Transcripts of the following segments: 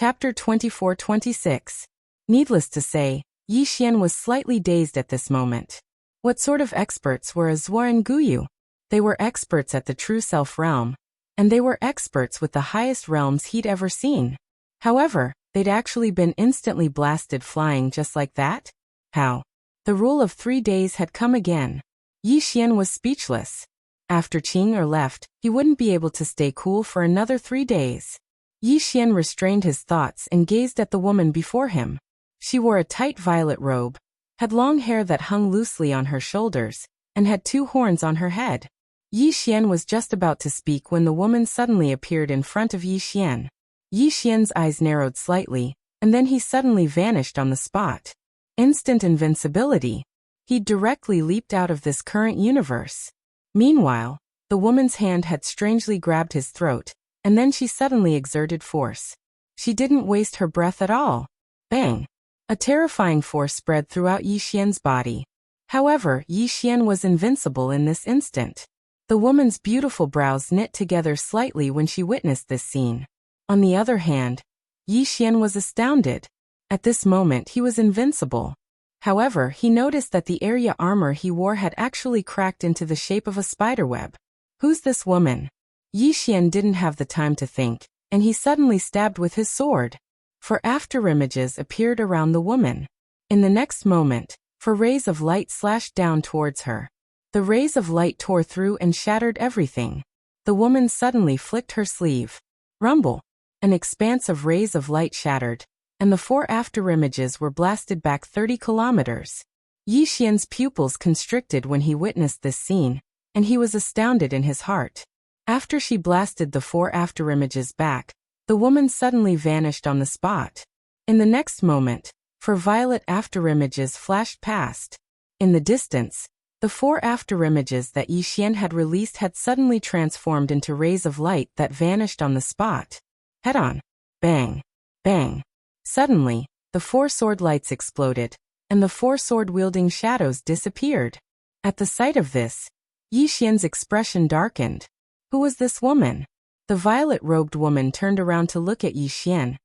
Chapter 24-26. Needless to say, Yi Xian was slightly dazed at this moment. What sort of experts were Azwa and Guyu? They were experts at the true self realm, and they were experts with the highest realms he'd ever seen. However, they'd actually been instantly blasted flying just like that? How? The rule of 3 days had come again. Yi Xian was speechless. After Qing left, he wouldn't be able to stay cool for another 3 days. Yi Xian restrained his thoughts and gazed at the woman before him. She wore a tight violet robe, had long hair that hung loosely on her shoulders, and had 2 horns on her head. Yi Xian was just about to speak when the woman suddenly appeared in front of Yi Xian. Yi Xian's eyes narrowed slightly, and then he suddenly vanished on the spot. Instant invincibility. He'd directly leaped out of this current universe. Meanwhile, the woman's hand had strangely grabbed his throat, and then she suddenly exerted force. She didn't waste her breath at all. Bang! A terrifying force spread throughout Yi Xian's body. However, Yi Xian was invincible in this instant. The woman's beautiful brows knit together slightly when she witnessed this scene. On the other hand, Yi Xian was astounded. At this moment he was invincible. However, he noticed that the area armor he wore had actually cracked into the shape of a spiderweb. Who's this woman? Yi Xian didn't have the time to think, and he suddenly stabbed with his sword. 4 afterimages appeared around the woman. In the next moment, 4 rays of light slashed down towards her. The rays of light tore through and shattered everything. The woman suddenly flicked her sleeve. Rumble! An expanse of rays of light shattered, and the 4 afterimages were blasted back 30 kilometers. Yi Xian's pupils constricted when he witnessed this scene, and he was astounded in his heart. After she blasted the 4 afterimages back, the woman suddenly vanished on the spot. In the next moment, 4 violet afterimages flashed past. In the distance, the 4 afterimages that Yi Xian had released had suddenly transformed into rays of light that vanished on the spot. Head on. Bang. Bang. Suddenly, the 4 sword lights exploded, and the 4 sword-wielding shadows disappeared. At the sight of this, Yi Xian's expression darkened. Who was this woman? The violet-robed woman turned around to look at Yi Xian,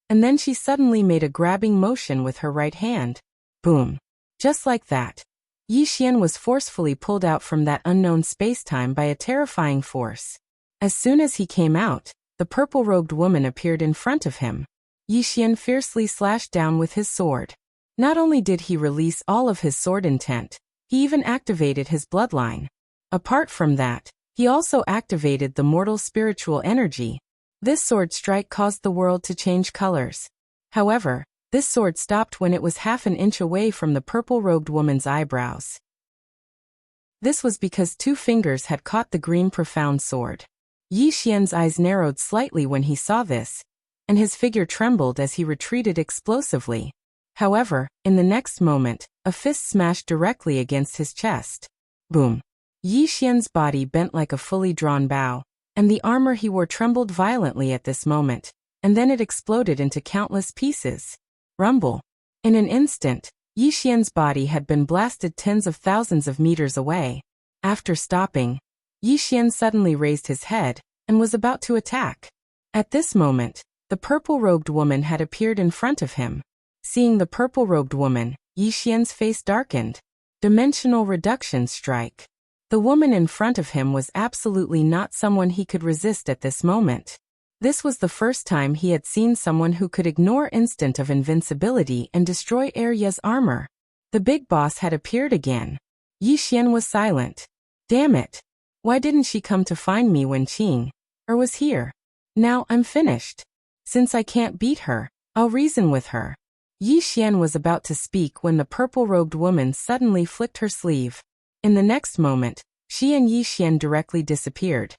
and then she suddenly made a grabbing motion with her right hand. Boom. Just like that, Yi Xian was forcefully pulled out from that unknown spacetime by a terrifying force. As soon as he came out, the purple-robed woman appeared in front of him. Yi Xian fiercely slashed down with his sword. Not only did he release all of his sword intent, he even activated his bloodline. Apart from that, he also activated the mortal spiritual energy. This sword strike caused the world to change colors. However, this sword stopped when it was half an inch away from the purple-robed woman's eyebrows. This was because 2 fingers had caught the green profound sword. Yi Xian's eyes narrowed slightly when he saw this, and his figure trembled as he retreated explosively. However, in the next moment, a fist smashed directly against his chest. Boom! Yi Xian's body bent like a fully drawn bow, and the armor he wore trembled violently at this moment, and then it exploded into countless pieces. Rumble! In an instant, Yi Xian's body had been blasted tens of thousands of meters away. After stopping, Yi Xian suddenly raised his head, and was about to attack. At this moment, the purple-robed woman had appeared in front of him. Seeing the purple-robed woman, Yi Xian's face darkened. Dimensional reduction strike. The woman in front of him was absolutely not someone he could resist at this moment. This was the first time he had seen someone who could ignore instant of invincibility and destroy Arya's armor. The big boss had appeared again. Yi Xian was silent. Damn it! Why didn't she come to find me when Qing was here? Now I'm finished. Since I can't beat her, I'll reason with her. Yi Xian was about to speak when the purple-robed woman suddenly flicked her sleeve. In the next moment, she and Yi Xian directly disappeared.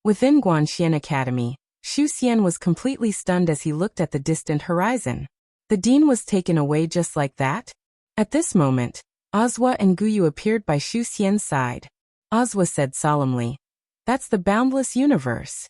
Within Guanxian Academy, Xu Xian was completely stunned as he looked at the distant horizon. The dean was taken away just like that? At this moment, Azwa and Guyu appeared by Xu Xian's side. Azwa said solemnly, "That's the boundless universe."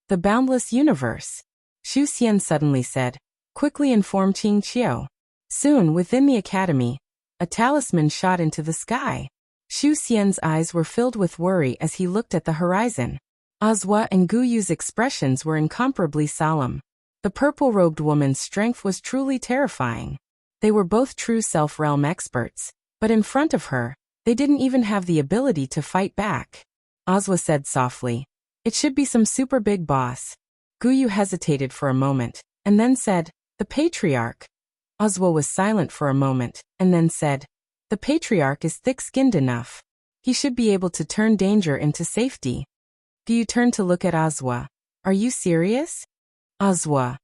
The boundless universe. Xu Xian suddenly said, "Quickly inform Qing Qiu." Soon, within the academy, a talisman shot into the sky. Xu Xian's eyes were filled with worry as he looked at the horizon. Azwa and Guyu's expressions were incomparably solemn. The purple-robed woman's strength was truly terrifying. They were both true self-realm experts, but in front of her, they didn't even have the ability to fight back. Ozwa said softly, "It should be some super big boss." Guyu hesitated for a moment, and then said, "The Patriarch." Ozwa was silent for a moment, and then said, "The Patriarch is thick-skinned enough. He should be able to turn danger into safety." Guyu turned to look at Ozwa. "Are you serious?" Ozwa.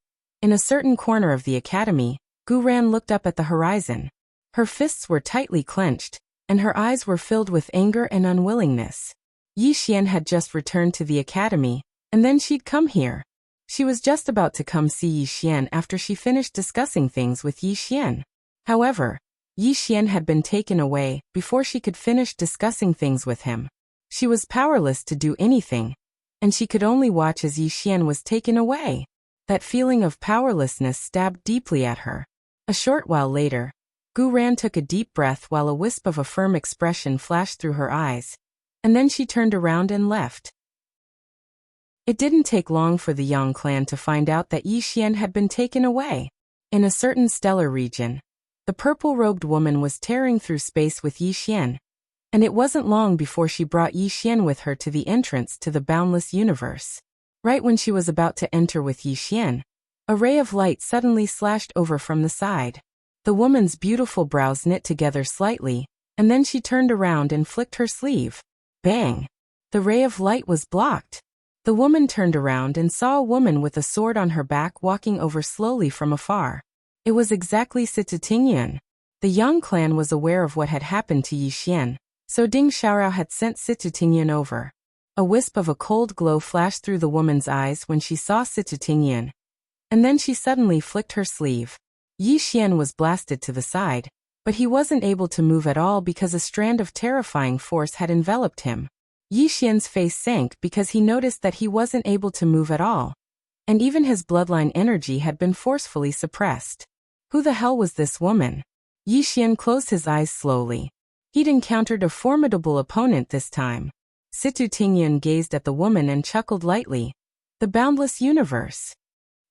In a certain corner of the academy, Guran looked up at the horizon. Her fists were tightly clenched, and her eyes were filled with anger and unwillingness. Yi Xian had just returned to the academy, and then she'd come here. She was just about to come see Yi Xian after she finished discussing things with Yi Xian. However, Yi Xian had been taken away before she could finish discussing things with him. She was powerless to do anything, and she could only watch as Yi Xian was taken away. That feeling of powerlessness stabbed deeply at her. A short while later, Gu Ran took a deep breath while a wisp of a firm expression flashed through her eyes, and then she turned around and left. It didn't take long for the Yang clan to find out that Yi Xian had been taken away. In a certain stellar region, the purple-robed woman was tearing through space with Yi Xian, and it wasn't long before she brought Yi Xian with her to the entrance to the boundless universe. Right when she was about to enter with Yi Xian, a ray of light suddenly slashed over from the side. The woman's beautiful brows knit together slightly, and then she turned around and flicked her sleeve. Bang! The ray of light was blocked. The woman turned around and saw a woman with a sword on her back walking over slowly from afar. It was exactly Situ Tingyun. The Yang clan was aware of what had happened to Yi Xian, so Ding Xiaorao had sent Situ Tingyun over. A wisp of a cold glow flashed through the woman's eyes when she saw Situ Tingyun, and then she suddenly flicked her sleeve. Yi Xian was blasted to the side, but he wasn't able to move at all because a strand of terrifying force had enveloped him. Yi Xian's face sank because he noticed that he wasn't able to move at all, and even his bloodline energy had been forcefully suppressed. Who the hell was this woman? Yi Xian closed his eyes slowly. He'd encountered a formidable opponent this time. Situ Tingyun gazed at the woman and chuckled lightly. The boundless universe.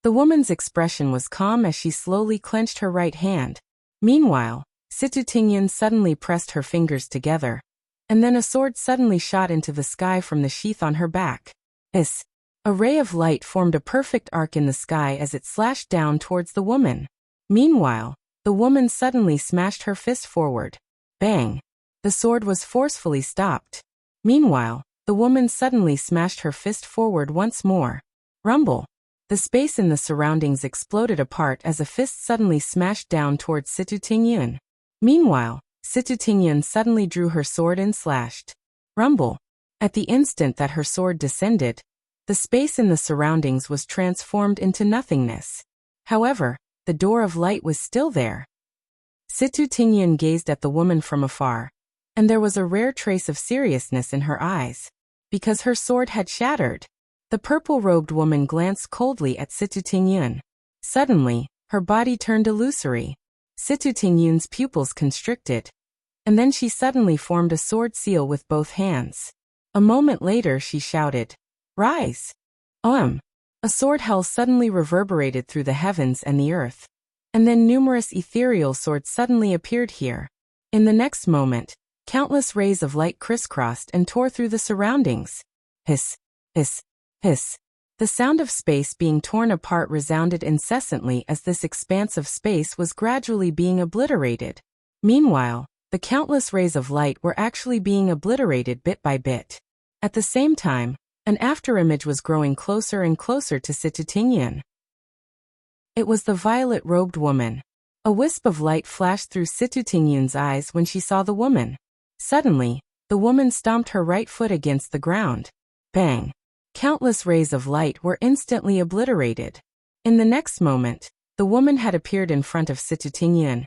The woman's expression was calm as she slowly clenched her right hand. Meanwhile, Situ Tingyun suddenly pressed her fingers together, and then a sword suddenly shot into the sky from the sheath on her back. A ray of light formed a perfect arc in the sky as it slashed down towards the woman. Meanwhile, the woman suddenly smashed her fist forward. Bang! The sword was forcefully stopped. Meanwhile, the woman suddenly smashed her fist forward once more. Rumble! The space in the surroundings exploded apart as a fist suddenly smashed down towards Situ Tingyun. Meanwhile, Situ Tingyun suddenly drew her sword and slashed. Rumble! At the instant that her sword descended, the space in the surroundings was transformed into nothingness. However, the door of light was still there. Situ Tingyun gazed at the woman from afar, and there was a rare trace of seriousness in her eyes, because her sword had shattered. The purple-robed woman glanced coldly at Situ Tingyun. Suddenly, her body turned illusory. Situ Tingyun's pupils constricted, and then she suddenly formed a sword seal with both hands. A moment later she shouted, "Rise!" A sword hell suddenly reverberated through the heavens and the earth, and then numerous ethereal swords suddenly appeared here. In the next moment, countless rays of light crisscrossed and tore through the surroundings. Hiss, hiss, hiss. The sound of space being torn apart resounded incessantly as this expanse of space was gradually being obliterated. Meanwhile, the countless rays of light were actually being obliterated bit by bit. At the same time, an afterimage was growing closer and closer to Situ Tingyun. It was the violet-robed woman. A wisp of light flashed through Situ Tingyun's eyes when she saw the woman. Suddenly, the woman stomped her right foot against the ground. Bang! Countless rays of light were instantly obliterated. In the next moment, the woman had appeared in front of Situ Tingyun,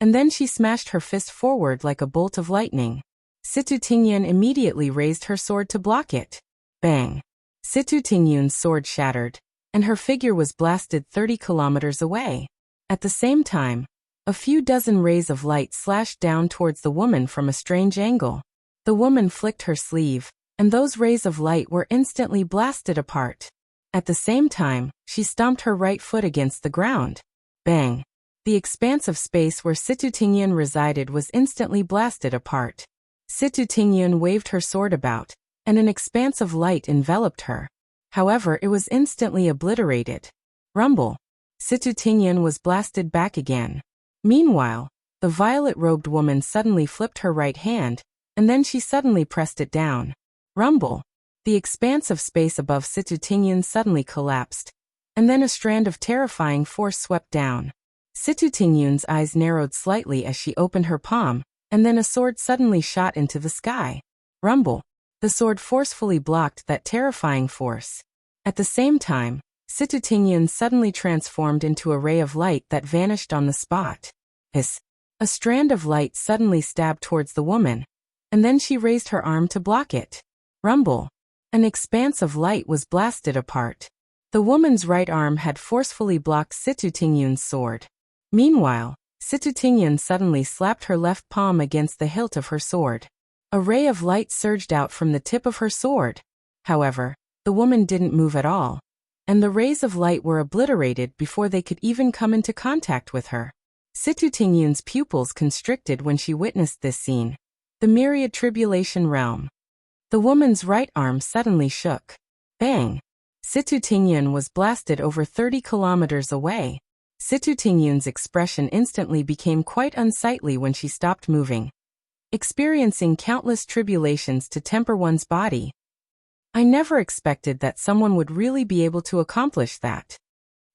and then she smashed her fist forward like a bolt of lightning. Situ Tingyun immediately raised her sword to block it. Bang! Situ Tingyun's sword shattered, and her figure was blasted 30 kilometers away. At the same time, a few dozen rays of light slashed down towards the woman from a strange angle. The woman flicked her sleeve, and those rays of light were instantly blasted apart. At the same time, she stomped her right foot against the ground. Bang! The expanse of space where Situ Tingyun resided was instantly blasted apart. Situ Tingyun waved her sword about, and an expanse of light enveloped her. However, it was instantly obliterated. Rumble! Situ Tingyun was blasted back again. Meanwhile, the violet-robed woman suddenly flipped her right hand, and then she suddenly pressed it down. Rumble! The expanse of space above Situ Tingyun suddenly collapsed, and then a strand of terrifying force swept down. Situ Tingyun's eyes narrowed slightly as she opened her palm, and then a sword suddenly shot into the sky. Rumble! The sword forcefully blocked that terrifying force. At the same time, Situ Tingyun suddenly transformed into a ray of light that vanished on the spot. Hiss! A strand of light suddenly stabbed towards the woman, and then she raised her arm to block it. Rumble! An expanse of light was blasted apart. The woman's right arm had forcefully blocked Situ Tingyun's sword. Meanwhile, Situ Tingyun suddenly slapped her left palm against the hilt of her sword. A ray of light surged out from the tip of her sword. However, the woman didn't move at all, and the rays of light were obliterated before they could even come into contact with her. Situ Tingyun's pupils constricted when she witnessed this scene. The myriad tribulation realm. The woman's right arm suddenly shook. Bang! Situ Tingyun was blasted over 30 kilometers away. Situ Tingyun's expression instantly became quite unsightly when she stopped moving. Experiencing countless tribulations to temper one's body. I never expected that someone would really be able to accomplish that.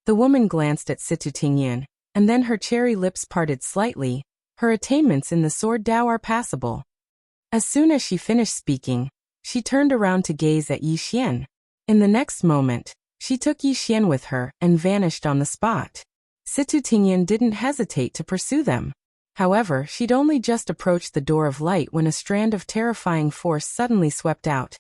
The woman glanced at Situ Tingyun, and then her cherry lips parted slightly. Her attainments in the sword Dao are passable. As soon as she finished speaking, she turned around to gaze at Yi Xian. In the next moment, she took Yi Xian with her and vanished on the spot. Situ Tingyun didn't hesitate to pursue them. However, she'd only just approached the door of light when a strand of terrifying force suddenly swept out,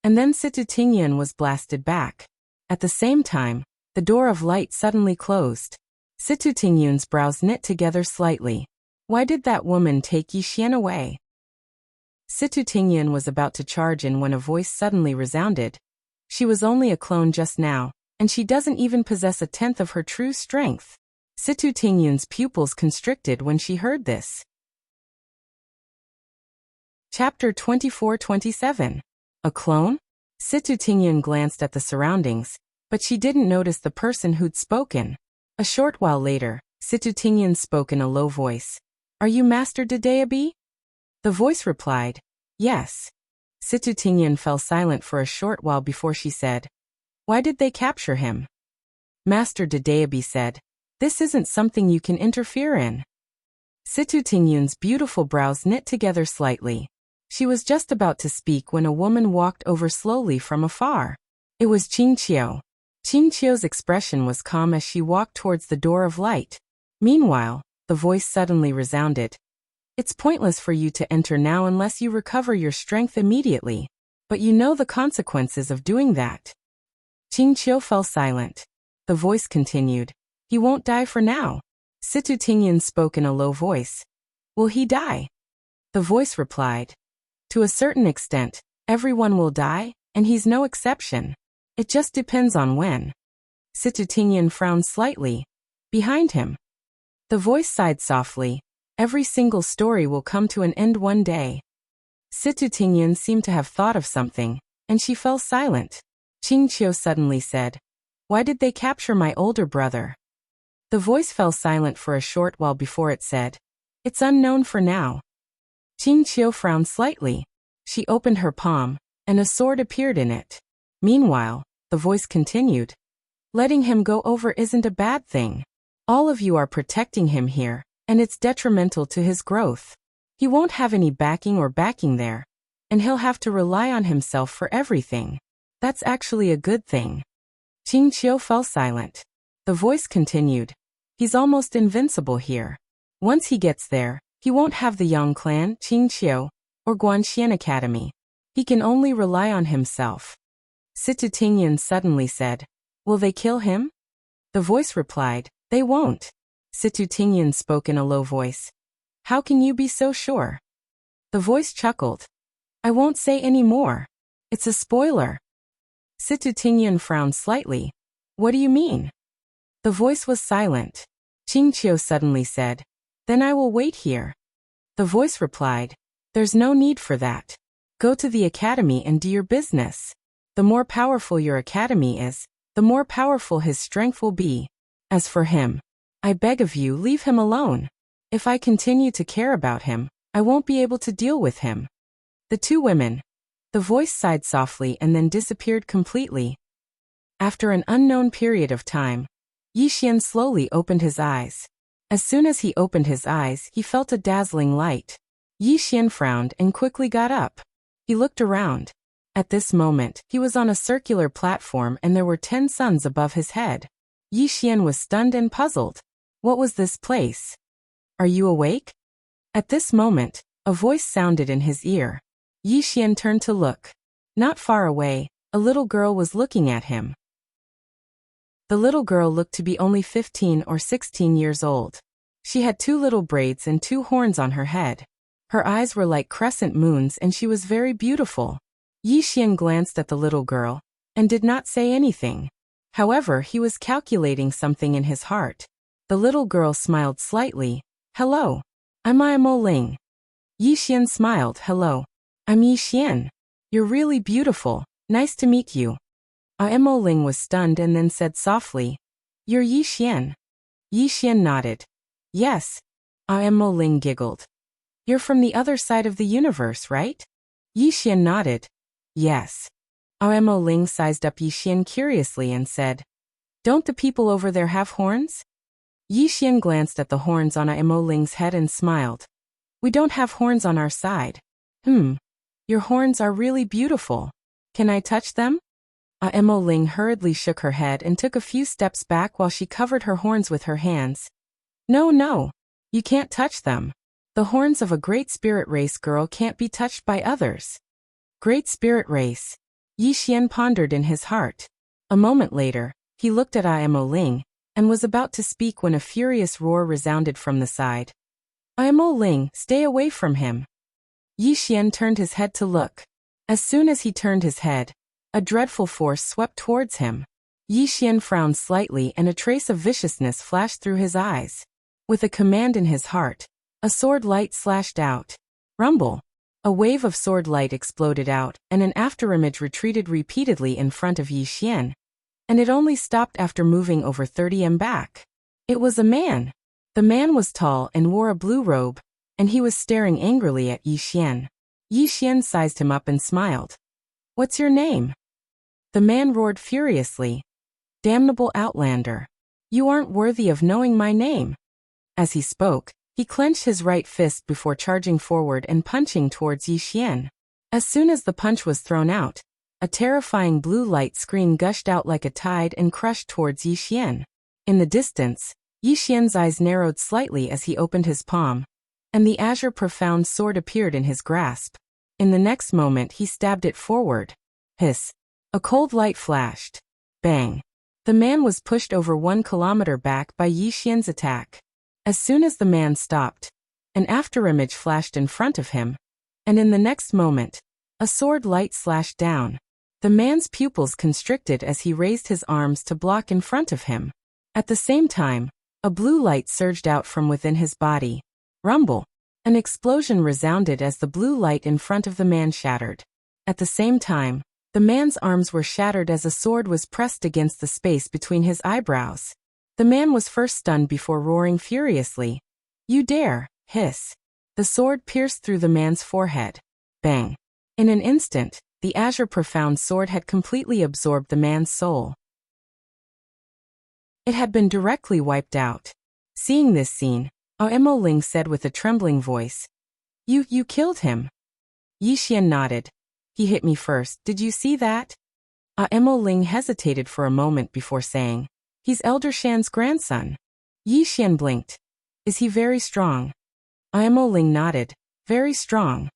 and then Situ Tingyun was blasted back. At the same time, the door of light suddenly closed. Situ Tingyun's brows knit together slightly. Why did that woman take Yi Xian away? Situ Tingyun was about to charge in when a voice suddenly resounded. She was only a clone just now, and she doesn't even possess a tenth of her true strength. Situ Tingyun's pupils constricted when she heard this. Chapter 24-27. A clone? Situ Tingyun glanced at the surroundings, but she didn't notice the person who'd spoken. A short while later, Situ Tingyun spoke in a low voice. Are you Master Dedeabi? The voice replied, yes. Situ Tingyun fell silent for a short while before she said, why did they capture him? Master Dedeabi said, this isn't something you can interfere in. Situ Tingyun's beautiful brows knit together slightly. She was just about to speak when a woman walked over slowly from afar. It was Qingqiu. Qingqiu's expression was calm as she walked towards the door of light. Meanwhile, the voice suddenly resounded. It's pointless for you to enter now unless you recover your strength immediately. But you know the consequences of doing that. Qingqiu fell silent. The voice continued. He won't die for now. Situ Tingyun spoke in a low voice. Will he die? The voice replied. To a certain extent, everyone will die, and he's no exception. It just depends on when. Situ Tingyun frowned slightly. Behind him. The voice sighed softly. Every single story will come to an end one day. Situ Tingyun seemed to have thought of something, and she fell silent. Qingqiu suddenly said, why did they capture my older brother? The voice fell silent for a short while before it said, it's unknown for now. Qingqiu frowned slightly. She opened her palm, and a sword appeared in it. Meanwhile, the voice continued, letting him go over isn't a bad thing. All of you are protecting him here, and it's detrimental to his growth. He won't have any backing there, and he'll have to rely on himself for everything. That's actually a good thing. Qingqiu fell silent. The voice continued, he's almost invincible here. Once he gets there, he won't have the Yang clan, Qingqiu, or Guanxian Academy. He can only rely on himself. Situ Tingyun suddenly said, will they kill him? The voice replied, they won't. Situ Tingyun spoke in a low voice. How can you be so sure? The voice chuckled. I won't say any more. It's a spoiler. Situ Tingyun frowned slightly. What do you mean? The voice was silent. Qingqiu suddenly said, Then I will wait here. The voice replied, There's no need for that. Go to the academy and do your business. The more powerful your academy is, the more powerful his strength will be. As for him, I beg of you, leave him alone. If I continue to care about him, I won't be able to deal with him. The two women. The voice sighed softly and then disappeared completely. After an unknown period of time, Yixian slowly opened his eyes. As soon as he opened his eyes, he felt a dazzling light. Yixian frowned and quickly got up. He looked around. At this moment, he was on a circular platform and there were 10 suns above his head. Yixian was stunned and puzzled. What was this place? Are you awake? At this moment, a voice sounded in his ear. Yixian turned to look. Not far away, a little girl was looking at him. The little girl looked to be only 15 or 16 years old. She had 2 little braids and 2 horns on her head. Her eyes were like crescent moons and she was very beautiful. Yixian glanced at the little girl and did not say anything. However, he was calculating something in his heart. The little girl smiled slightly. Hello. I'm Mo Ling. Yixian smiled. Hello. I'm Yixian. You're really beautiful. Nice to meet you. Mo Ling was stunned and then said softly, You're Yixian. Yixian nodded. Yes. Mo Ling giggled. You're from the other side of the universe, right? Yixian nodded. Yes. Mo Ling sized up Yixian curiously and said, Don't the people over there have horns? Yixian glanced at the horns on Mo Ling's head and smiled. We don't have horns on our side. Your horns are really beautiful. Can I touch them? Mo Ling hurriedly shook her head and took a few steps back while she covered her horns with her hands. No. You can't touch them. The horns of a great spirit race girl can't be touched by others. Great spirit race. Yixian pondered in his heart. A moment later, he looked at Mo Ling and was about to speak when a furious roar resounded from the side. Mo Ling, stay away from him. Yixian turned his head to look. As soon as he turned his head, a dreadful force swept towards him. Yixian frowned slightly and a trace of viciousness flashed through his eyes. With a command in his heart, a sword light slashed out. Rumble. A wave of sword light exploded out, and an afterimage retreated repeatedly in front of Yixian. And it only stopped after moving over 30 m back. It was a man. The man was tall and wore a blue robe, and he was staring angrily at Yixian. Yixian sized him up and smiled. What's your name? The man roared furiously. Damnable outlander. You aren't worthy of knowing my name. As he spoke, he clenched his right fist before charging forward and punching towards Yixian. As soon as the punch was thrown out, a terrifying blue light screen gushed out like a tide and crushed towards Yixian. In the distance, Yixian's eyes narrowed slightly as he opened his palm, and the azure profound sword appeared in his grasp. In the next moment he stabbed it forward. Hiss. A cold light flashed. Bang. The man was pushed over 1 kilometer back by Yixian's attack. As soon as the man stopped, an afterimage flashed in front of him, and in the next moment, a sword light slashed down. The man's pupils constricted as he raised his arms to block in front of him. At the same time, a blue light surged out from within his body. Rumble. An explosion resounded as the blue light in front of the man shattered. At the same time, the man's arms were shattered as a sword was pressed against the space between his eyebrows. The man was first stunned before roaring furiously. You dare! Hiss. The sword pierced through the man's forehead. Bang. In an instant, the azure profound sword had completely absorbed the man's soul. It had been directly wiped out. Seeing this scene, Mo Ling said with a trembling voice, You killed him. Yixian nodded. He hit me first, did you see that? Mo Ling hesitated for a moment before saying, He's Elder Shan's grandson. Yixian blinked. Is he very strong? Mo Ling nodded. Very strong.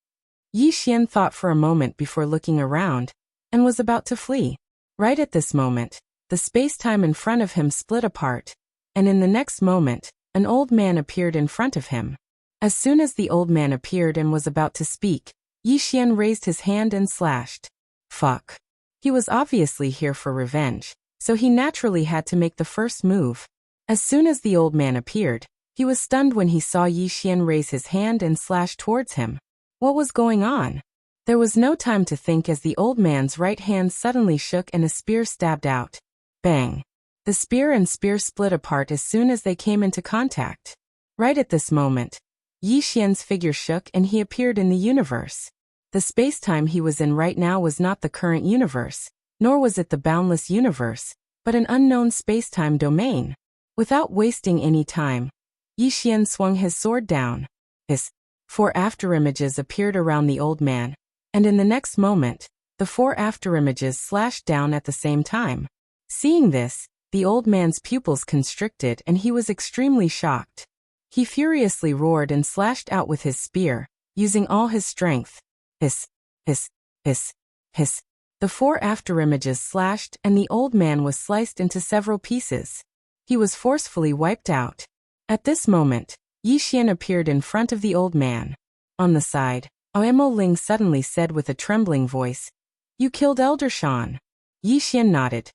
Yixian thought for a moment before looking around, and was about to flee. Right at this moment, the space-time in front of him split apart, and in the next moment, an old man appeared in front of him. As soon as the old man appeared and was about to speak, Yixian raised his hand and slashed. Fuck. He was obviously here for revenge, so he naturally had to make the first move. As soon as the old man appeared, he was stunned when he saw Yi Xian raise his hand and slash towards him. What was going on? There was no time to think as the old man's right hand suddenly shook and a spear stabbed out. Bang! The spear and spear split apart as soon as they came into contact. Right at this moment, Yi Xian's figure shook and he appeared in the universe. The space-time he was in right now was not the current universe, nor was it the boundless universe, but an unknown space-time domain. Without wasting any time, Yi Xian swung his sword down. His 4 afterimages appeared around the old man, and in the next moment, the 4 afterimages slashed down at the same time. Seeing this, the old man's pupils constricted and he was extremely shocked. He furiously roared and slashed out with his spear, using all his strength. Hiss, hiss, hiss, hiss. The 4 afterimages slashed and the old man was sliced into several pieces. He was forcefully wiped out. At this moment, Yi Xian appeared in front of the old man. On the side, Aemo Ling suddenly said with a trembling voice, "You killed Elder Shan." Yi Xian nodded.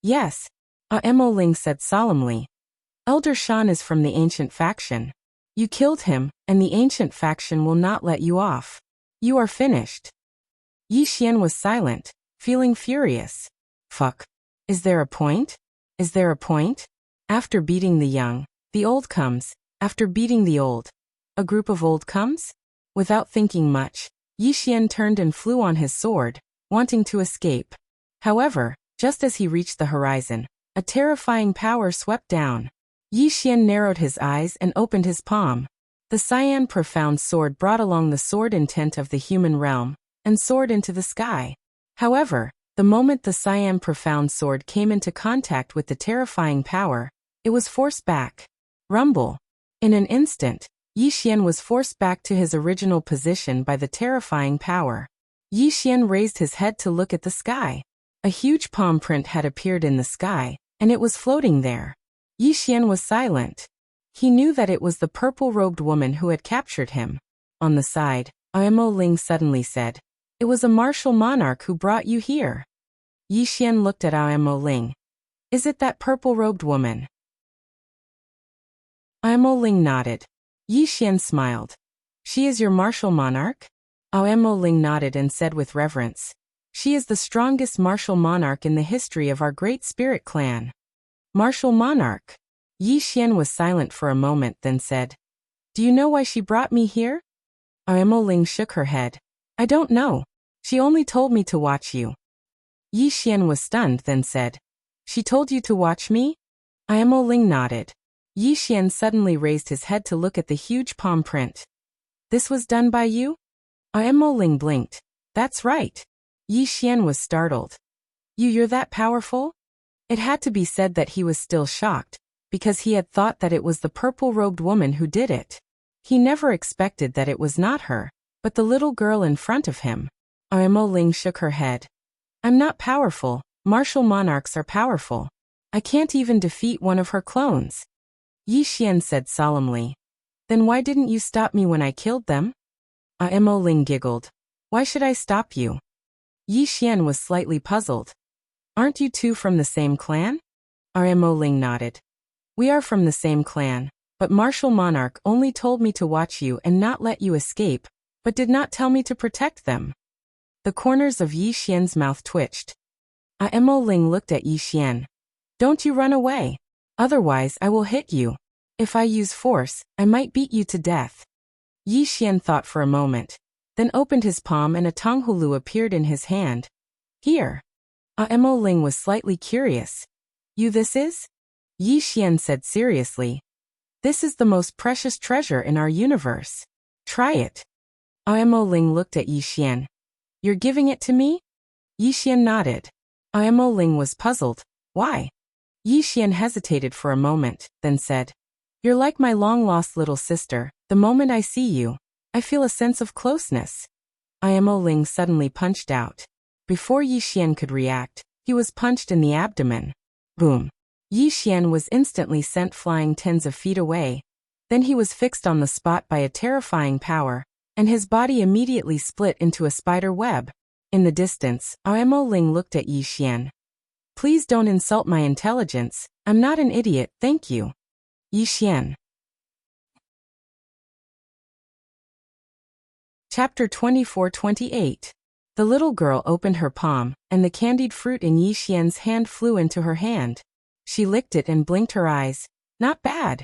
"Yes," Aemo Ling said solemnly. "Elder Shan is from the ancient faction. You killed him, and the ancient faction will not let you off. You are finished." Yi Xian was silent, feeling furious. Fuck. Is there a point? Is there a point? After beating the young, the old comes. After beating the old, a group of old comes? Without thinking much, Yi Xian turned and flew on his sword, wanting to escape. However, just as he reached the horizon, a terrifying power swept down. Yi Xian narrowed his eyes and opened his palm. The cyan profound sword brought along the sword intent of the human realm, and soared into the sky. However, the moment the cyan profound sword came into contact with the terrifying power, it was forced back. Rumble. In an instant, Yi Xian was forced back to his original position by the terrifying power. Yi Xian raised his head to look at the sky. A huge palm print had appeared in the sky, and it was floating there. Yi Xian was silent. He knew that it was the purple-robed woman who had captured him. On the side, Aemo Ling suddenly said, "It was a martial monarch who brought you here." Yi Xian looked at Aemo Ling. "Is it that purple-robed woman?" Aemo Ling nodded. Yi Xian smiled. "She is your martial monarch?" Aemo Ling nodded and said with reverence, "She is the strongest martial monarch in the history of our great spirit clan." Martial monarch? Yi Xian was silent for a moment, then said, "Do you know why she brought me here?" Aemo Ling shook her head. "I don't know. She only told me to watch you." Yi Xian was stunned, then said, "She told you to watch me?" Aemo Ling nodded. Yi Xian suddenly raised his head to look at the huge palm print. "This was done by you?" Aemo Ling blinked. "That's right." Yi Xian was startled. You're that powerful?" It had to be said that he was still shocked, because he had thought that it was the purple-robed woman who did it. He never expected that it was not her, but the little girl in front of him. Aemo Ling shook her head. "I'm not powerful. Martial monarchs are powerful. I can't even defeat one of her clones." Yi Xian said solemnly. "Then why didn't you stop me when I killed them?" Aemo Ling giggled. "Why should I stop you?" Yi Xian was slightly puzzled. "Aren't you two from the same clan?" Aemo Ling nodded. "We are from the same clan, but Martial Monarch only told me to watch you and not let you escape, but did not tell me to protect them." The corners of Yi Xian's mouth twitched. Aemo Ling looked at Yi Xian. "Don't you run away. Otherwise I will hit you. If I use force, I might beat you to death." Yi Xian thought for a moment, then opened his palm and a tonghulu appeared in his hand. "Here." Aemo Ling was slightly curious. "You this is?" Yi Xian said seriously. "This is the most precious treasure in our universe. Try it." Aemo Ling looked at Yi Xian. "You're giving it to me?" Yi Xian nodded. Aemo Ling was puzzled. "Why?" Yi Xian hesitated for a moment, then said, "You're like my long-lost little sister. The moment I see you, I feel a sense of closeness." Aemo Ling suddenly punched out. Before Yi Xian could react, he was punched in the abdomen. Boom. Yi Xian was instantly sent flying tens of feet away. Then he was fixed on the spot by a terrifying power, and his body immediately split into a spider web. In the distance, Imo Ling looked at Yi Xian. Please don't insult my intelligence, I'm not an idiot, thank you. Yi Xian. Chapter 24-28. The little girl opened her palm, and the candied fruit in Yi Xian's hand flew into her hand. She licked it and blinked her eyes. Not bad.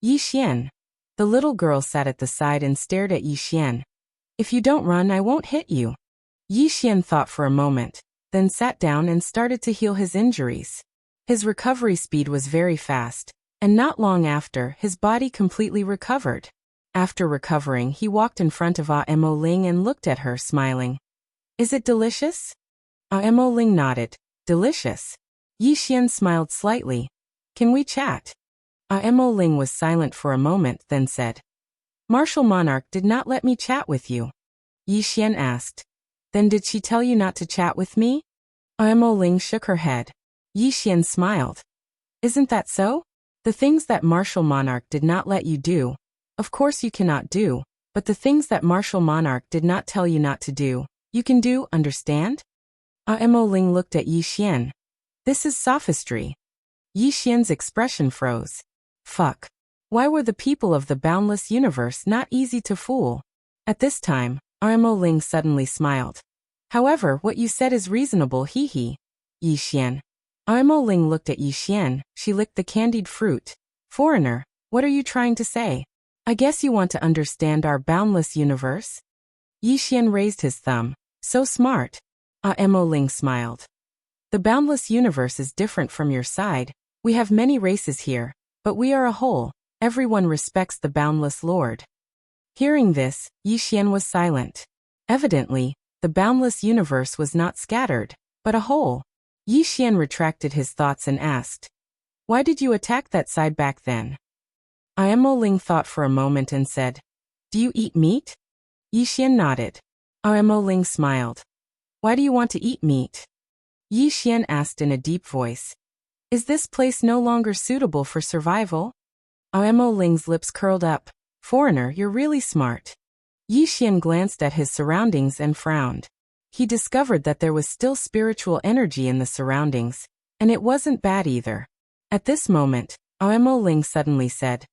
Yi Xian. The little girl sat at the side and stared at Yi Xian. If you don't run, I won't hit you. Yi Xian thought for a moment, then sat down and started to heal his injuries. His recovery speed was very fast, and not long after, his body completely recovered. After recovering, he walked in front of Imo Ling and looked at her, smiling. Is it delicious? Imo Ling nodded. Delicious. Yi Xian smiled slightly. Can we chat? Imo Ling was silent for a moment, then said. Martial Monarch did not let me chat with you. Yi Xian asked. Then did she tell you not to chat with me? Imo Ling shook her head. Yi Xian smiled. Isn't that so? The things that Martial Monarch did not let you do, of course you cannot do, but the things that Martial Monarch did not tell you not to do, you can do, understand? Imo Ling looked at Yi Xian. This is sophistry. Yi Xian's expression froze. Fuck. Why were the people of the boundless universe not easy to fool? At this time, Imo Ling suddenly smiled. However, what you said is reasonable, hee. Yi Xian. Imo Ling looked at Yi Xian, she licked the candied fruit. Foreigner, what are you trying to say? I guess you want to understand our boundless universe? Yi Xian raised his thumb. So smart. Imo Ling smiled. The boundless universe is different from your side. We have many races here, but we are a whole. Everyone respects the boundless lord. Hearing this, Yi Xian was silent. Evidently, the boundless universe was not scattered, but a whole. Yi Xian retracted his thoughts and asked, why did you attack that side back then? Imo Ling thought for a moment and said, do you eat meat? Yi Xian nodded. Imo Ling smiled. Why do you want to eat meat? Yi Xian asked in a deep voice. Is this place no longer suitable for survival? Imo Ling's lips curled up. Foreigner, you're really smart. Yi Xian glanced at his surroundings and frowned. He discovered that there was still spiritual energy in the surroundings, and it wasn't bad either. At this moment, Imo Ling suddenly said,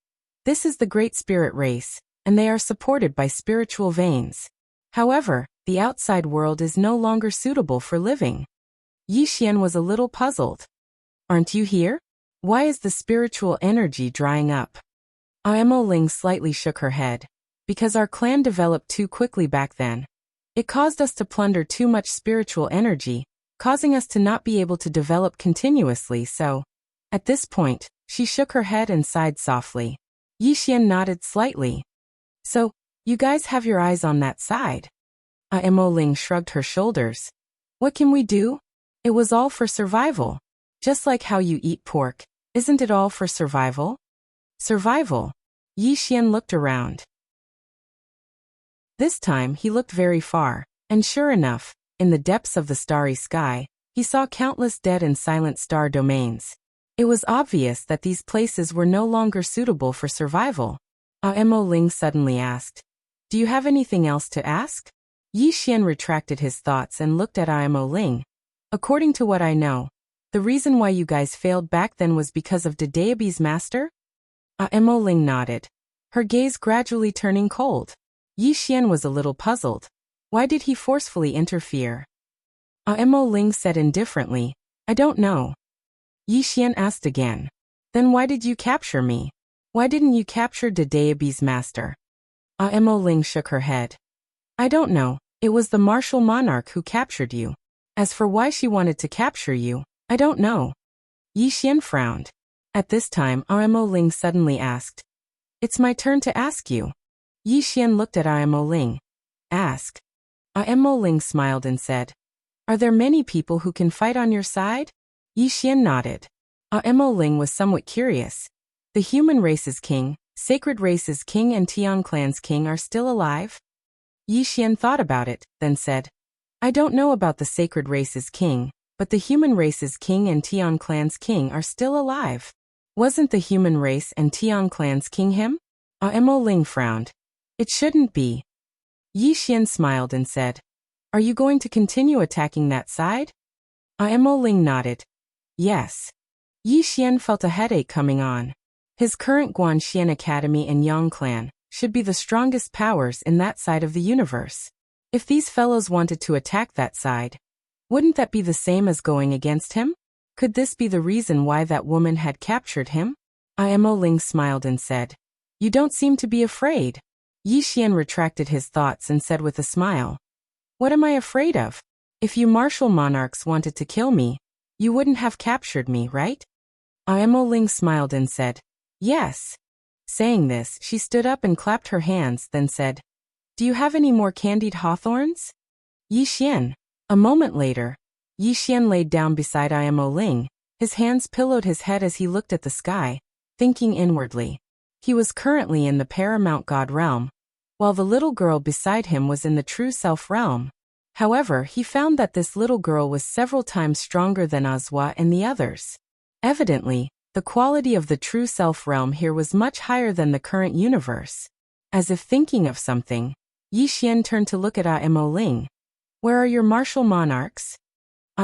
this is the Great Spirit race, and they are supported by spiritual veins. However, the outside world is no longer suitable for living. Yi Xian was a little puzzled. Aren't you here? Why is the spiritual energy drying up? Imo Ling slightly shook her head. Because our clan developed too quickly back then. It caused us to plunder too much spiritual energy, causing us to not be able to develop continuously, so. At this point, she shook her head and sighed softly. Yi Xian nodded slightly. So, you guys have your eyes on that side. Imo Ling shrugged her shoulders. What can we do? It was all for survival. Just like how you eat pork, isn't it all for survival? Survival. Yi Xian looked around. This time he looked very far, and sure enough, in the depths of the starry sky, he saw countless dead and silent star domains. It was obvious that these places were no longer suitable for survival. Imo Ling suddenly asked, do you have anything else to ask? Yi Xian retracted his thoughts and looked at Imo Ling. According to what I know, the reason why you guys failed back then was because of Daebi's master? Imo Ling nodded, her gaze gradually turning cold. Yi Xian was a little puzzled. Why did he forcefully interfere? Imo Ling said indifferently, I don't know. Yi Xian asked again. Then why did you capture me? Why didn't you capture Daebi's master? Imo Ling shook her head. I don't know, it was the martial monarch who captured you. As for why she wanted to capture you, I don't know. Yi Xian frowned. At this time, Imo Ling suddenly asked. It's my turn to ask you. Yi Xian looked at Imo Ling. Ask. Imo Ling smiled and said, are there many people who can fight on your side? Yi Xian nodded. Imo Ling was somewhat curious. The human race's king, sacred race's king and Tian clan's king are still alive? Yi Xian thought about it, then said, I don't know about the sacred race's king, but the human race's king and Tian clan's king are still alive. Wasn't the human race and Tian clan's king him? Imo Ling frowned. It shouldn't be. Yi Xian smiled and said, Are you going to continue attacking that side? Imo Ling nodded. Yes. Yi Xian felt a headache coming on. His current Guanxian Academy and Yang clan should be the strongest powers in that side of the universe. If these fellows wanted to attack that side, wouldn't that be the same as going against him? Could this be the reason why that woman had captured him? Imo Ling smiled and said, You don't seem to be afraid. Yi Xian retracted his thoughts and said with a smile, What am I afraid of? If you martial monarchs wanted to kill me, you wouldn't have captured me, right? Imo Ling smiled and said, Yes. Saying this, she stood up and clapped her hands, then said, Do you have any more candied hawthorns? Yi Xian. A moment later, Yi Xian laid down beside Imo Ling. His hands pillowed his head as he looked at the sky, thinking inwardly. He was currently in the paramount god realm, while the little girl beside him was in the true self realm. However, he found that this little girl was several times stronger than Azwa and the others. Evidently, the quality of the true self realm here was much higher than the current universe. As if thinking of something, Yi Xian turned to look at Imo Ling. Where are your martial monarchs?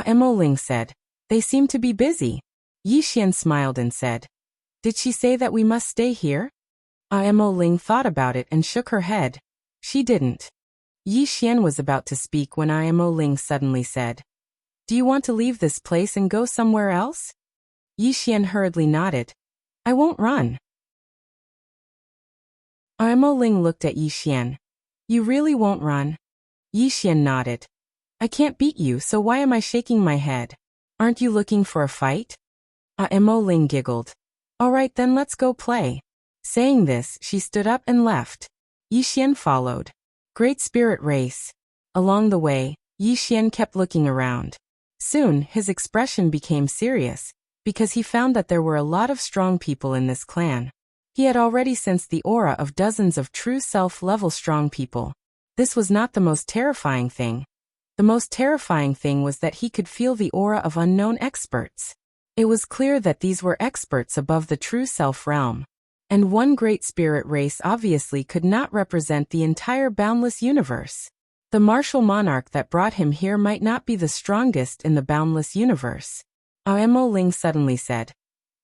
Imo Ling said, They seem to be busy. Yi Xian smiled and said, Did she say that we must stay here? Imo Ling thought about it and shook her head. She didn't. Yi Xian was about to speak when Imo Ling suddenly said, Do you want to leave this place and go somewhere else? Yi Xian hurriedly nodded. I won't run. Imo Ling looked at Yi Xian. You really won't run? Yi Xian nodded. I can't beat you, so why am I shaking my head? Aren't you looking for a fight? Imo Ling giggled. All right then, let's go play. Saying this, she stood up and left. Yi Xian followed. Great Spirit Race. Along the way, Yi Xian kept looking around. Soon, his expression became serious, because he found that there were a lot of strong people in this clan. He had already sensed the aura of dozens of true self-level strong people. This was not the most terrifying thing. The most terrifying thing was that he could feel the aura of unknown experts. It was clear that these were experts above the true self realm. And one great spirit race obviously could not represent the entire boundless universe. The martial monarch that brought him here might not be the strongest in the boundless universe. Imo Ling suddenly said,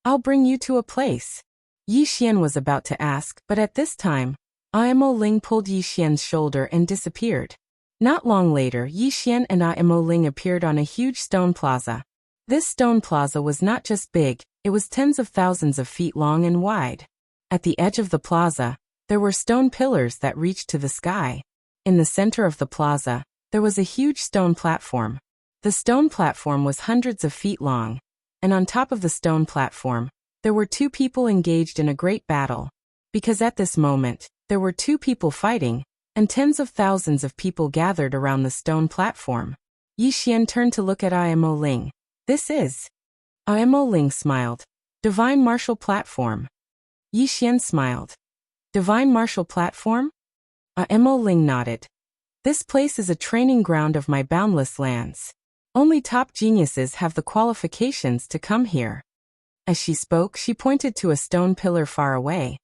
I'll bring you to a place. Yi Xian was about to ask, but at this time, Imo Ling pulled Yi Xian's shoulder and disappeared. Not long later, Yi Xian and Imo Ling appeared on a huge stone plaza. This stone plaza was not just big, it was tens of thousands of feet long and wide. At the edge of the plaza, there were stone pillars that reached to the sky. In the center of the plaza, there was a huge stone platform. The stone platform was hundreds of feet long, and on top of the stone platform, there were two people engaged in a great battle. Because at this moment, there were two people fighting, and tens of thousands of people gathered around the stone platform. Yi Xian turned to look at Imo Ling. This is. Imo Ling smiled. Divine Martial Platform. Yi Xian smiled. Divine Martial Platform? Imo Ling nodded. This place is a training ground of my boundless lands. Only top geniuses have the qualifications to come here. As she spoke, she pointed to a stone pillar far away.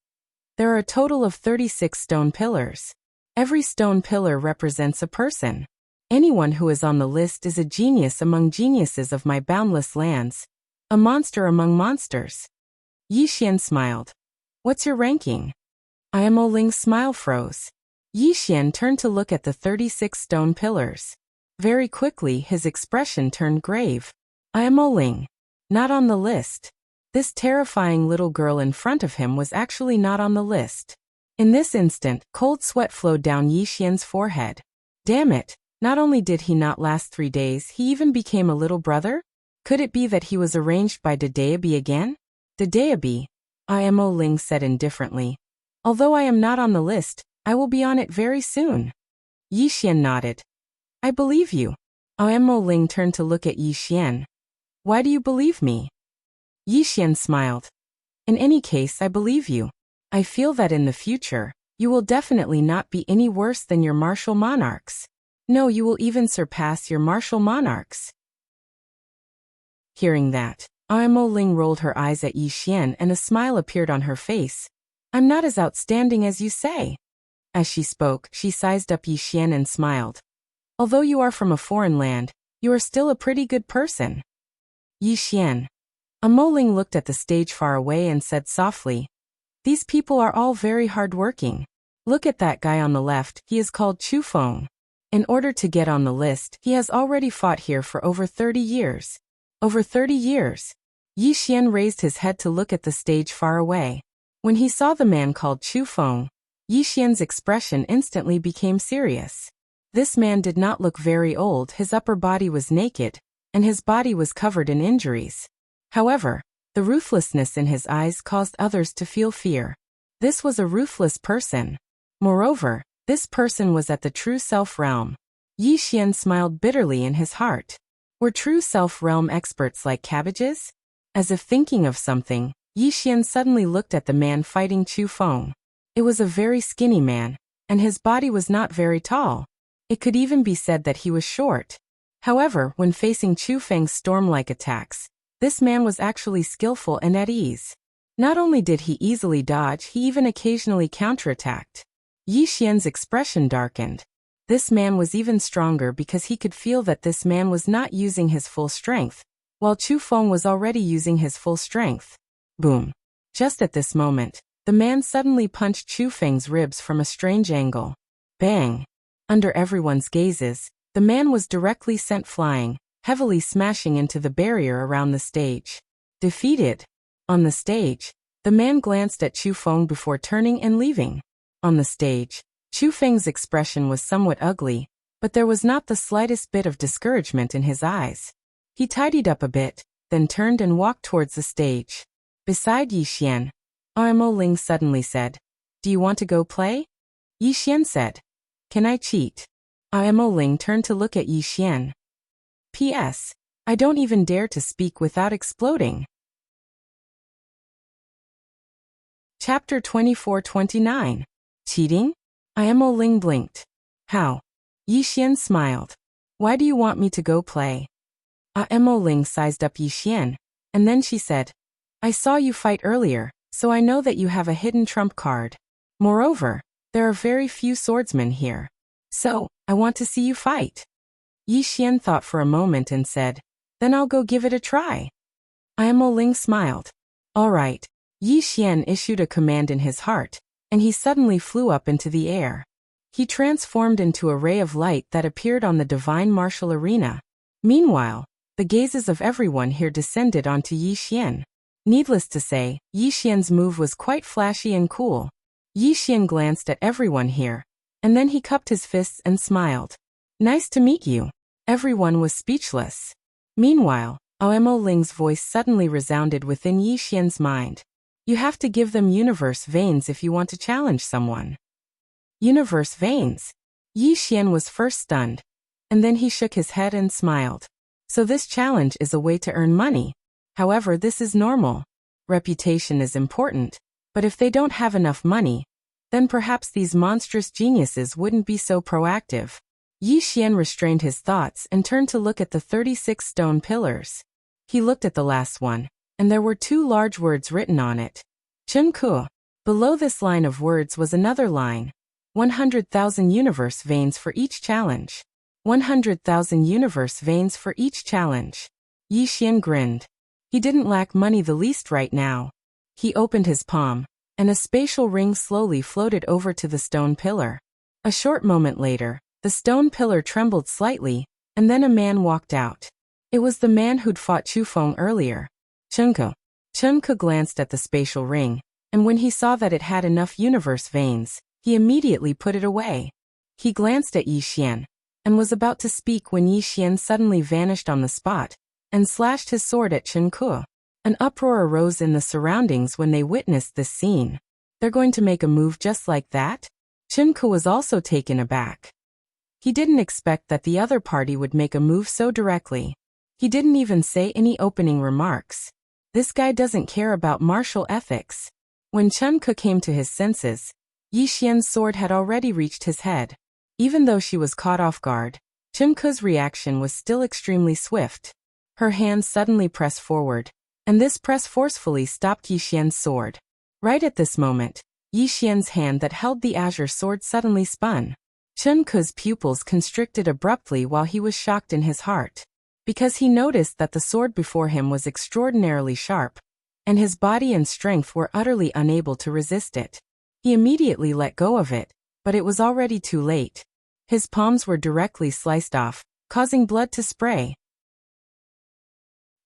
There are a total of 36 stone pillars. Every stone pillar represents a person. Anyone who is on the list is a genius among geniuses of my boundless lands. A monster among monsters. Yi Xian smiled. What's your ranking? Imo Ling's smile froze. Yi Xian turned to look at the 36 stone pillars. Very quickly his expression turned grave. Imo Ling. Not on the list. This terrifying little girl in front of him was actually not on the list. In this instant, cold sweat flowed down Yi Xian's forehead. Damn it, not only did he not last 3 days, he even became a little brother? Could it be that he was arranged by Dedeabi again? Dedeabi, Imo Ling said indifferently. Although I am not on the list, I will be on it very soon. Yi Xian nodded. I believe you. Imo Ling turned to look at Yi Xian. Why do you believe me? Yi Xian smiled. In any case, I believe you. I feel that in the future, you will definitely not be any worse than your martial monarchs. No, you will even surpass your martial monarchs. Hearing that, Imo Ling rolled her eyes at Yi Xian and a smile appeared on her face. I'm not as outstanding as you say. As she spoke, she sized up Yi Xian and smiled. Although you are from a foreign land, you are still a pretty good person. Yi Xian. A Moling looked at the stage far away and said softly, "These people are all very hard-working. Look at that guy on the left, he is called Chu Feng. In order to get on the list, he has already fought here for over 30 years. Over 30 years. Yi Xian raised his head to look at the stage far away. When he saw the man called Chu Feng, Yi Xian's expression instantly became serious. This man did not look very old, his upper body was naked, and his body was covered in injuries. However, the ruthlessness in his eyes caused others to feel fear. This was a ruthless person. Moreover, this person was at the true self realm. Yi Xian smiled bitterly in his heart. Were true self realm experts like cabbages? As if thinking of something, Yi Xian suddenly looked at the man fighting Chu Feng. It was a very skinny man, and his body was not very tall. It could even be said that he was short. However, when facing Chu Feng's storm-like attacks, this man was actually skillful and at ease. Not only did he easily dodge, he even occasionally counterattacked. Yi Xian's expression darkened. This man was even stronger because he could feel that this man was not using his full strength, while Chu Feng was already using his full strength. Boom. Just at this moment, the man suddenly punched Chu Feng's ribs from a strange angle. Bang! Under everyone's gazes, the man was directly sent flying, heavily smashing into the barrier around the stage. Defeated. On the stage, the man glanced at Chu Feng before turning and leaving. On the stage, Chu Feng's expression was somewhat ugly, but there was not the slightest bit of discouragement in his eyes. He tidied up a bit, then turned and walked towards the stage. Beside Yi Xian, Mo Ling suddenly said, "Do you want to go play?" Yi Xian said, "Can I cheat?" Mo Ling turned to look at Yi Xian. P.S. I don't even dare to speak without exploding. Chapter 24-29. Cheating? Mo Ling blinked. How? Yi Xian smiled. Why do you want me to go play? Mo Ling sized up Yi Xian, and then she said, I saw you fight earlier, so I know that you have a hidden trump card. Moreover, there are very few swordsmen here. So, I want to see you fight. Yi Xian thought for a moment and said, Then I'll go give it a try. Mo Ling smiled. All right. Yi Xian issued a command in his heart, and he suddenly flew up into the air. He transformed into a ray of light that appeared on the divine martial arena. Meanwhile, the gazes of everyone here descended onto Yi Xian. Needless to say, Yi Xian's move was quite flashy and cool. Yi Xian glanced at everyone here, and then he cupped his fists and smiled. Nice to meet you. Everyone was speechless. Meanwhile, Mo Ling's voice suddenly resounded within Yi Xian's mind. You have to give them universe veins if you want to challenge someone. Universe veins? Yi Xian was first stunned, and then he shook his head and smiled. So this challenge is a way to earn money. However, this is normal. Reputation is important, but if they don't have enough money, then perhaps these monstrous geniuses wouldn't be so proactive. Yi Xian restrained his thoughts and turned to look at the 36 stone pillars. He looked at the last one, and there were 2 large words written on it. Chun Ku. Below this line of words was another line. 100,000 universe veins for each challenge. 100,000 universe veins for each challenge. Yi Xian grinned. He didn't lack money the least right now. He opened his palm, and a spatial ring slowly floated over to the stone pillar. A short moment later, the stone pillar trembled slightly, and then a man walked out. It was the man who'd fought Chu Feng earlier. Chunku. Chunku glanced at the spatial ring, and when he saw that it had enough universe veins, he immediately put it away. He glanced at Yi Xian, and was about to speak when Yi Xian suddenly vanished on the spot, and slashed his sword at Chunku. An uproar arose in the surroundings when they witnessed this scene. They're going to make a move just like that? Chunku was also taken aback. He didn't expect that the other party would make a move so directly. He didn't even say any opening remarks. This guy doesn't care about martial ethics. When Chunku came to his senses, Yi Xian's sword had already reached his head. Even though she was caught off guard, Chunku's reaction was still extremely swift. Her hand suddenly pressed forward, and this press forcefully stopped Yi Xian's sword. Right at this moment, Yi Xian's hand that held the azure sword suddenly spun. Chen Ke's pupils constricted abruptly while he was shocked in his heart, because he noticed that the sword before him was extraordinarily sharp, and his body and strength were utterly unable to resist it. He immediately let go of it, but it was already too late. His palms were directly sliced off, causing blood to spray.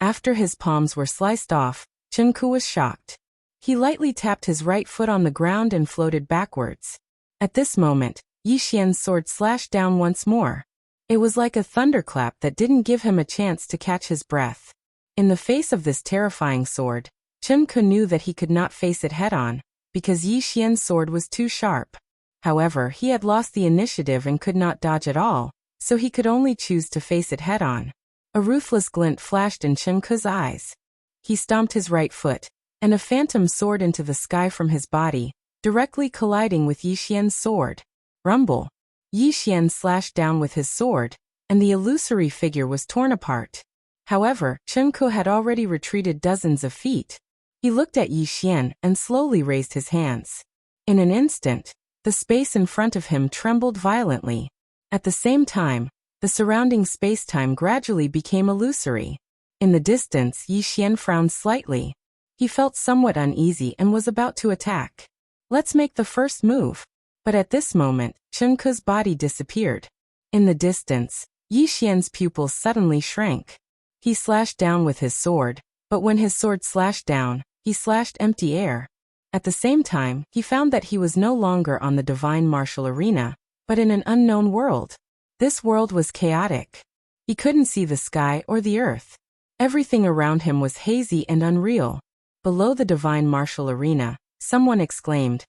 After his palms were sliced off, Chen Ke was shocked. He lightly tapped his right foot on the ground and floated backwards. At this moment, Yi Xian's sword slashed down once more. It was like a thunderclap that didn't give him a chance to catch his breath. In the face of this terrifying sword, Chen Ke knew that he could not face it head-on, because Yi Xian's sword was too sharp. However, he had lost the initiative and could not dodge at all, so he could only choose to face it head-on. A ruthless glint flashed in Chen Ke's eyes. He stomped his right foot, and a phantom soared into the sky from his body, directly colliding with Yi Xian's sword. Rumble. Yi Xian slashed down with his sword, and the illusory figure was torn apart. However, Chen Ke had already retreated dozens of feet. He looked at Yi Xian and slowly raised his hands. In an instant, the space in front of him trembled violently. At the same time, the surrounding space-time gradually became illusory. In the distance, Yi Xian frowned slightly. He felt somewhat uneasy and was about to attack. "Let's make the first move." But at this moment, Chen Ke's body disappeared. In the distance, Yi Xian's pupils suddenly shrank. He slashed down with his sword, but when his sword slashed down, he slashed empty air. At the same time, he found that he was no longer on the divine martial arena, but in an unknown world. This world was chaotic. He couldn't see the sky or the earth. Everything around him was hazy and unreal. Below the divine martial arena, someone exclaimed,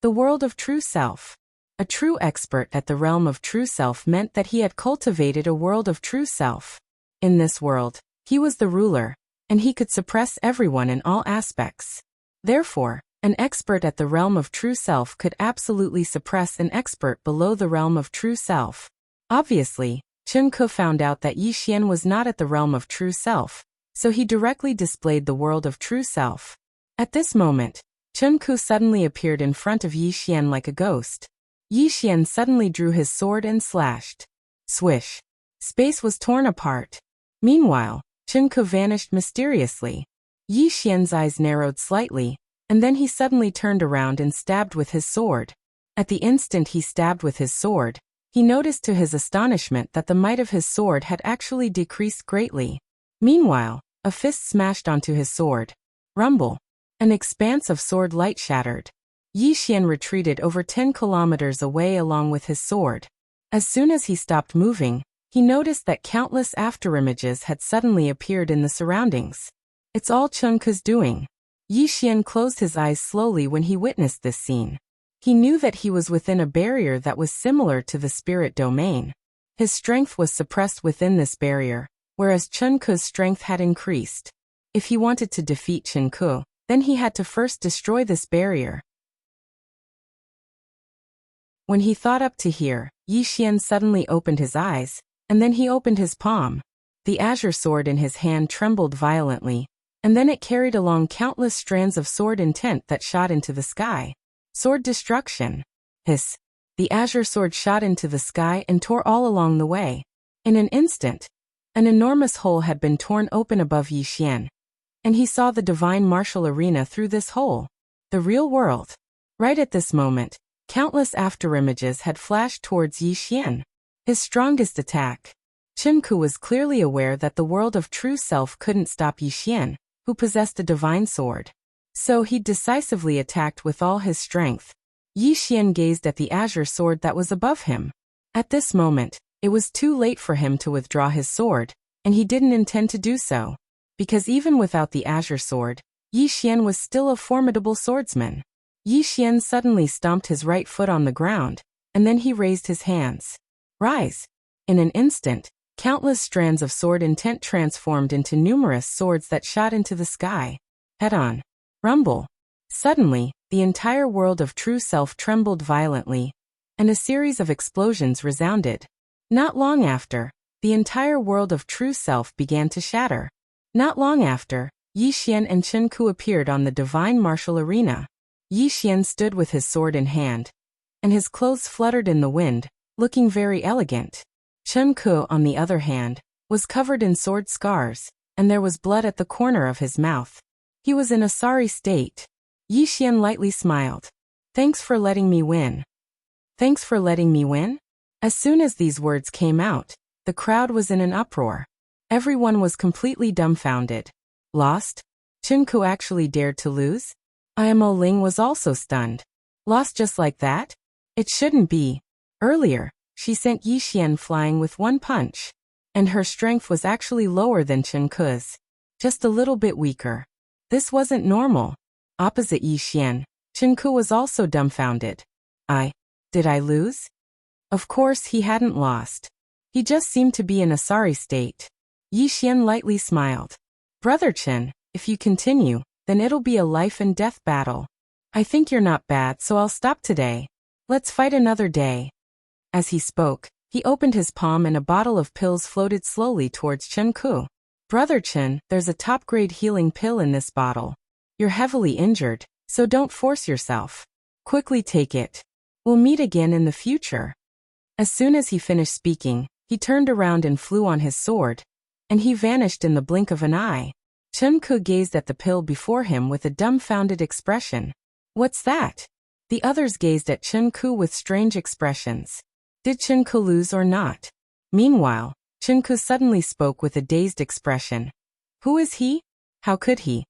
"The world of true self." A true expert at the realm of true self meant that he had cultivated a world of true self. In this world, he was the ruler, and he could suppress everyone in all aspects. Therefore, an expert at the realm of true self could absolutely suppress an expert below the realm of true self. Obviously, Chen Ke found out that Yi Xian was not at the realm of true self, so he directly displayed the world of true self. At this moment, Chen Ke suddenly appeared in front of Yi Xian like a ghost. Yi Xian suddenly drew his sword and slashed. Swish. Space was torn apart. Meanwhile, Chen Ke vanished mysteriously. Yi Xian's eyes narrowed slightly, and then he suddenly turned around and stabbed with his sword. At the instant he stabbed with his sword, he noticed to his astonishment that the might of his sword had actually decreased greatly. Meanwhile, a fist smashed onto his sword. Rumble. An expanse of sword light shattered. Yi Xian retreated over 10 kilometers away along with his sword. As soon as he stopped moving, he noticed that countless afterimages had suddenly appeared in the surroundings. "It's all Chen Ke's doing." Yi Xian closed his eyes slowly when he witnessed this scene. He knew that he was within a barrier that was similar to the spirit domain. His strength was suppressed within this barrier, whereas Chen Ke's strength had increased. If he wanted to defeat Chen Ke, then he had to first destroy this barrier. When he thought up to here, Yi Xian suddenly opened his eyes, and then he opened his palm. The azure sword in his hand trembled violently, and then it carried along countless strands of sword intent that shot into the sky. Sword destruction. Hiss. The azure sword shot into the sky and tore all along the way. In an instant, an enormous hole had been torn open above Yi Xian, and he saw the divine martial arena through this hole. The real world. Right at this moment, countless afterimages had flashed towards Yi Xian. His strongest attack. Chen Ke was clearly aware that the world of true self couldn't stop Yi Xian, who possessed a divine sword. So he decisively attacked with all his strength. Yi Xian gazed at the azure sword that was above him. At this moment, it was too late for him to withdraw his sword, and he didn't intend to do so. Because even without the azure sword, Yi Xian was still a formidable swordsman. Yi Xian suddenly stomped his right foot on the ground, and then he raised his hands. Rise! In an instant, countless strands of sword intent transformed into numerous swords that shot into the sky. Head-on. Rumble. Suddenly, the entire world of true self trembled violently, and a series of explosions resounded. Not long after, the entire world of true self began to shatter. Not long after, Yi Xian and Chen Ke appeared on the divine martial arena. Yi Xian stood with his sword in hand, and his clothes fluttered in the wind, looking very elegant. Chen Ke, on the other hand, was covered in sword scars, and there was blood at the corner of his mouth. He was in a sorry state. Yi Xian lightly smiled. Thanks for letting me win. Thanks for letting me win? As soon as these words came out, the crowd was in an uproar. Everyone was completely dumbfounded. Lost? Chen Ke actually dared to lose? Imo Ling was also stunned. Lost just like that? It shouldn't be. Earlier, she sent Yi Xian flying with one punch. And her strength was actually lower than Chen Ke's. Just a little bit weaker. This wasn't normal. Opposite Yi Xian, Chen Ke was also dumbfounded. Did I lose? Of course he hadn't lost. He just seemed to be in a sorry state. Yi Xian lightly smiled. Brother Chen, if you continue, then it'll be a life and death battle. I think you're not bad, so I'll stop today. Let's fight another day. As he spoke, he opened his palm and a bottle of pills floated slowly towards Chen Ke. Brother Chen, there's a top-grade healing pill in this bottle. You're heavily injured, so don't force yourself. Quickly take it. We'll meet again in the future. As soon as he finished speaking, he turned around and flew on his sword, and he vanished in the blink of an eye. Chen Ke gazed at the pill before him with a dumbfounded expression. What's that? The others gazed at Chen Ke with strange expressions. Did Chen Ke lose or not? Meanwhile, Chen Ke suddenly spoke with a dazed expression. Who is he? How could he?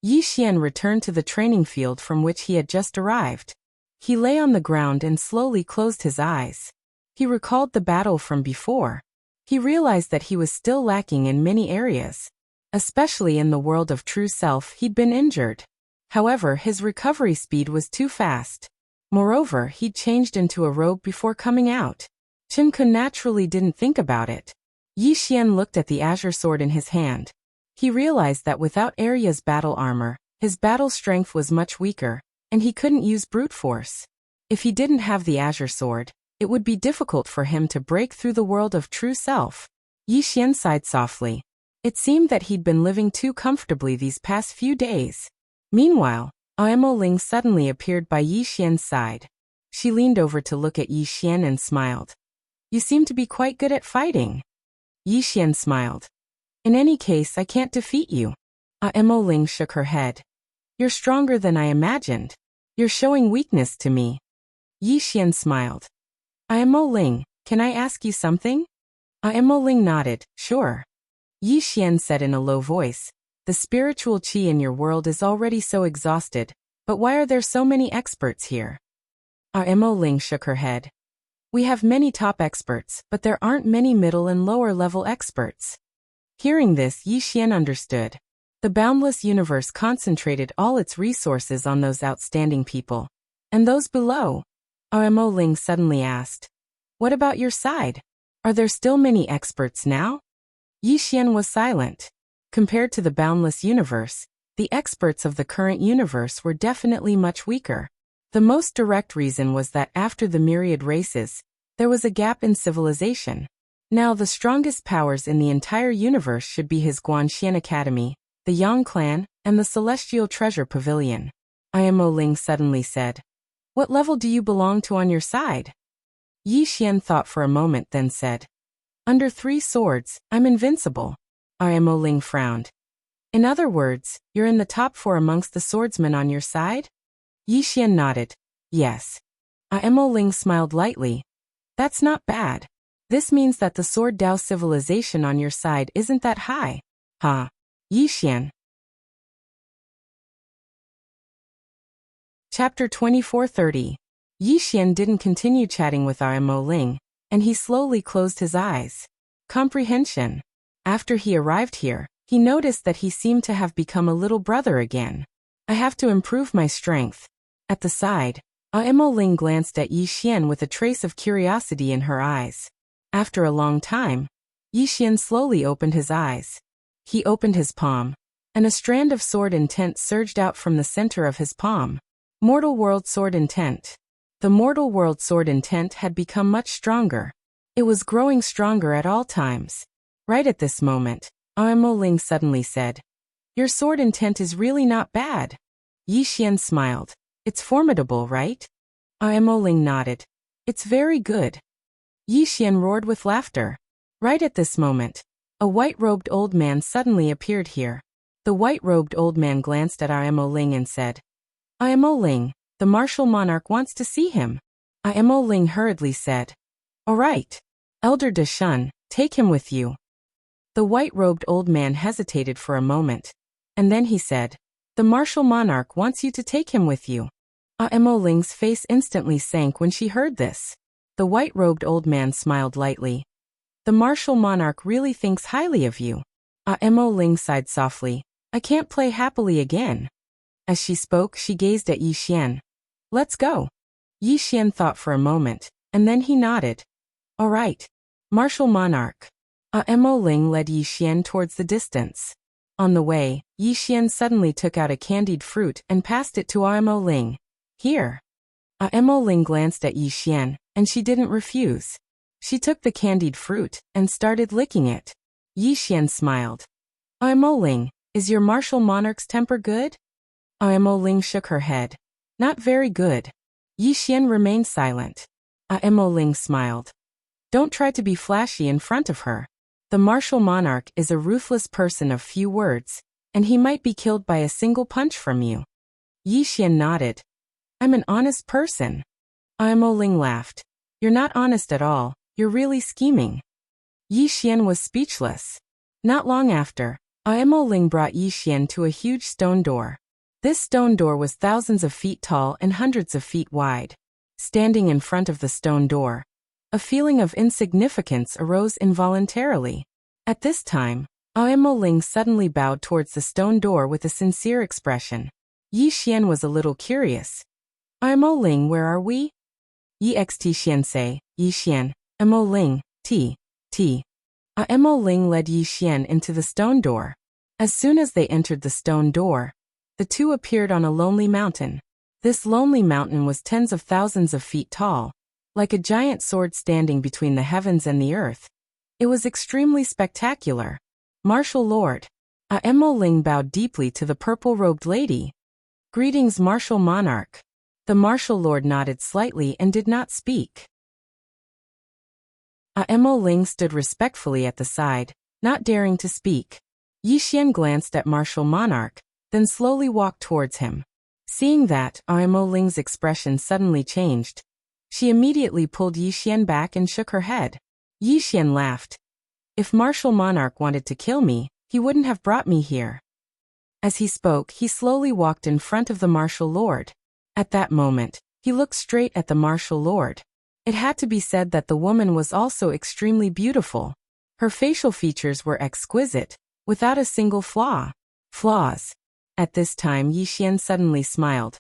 Yi Xian returned to the training field from which he had just arrived. He lay on the ground and slowly closed his eyes. He recalled the battle from before. He realized that he was still lacking in many areas. Especially in the world of true self, he'd been injured. However, his recovery speed was too fast. Moreover, he'd changed into a robe before coming out. Chen Ke naturally didn't think about it. Yi Xian looked at the azure sword in his hand. He realized that without Arya's battle armor, his battle strength was much weaker, and he couldn't use brute force. If he didn't have the azure sword, it would be difficult for him to break through the world of true self. Yi Xian sighed softly. It seemed that he'd been living too comfortably these past few days. Meanwhile, Imo Ling suddenly appeared by Yi Xian's side. She leaned over to look at Yi Xian and smiled. You seem to be quite good at fighting. Yi Xian smiled. In any case, I can't defeat you. Imo Ling shook her head. You're stronger than I imagined. You're showing weakness to me. Yi Xian smiled. Imo Ling, can I ask you something? Imo Ling nodded, sure. Yi Xian said in a low voice. The spiritual qi in your world is already so exhausted, but why are there so many experts here? Imo Ling shook her head. We have many top experts, but there aren't many middle and lower level experts. Hearing this, Yi Xian understood. The boundless universe concentrated all its resources on those outstanding people. And those below? Imo Ling suddenly asked. What about your side? Are there still many experts now? Yi Xian was silent. Compared to the boundless universe, the experts of the current universe were definitely much weaker. The most direct reason was that after the myriad races, there was a gap in civilization. Now the strongest powers in the entire universe should be his Guanxian Academy, the Yang Clan, and the Celestial Treasure Pavilion. Imo Ling suddenly said. What level do you belong to on your side? Yi Xian thought for a moment, then said. Under 3 swords, I'm invincible. Imo Ling frowned. In other words, you're in the top 4 amongst the swordsmen on your side? Yi Xian nodded. Yes. Imo Ling smiled lightly. That's not bad. This means that the Sword Dao civilization on your side isn't that high. Ha. Yi Xian. Chapter 2430. Yi Xian didn't continue chatting with Imo Ling, and he slowly closed his eyes. Comprehension. After he arrived here, he noticed that he seemed to have become a little brother again. I have to improve my strength. At the side, Imo Ling glanced at Yi Xian with a trace of curiosity in her eyes. After a long time, Yi Xian slowly opened his eyes. He opened his palm, and a strand of sword intent surged out from the center of his palm. Mortal World Sword Intent. The Mortal World Sword Intent had become much stronger. It was growing stronger at all times. Right at this moment, Imo Ling suddenly said, Your sword intent is really not bad. Yi Xian smiled. It's formidable, right? Imo Ling nodded. It's very good. Yi Xian roared with laughter. Right at this moment, a white-robed old man suddenly appeared here. The white-robed old man glanced at Imo Ling and said, Imo Ling, the martial monarch wants to see him. Imo Ling hurriedly said, All right. Elder De Shun, take him with you. The white-robed old man hesitated for a moment, and then he said, The martial monarch wants you to take him with you. Imo Ling's face instantly sank when she heard this. The white-robed old man smiled lightly. The martial monarch really thinks highly of you. Imo Ling sighed softly. I can't play happily again. As she spoke, she gazed at Yi Xian. Let's go. Yi Xian thought for a moment, and then he nodded. All right. Martial monarch. Imo Ling led Yi Xian towards the distance. On the way, Yi Xian suddenly took out a candied fruit and passed it to Imo Ling. Here. Imo Ling glanced at Yi Xian, and she didn't refuse. She took the candied fruit and started licking it. Yi Xian smiled. Imo Ling, is your martial monarch's temper good? Imo Ling shook her head. Not very good. Yi Xian remained silent. Imo Ling smiled. Don't try to be flashy in front of her. The martial monarch is a ruthless person of few words, and he might be killed by a single punch from you. Yi Xian nodded. I'm an honest person. Imo Ling laughed. You're not honest at all, you're really scheming. Yi Xian was speechless. Not long after, Imo Ling brought Yi Xian to a huge stone door. This stone door was thousands of feet tall and hundreds of feet wide. Standing in front of the stone door, a feeling of insignificance arose involuntarily. At this time, Imo Ling suddenly bowed towards the stone door with a sincere expression. Yi Xian was a little curious. Imo Ling, where are we? Yi xt Xian say, Yi Xian, Imo Ling, T. Imo Ling led Yi Xian into the stone door. As soon as they entered the stone door, the two appeared on a lonely mountain. This lonely mountain was tens of thousands of feet tall, like a giant sword standing between the heavens and the earth. It was extremely spectacular. Martial Lord. Imo Ling bowed deeply to the purple-robed lady. Greetings, martial monarch. The martial lord nodded slightly and did not speak. Imo Ling stood respectfully at the side, not daring to speak. Yi Xian glanced at martial monarch, then slowly walked towards him. Seeing that, Imo Ling's expression suddenly changed. She immediately pulled Yi Xian back and shook her head. Yi Xian laughed. If martial monarch wanted to kill me, he wouldn't have brought me here. As he spoke, he slowly walked in front of the martial lord. At that moment, he looked straight at the martial lord. It had to be said that the woman was also extremely beautiful. Her facial features were exquisite, without a single flaw. Flaws. At this time, Yi Xian suddenly smiled.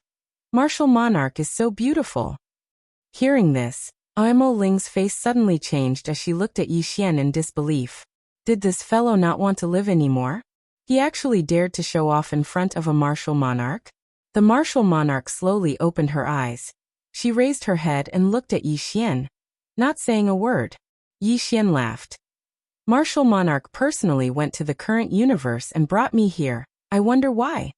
Martial monarch is so beautiful. Hearing this, Imo Ling's face suddenly changed as she looked at Yi Xian in disbelief. Did this fellow not want to live anymore? He actually dared to show off in front of a martial monarch? The martial monarch slowly opened her eyes. She raised her head and looked at Yi Xian, not saying a word. Yi Xian laughed. Martial monarch personally went to the current universe and brought me here. I wonder why.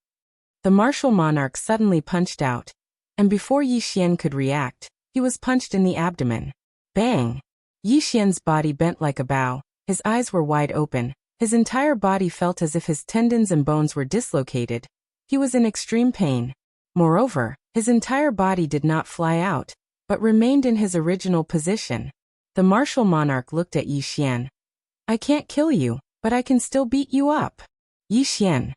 The martial monarch suddenly punched out, and before Yi Xian could react, he was punched in the abdomen. Bang! Yi Xian's body bent like a bow, his eyes were wide open, his entire body felt as if his tendons and bones were dislocated. He was in extreme pain. Moreover, his entire body did not fly out, but remained in his original position. The martial monarch looked at Yi Xian. I can't kill you, but I can still beat you up. Yi Xian.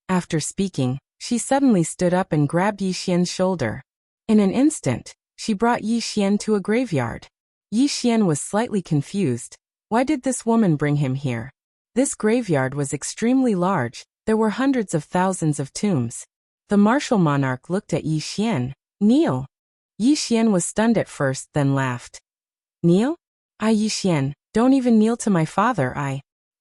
After speaking, she suddenly stood up and grabbed Yi Xian's shoulder. In an instant, she brought Yi Xian to a graveyard. Yi Xian was slightly confused. Why did this woman bring him here? This graveyard was extremely large. There were hundreds of thousands of tombs. The martial monarch looked at Yi Xian. Kneel. Yi Xian was stunned at first, then laughed. Kneel? Yi Xian, don't even kneel to my father.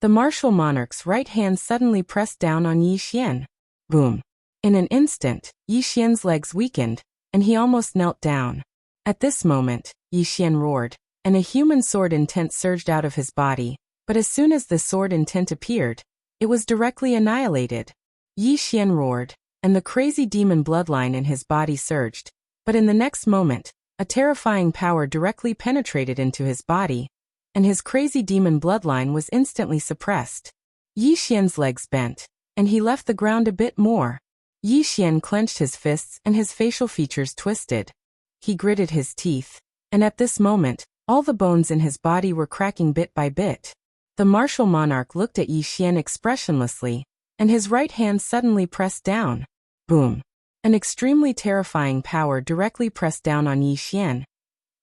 The martial monarch's right hand suddenly pressed down on Yi Xian. Boom. In an instant, Yi Xian's legs weakened, and he almost knelt down. At this moment, Yi Xian roared, and a human sword intent surged out of his body, but as soon as the sword intent appeared, it was directly annihilated. Yi Xian roared, and the crazy demon bloodline in his body surged. But in the next moment, a terrifying power directly penetrated into his body, and his crazy demon bloodline was instantly suppressed. Yi Xian's legs bent, and he left the ground a bit more. Yi Xian clenched his fists and his facial features twisted. He gritted his teeth, and at this moment, all the bones in his body were cracking bit by bit. The martial monarch looked at Yi Xian expressionlessly, and his right hand suddenly pressed down. Boom! An extremely terrifying power directly pressed down on Yi Xian.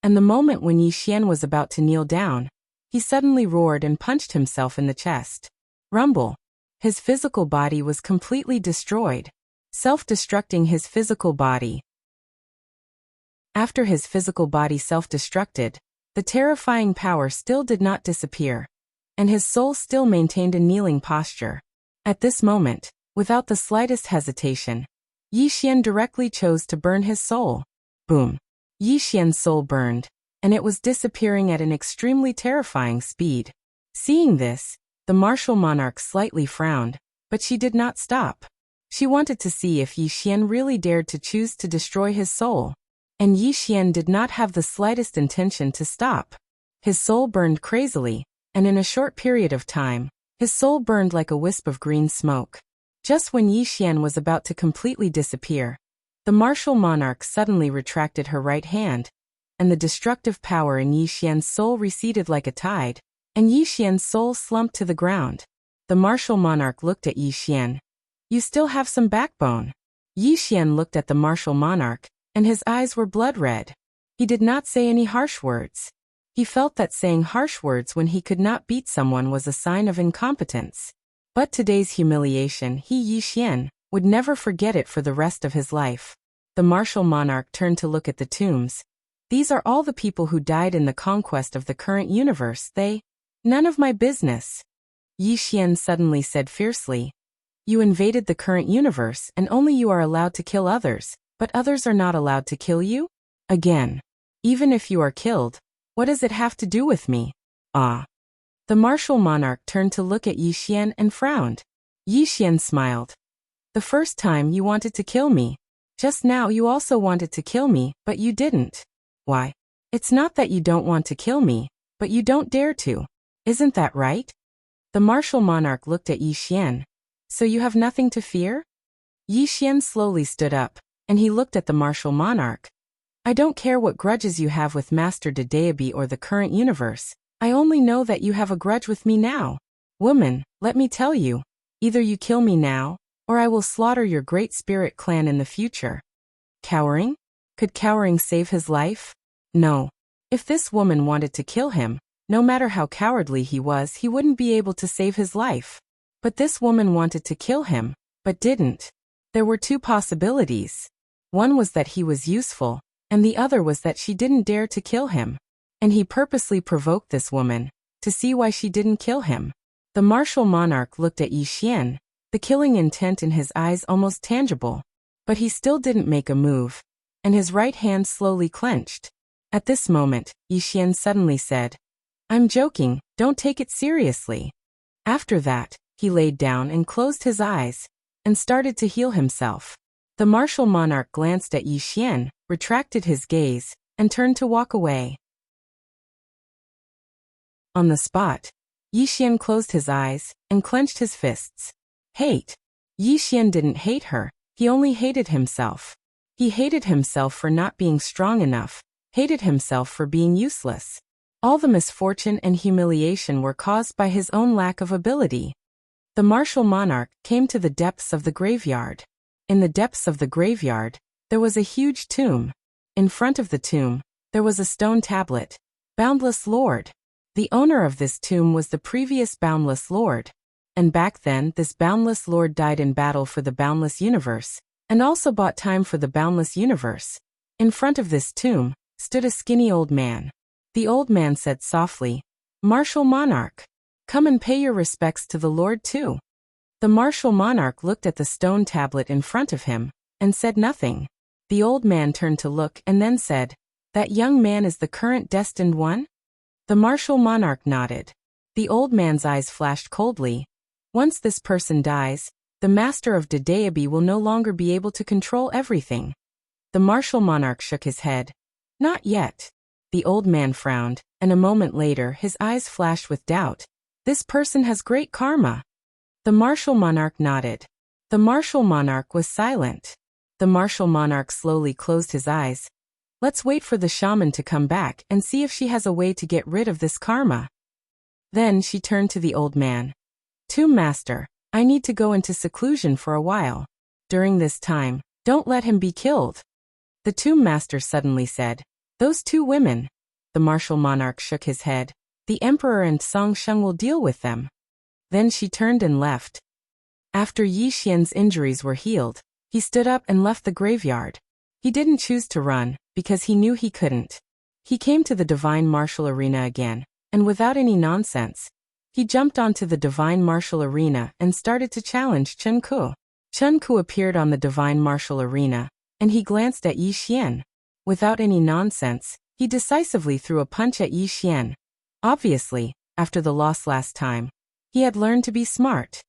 And the moment when Yi Xian was about to kneel down, he suddenly roared and punched himself in the chest. Rumble! His physical body was completely destroyed, self-destructing his physical body. After his physical body self-destructed, the terrifying power still did not disappear, and his soul still maintained a kneeling posture. At this moment, without the slightest hesitation, Yi Xian directly chose to burn his soul. Boom! Yi Xian's soul burned, and it was disappearing at an extremely terrifying speed. Seeing this, the martial monarch slightly frowned, but she did not stop. She wanted to see if Yi Xian really dared to choose to destroy his soul. And Yi Xian did not have the slightest intention to stop. His soul burned crazily, and in a short period of time, his soul burned like a wisp of green smoke. Just when Yi Xian was about to completely disappear, the martial monarch suddenly retracted her right hand, and the destructive power in Yi Xian's soul receded like a tide, and Yi Xian's soul slumped to the ground. The martial monarch looked at Yi Xian. "You still have some backbone." Yi Xian looked at the martial monarch, and his eyes were blood red. He did not say any harsh words. He felt that saying harsh words when he could not beat someone was a sign of incompetence. But today's humiliation, Yi Xian, would never forget it for the rest of his life. The martial monarch turned to look at the tombs. "These are all the people who died in the conquest of the current universe. None of my business." Yi Xian suddenly said fiercely, "You invaded the current universe and only you are allowed to kill others, but others are not allowed to kill you? Again. Even if you are killed, what does it have to do with me?" Ah. The martial monarch turned to look at Yi Xian and frowned. Yi Xian smiled. "The first time you wanted to kill me. Just now you also wanted to kill me, but you didn't. Why? It's not that you don't want to kill me, but you don't dare to. Isn't that right?" The martial monarch looked at Yi Xian. "So you have nothing to fear?" Yi Xian slowly stood up, and he looked at the martial monarch. "I don't care what grudges you have with Master Dedeabi or the current universe. I only know that you have a grudge with me now. Woman, let me tell you, either you kill me now, or I will slaughter your great spirit clan in the future." Cowering? Could cowering save his life? No. If this woman wanted to kill him, no matter how cowardly he was, he wouldn't be able to save his life. But this woman wanted to kill him, but didn't. There were two possibilities. One was that he was useful, and the other was that she didn't dare to kill him. And he purposely provoked this woman, to see why she didn't kill him. The martial monarch looked at Yi Xian, the killing intent in his eyes almost tangible. But he still didn't make a move, and his right hand slowly clenched. At this moment, Yi Xian suddenly said, "I'm joking, don't take it seriously." After that, he laid down and closed his eyes, and started to heal himself. The martial monarch glanced at Yi Xian, retracted his gaze, and turned to walk away. On the spot, Yi Xian closed his eyes, and clenched his fists. Hate. Yi Xian didn't hate her, he only hated himself. He hated himself for not being strong enough, hated himself for being useless. All the misfortune and humiliation were caused by his own lack of ability. The martial monarch came to the depths of the graveyard. In the depths of the graveyard, there was a huge tomb. In front of the tomb, there was a stone tablet. Boundless Lord. The owner of this tomb was the previous Boundless Lord. And back then, this Boundless Lord died in battle for the Boundless Universe, and also bought time for the Boundless Universe. In front of this tomb, stood a skinny old man. The old man said softly, "Martial Monarch, come and pay your respects to the Lord too." The martial monarch looked at the stone tablet in front of him, and said nothing. The old man turned to look and then said, "That young man is the current destined one?" The martial monarch nodded. The old man's eyes flashed coldly. "Once this person dies, the master of Dedeabi will no longer be able to control everything." The martial monarch shook his head. Not yet. The old man frowned, and a moment later his eyes flashed with doubt. This person has great karma. The martial monarch nodded. The martial monarch was silent. The martial monarch slowly closed his eyes. Let's wait for the shaman to come back and see if she has a way to get rid of this karma. Then she turned to the old man. Tomb Master, I need to go into seclusion for a while. During this time, don't let him be killed. The Tomb Master suddenly said, Those two women. The martial monarch shook his head. The emperor and Song Sheng will deal with them. Then she turned and left. After Yi Xian's injuries were healed, he stood up and left the graveyard. He didn't choose to run, because he knew he couldn't. He came to the divine martial arena again, and without any nonsense, he jumped onto the divine martial arena and started to challenge Chen Ku. Chen Ku appeared on the divine martial arena, and he glanced at Yi Xian. Without any nonsense, he decisively threw a punch at Yi Xian. Obviously, after the loss last time, he had learned to be smart.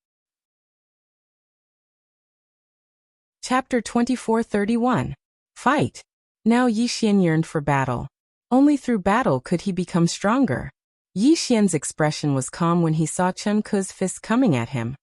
Chapter 2431. Fight. Now Yi Xian yearned for battle. Only through battle could he become stronger. Yi Xian's expression was calm when he saw Chen Ku's fist coming at him.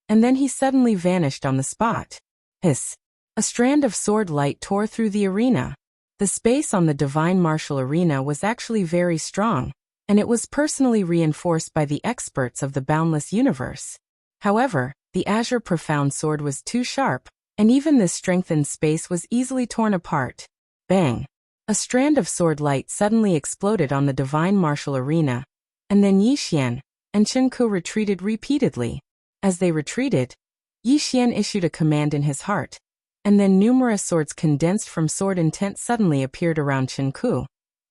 And then he suddenly vanished on the spot. Hiss. A strand of sword light tore through the arena. The space on the divine martial arena was actually very strong, and it was personally reinforced by the experts of the boundless universe. However, the azure profound sword was too sharp, and even this strengthened space was easily torn apart. Bang! A strand of sword light suddenly exploded on the divine martial arena, and then Yi Xian and Chen Ku retreated repeatedly. As they retreated, Yi Xian issued a command in his heart, and then numerous swords condensed from sword intent suddenly appeared around Chen Ku,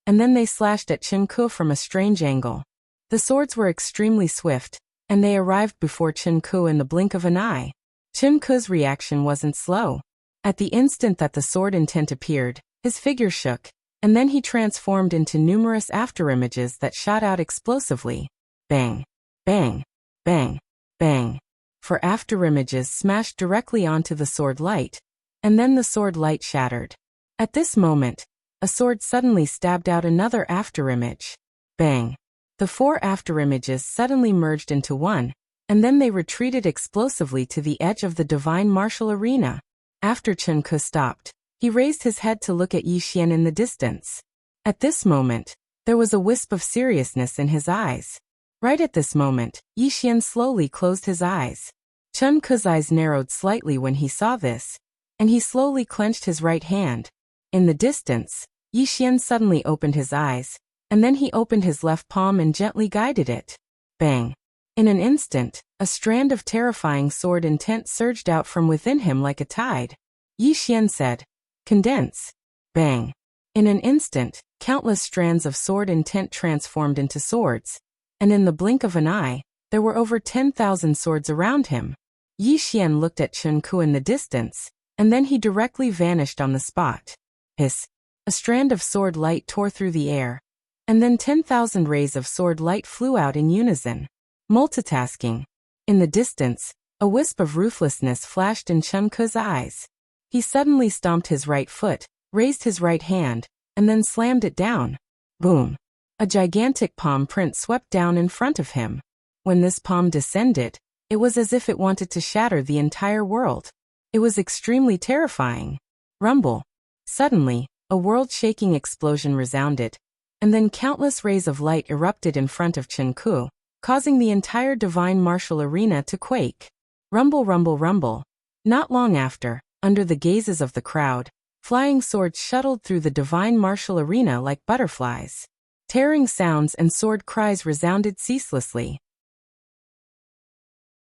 and then they slashed at Chen Ku from a strange angle. The swords were extremely swift, and they arrived before Chen Ku in the blink of an eye. Chen Ku's reaction wasn't slow. At the instant that the sword intent appeared, his figure shook, and then he transformed into numerous afterimages that shot out explosively. Bang! Bang! Bang! Bang! For afterimages smashed directly onto the sword light, and then the sword light shattered. At this moment, a sword suddenly stabbed out another afterimage. Bang! The four afterimages suddenly merged into one, and then they retreated explosively to the edge of the divine martial arena. After Chen Ku stopped, he raised his head to look at Yi Xian in the distance. At this moment, there was a wisp of seriousness in his eyes. Right at this moment, Yi Xian slowly closed his eyes. Chen Ku's eyes narrowed slightly when he saw this, and he slowly clenched his right hand. In the distance, Yi Xian suddenly opened his eyes, and then he opened his left palm and gently guided it. Bang! In an instant, a strand of terrifying sword intent surged out from within him like a tide. Yi Xian said, Condense. Bang! In an instant, countless strands of sword intent transformed into swords, and in the blink of an eye, there were over 10,000 swords around him. Yi Xian looked at Chen Ku in the distance, and then he directly vanished on the spot. Hiss! A strand of sword light tore through the air, and then 10,000 rays of sword light flew out in unison. Multitasking. In the distance, a wisp of ruthlessness flashed in Chen Ku's eyes. He suddenly stomped his right foot, raised his right hand, and then slammed it down. Boom! A gigantic palm print swept down in front of him. When this palm descended, it was as if it wanted to shatter the entire world. It was extremely terrifying. Rumble. Suddenly, a world-shaking explosion resounded, and then countless rays of light erupted in front of Chen Ku, causing the entire divine martial arena to quake. Rumble, rumble, rumble. Not long after, under the gazes of the crowd, flying swords shuttled through the divine martial arena like butterflies. Tearing sounds and sword cries resounded ceaselessly.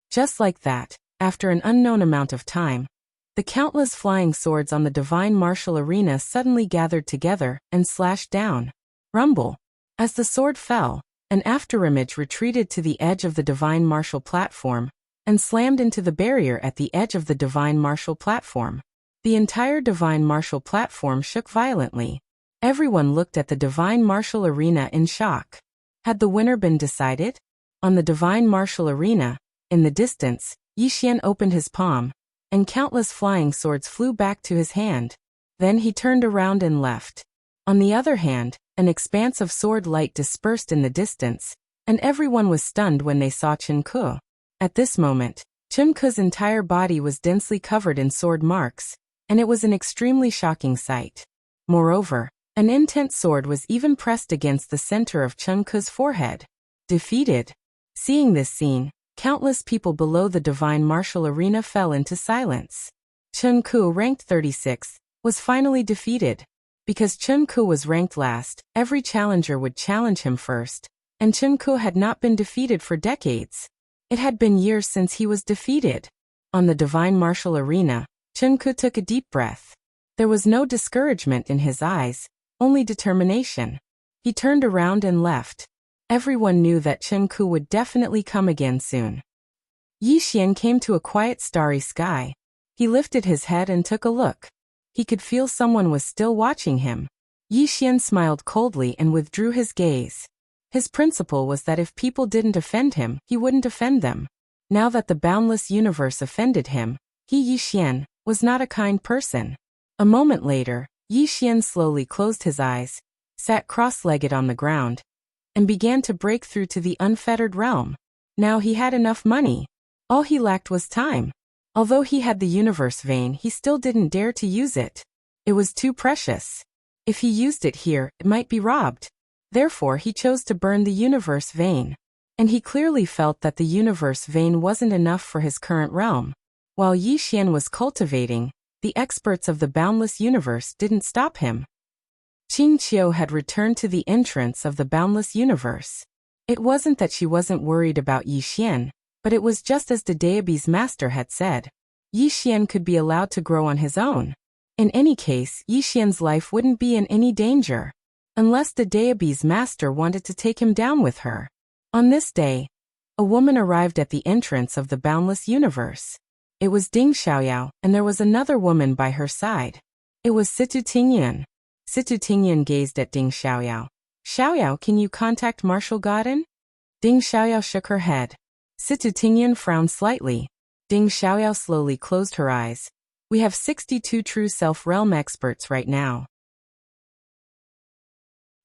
Just like that, after an unknown amount of time, the countless flying swords on the divine martial arena suddenly gathered together and slashed down. Rumble. As the sword fell, an afterimage retreated to the edge of the divine martial platform and slammed into the barrier at the edge of the divine martial platform. The entire divine martial platform shook violently. Everyone looked at the divine martial arena in shock. Had the winner been decided? On the divine martial arena, in the distance, Yi Xian opened his palm, and countless flying swords flew back to his hand. Then he turned around and left. On the other hand, an expanse of sword light dispersed in the distance, and everyone was stunned when they saw Chen Ke. At this moment, Chen Ke's entire body was densely covered in sword marks, and it was an extremely shocking sight. Moreover, an intense sword was even pressed against the center of Chen Ke's forehead. Defeated. Seeing this scene, countless people below the divine martial arena fell into silence. Chen Ke, ranked 36th, was finally defeated. Because Chen Ke was ranked last, every challenger would challenge him first, and Chen Ke had not been defeated for decades. It had been years since he was defeated. On the divine martial arena, Chen Ke took a deep breath. There was no discouragement in his eyes, only determination. He turned around and left. Everyone knew that Chen Ke would definitely come again soon. Yi Xian came to a quiet starry sky. He lifted his head and took a look. He could feel someone was still watching him. Yi Xian smiled coldly and withdrew his gaze. His principle was that if people didn't offend him, he wouldn't offend them. Now that the boundless universe offended him, Yi Xian was not a kind person. A moment later, Yi Xian slowly closed his eyes, sat cross-legged on the ground, and began to break through to the unfettered realm. Now he had enough money. All he lacked was time. Although he had the universe vein, he still didn't dare to use it. It was too precious. If he used it here, it might be robbed. Therefore, he chose to burn the universe vein. And he clearly felt that the universe vein wasn't enough for his current realm. While Yi Xian was cultivating, the experts of the boundless universe didn't stop him. Qing Qiu had returned to the entrance of the boundless universe. It wasn't that she wasn't worried about Yi Xian, but it was just as the Daebi's master had said. Yi Xian could be allowed to grow on his own. In any case, Yi Xian's life wouldn't be in any danger, unless the Daebi's master wanted to take him down with her. On this day, a woman arrived at the entrance of the boundless universe. It was Ding Xiaoyao, and there was another woman by her side. It was Situ Tingyan. Situ Tingyan gazed at Ding Xiaoyao. Xiaoyao, can you contact Martial Godin? Ding Xiaoyao shook her head. Situ Tingyan frowned slightly. Ding Xiaoyao slowly closed her eyes. We have 62 true self-realm experts right now.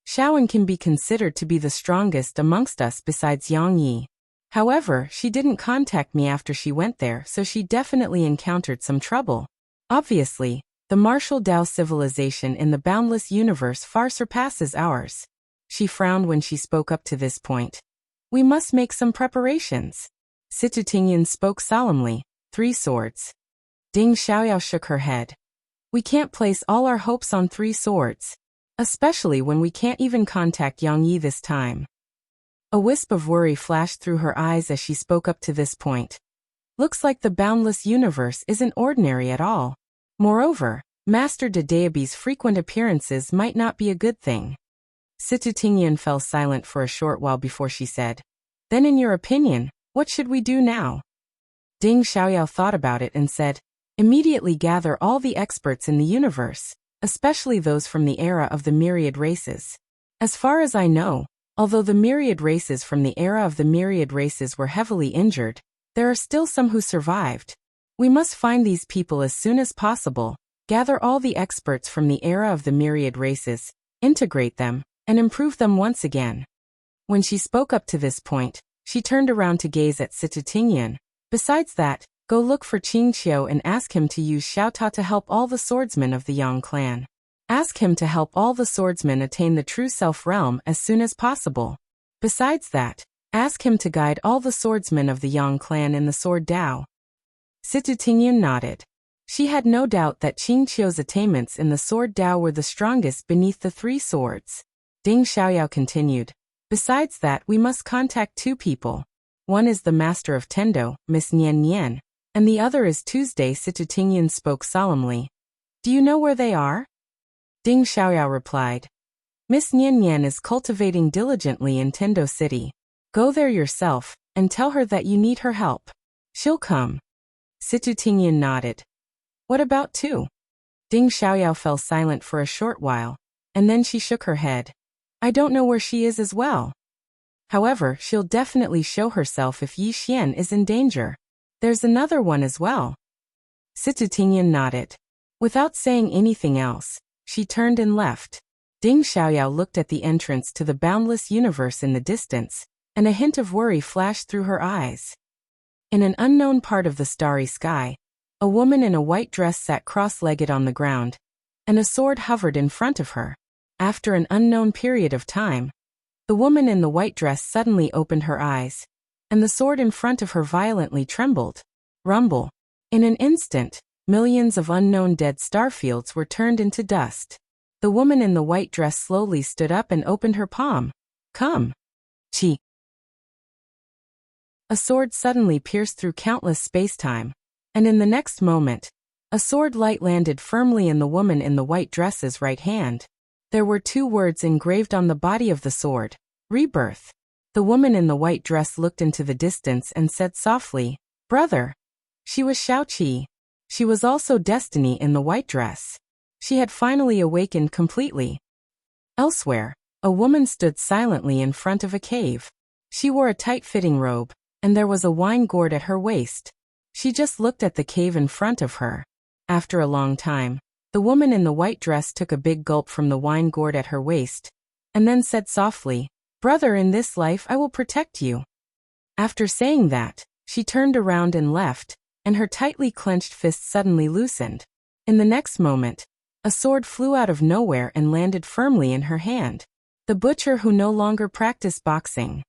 Xiaoan can be considered to be the strongest amongst us besides Yang Yi. However, she didn't contact me after she went there, so she definitely encountered some trouble. Obviously, the martial Dao civilization in the boundless universe far surpasses ours. She frowned when she spoke up to this point. We must make some preparations. Situ Tingyan spoke solemnly. 3 swords. Ding Xiaoyao shook her head. We can't place all our hopes on 3 swords. Especially when we can't even contact Yang Yi this time. A wisp of worry flashed through her eyes as she spoke up to this point. Looks like the boundless universe isn't ordinary at all. Moreover, Master de Daebi's frequent appearances might not be a good thing. Situ Tingyan fell silent for a short while before she said, Then in your opinion, what should we do now? Ding Xiaoyao thought about it and said, Immediately gather all the experts in the universe, especially those from the era of the myriad races. As far as I know, although the myriad races from the era of the myriad races were heavily injured, there are still some who survived. We must find these people as soon as possible, gather all the experts from the era of the myriad races, integrate them, and improve them once again. When she spoke up to this point, she turned around to gaze at Situ Tingyan. Besides that, go look for Qing Qiu and ask him to use Xiaota to help all the swordsmen of the Yang clan. Ask him to help all the swordsmen attain the true self-realm as soon as possible. Besides that, ask him to guide all the swordsmen of the Yang clan in the Sword Dao. Situ Tingyan nodded. She had no doubt that Qing Qiu's attainments in the Sword Dao were the strongest beneath the 3 swords. Ding Xiaoyao continued. Besides that, we must contact 2 people. One is the Master of Tendo, Miss Nian Nian, and the other is Tuesday. Situ Tingyan spoke solemnly. Do you know where they are? Ding Xiaoyao replied. Miss Nian Nian is cultivating diligently in Tendo City. Go there yourself, and tell her that you need her help. She'll come. Situ Tingyan nodded. What about 2? Ding Xiaoyao fell silent for a short while, and then she shook her head. I don't know where she is as well. However, she'll definitely show herself if Yi Xian is in danger. There's another one as well. Situ Tingyan nodded. Without saying anything else, she turned and left. Ding Xiaoyao looked at the entrance to the boundless universe in the distance, and a hint of worry flashed through her eyes. In an unknown part of the starry sky, a woman in a white dress sat cross-legged on the ground, and a sword hovered in front of her. After an unknown period of time, the woman in the white dress suddenly opened her eyes, and the sword in front of her violently trembled. Rumble. In an instant, millions of unknown dead starfields were turned into dust. The woman in the white dress slowly stood up and opened her palm. Come. Chi. A sword suddenly pierced through countless space-time, and in the next moment, a sword light landed firmly in the woman in the white dress's right hand. There were 2 words engraved on the body of the sword: Rebirth. The woman in the white dress looked into the distance and said softly, "Brother." She was Xiaoqi. She was also Destiny in the white dress. She had finally awakened completely. Elsewhere, a woman stood silently in front of a cave. She wore a tight-fitting robe, and there was a wine gourd at her waist. She just looked at the cave in front of her. After a long time, the woman in the white dress took a big gulp from the wine gourd at her waist, and then said softly, "Brother, in this life I will protect you." After saying that, she turned around and left, and her tightly clenched fist suddenly loosened. In the next moment, a sword flew out of nowhere and landed firmly in her hand. The butcher who no longer practiced boxing.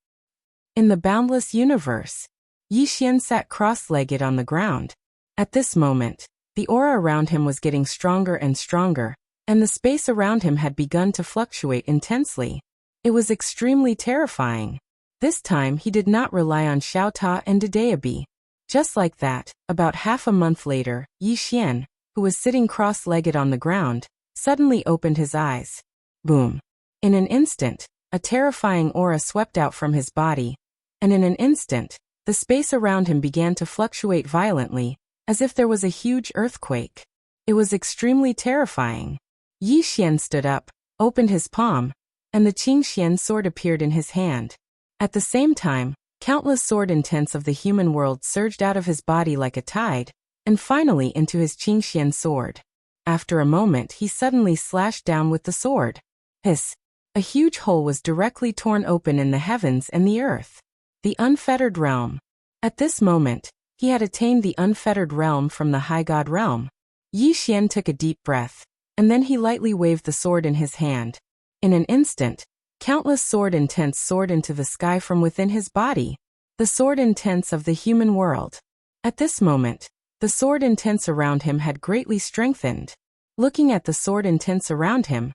In the boundless universe, Yi Xian sat cross-legged on the ground. At this moment, the aura around him was getting stronger and stronger, and the space around him had begun to fluctuate intensely. It was extremely terrifying. This time he did not rely on Xiao Ta and Dedeabi. Just like that, about half a month later, Yi Xian, who was sitting cross-legged on the ground, suddenly opened his eyes. Boom. In an instant, a terrifying aura swept out from his body, and in an instant, the space around him began to fluctuate violently, as if there was a huge earthquake. It was extremely terrifying. Yi Xian stood up, opened his palm, and the Qingxian sword appeared in his hand. At the same time, countless sword intents of the human world surged out of his body like a tide, and finally into his Qingxian sword. After a moment he suddenly slashed down with the sword. Hiss! A huge hole was directly torn open in the heavens and the earth. The unfettered realm. At this moment, he had attained the unfettered realm from the high god realm. Yi Xian took a deep breath, and then he lightly waved the sword in his hand. In an instant, countless sword intents soared into the sky from within his body. The sword intents of the human world. At this moment, the sword intents around him had greatly strengthened. Looking at the sword intents around him,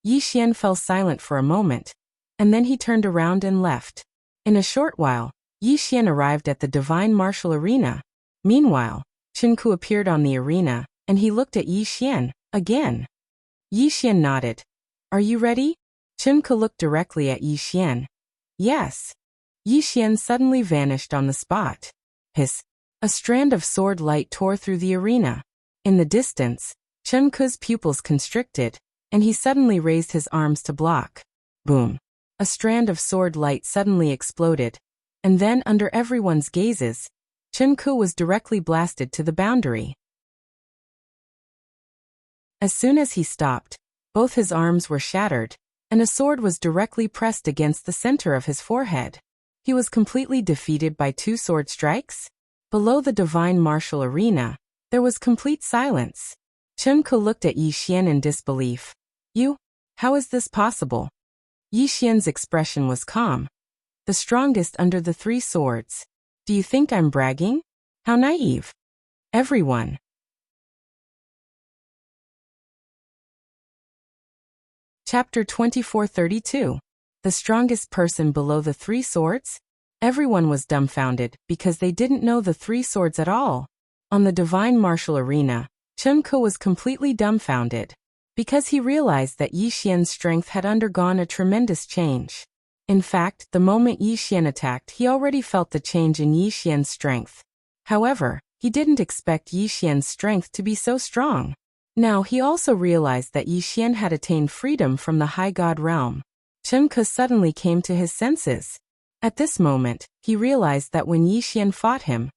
Yi Xian fell silent for a moment, and then he turned around and left. In a short while, Yi Xian arrived at the divine martial arena. Meanwhile, Chen Ku appeared on the arena, and he looked at Yi Xian, again. Yi Xian nodded. "Are you ready?" Chen Ku looked directly at Yi Xian. "Yes." Yi Xian suddenly vanished on the spot. Hiss! A strand of sword light tore through the arena. In the distance, Chen Ku's pupils constricted, and he suddenly raised his arms to block. Boom! A strand of sword light suddenly exploded, and then under everyone's gazes, Chen Ku was directly blasted to the boundary. As soon as he stopped, both his arms were shattered, and a sword was directly pressed against the center of his forehead. He was completely defeated by 2 sword strikes. Below the divine martial arena, there was complete silence. Chen Ku looked at Yi Xian in disbelief. "You? How is this possible?" Yi Xian's expression was calm. "The strongest under the 3 swords. Do you think I'm bragging? How naive." Everyone. Chapter 2432. The strongest person below the 3 swords? Everyone was dumbfounded because they didn't know the 3 swords at all. On the divine martial arena, Chen Ku was completely dumbfounded because he realized that Yi Xian's strength had undergone a tremendous change. In fact, the moment Yi Xian attacked, he already felt the change in Yi Xian's strength. However, he didn't expect Yi Xian's strength to be so strong. Now he also realized that Yi Xian had attained freedom from the high god realm. Chen Ku suddenly came to his senses. At this moment, he realized that when Yi Xian fought him,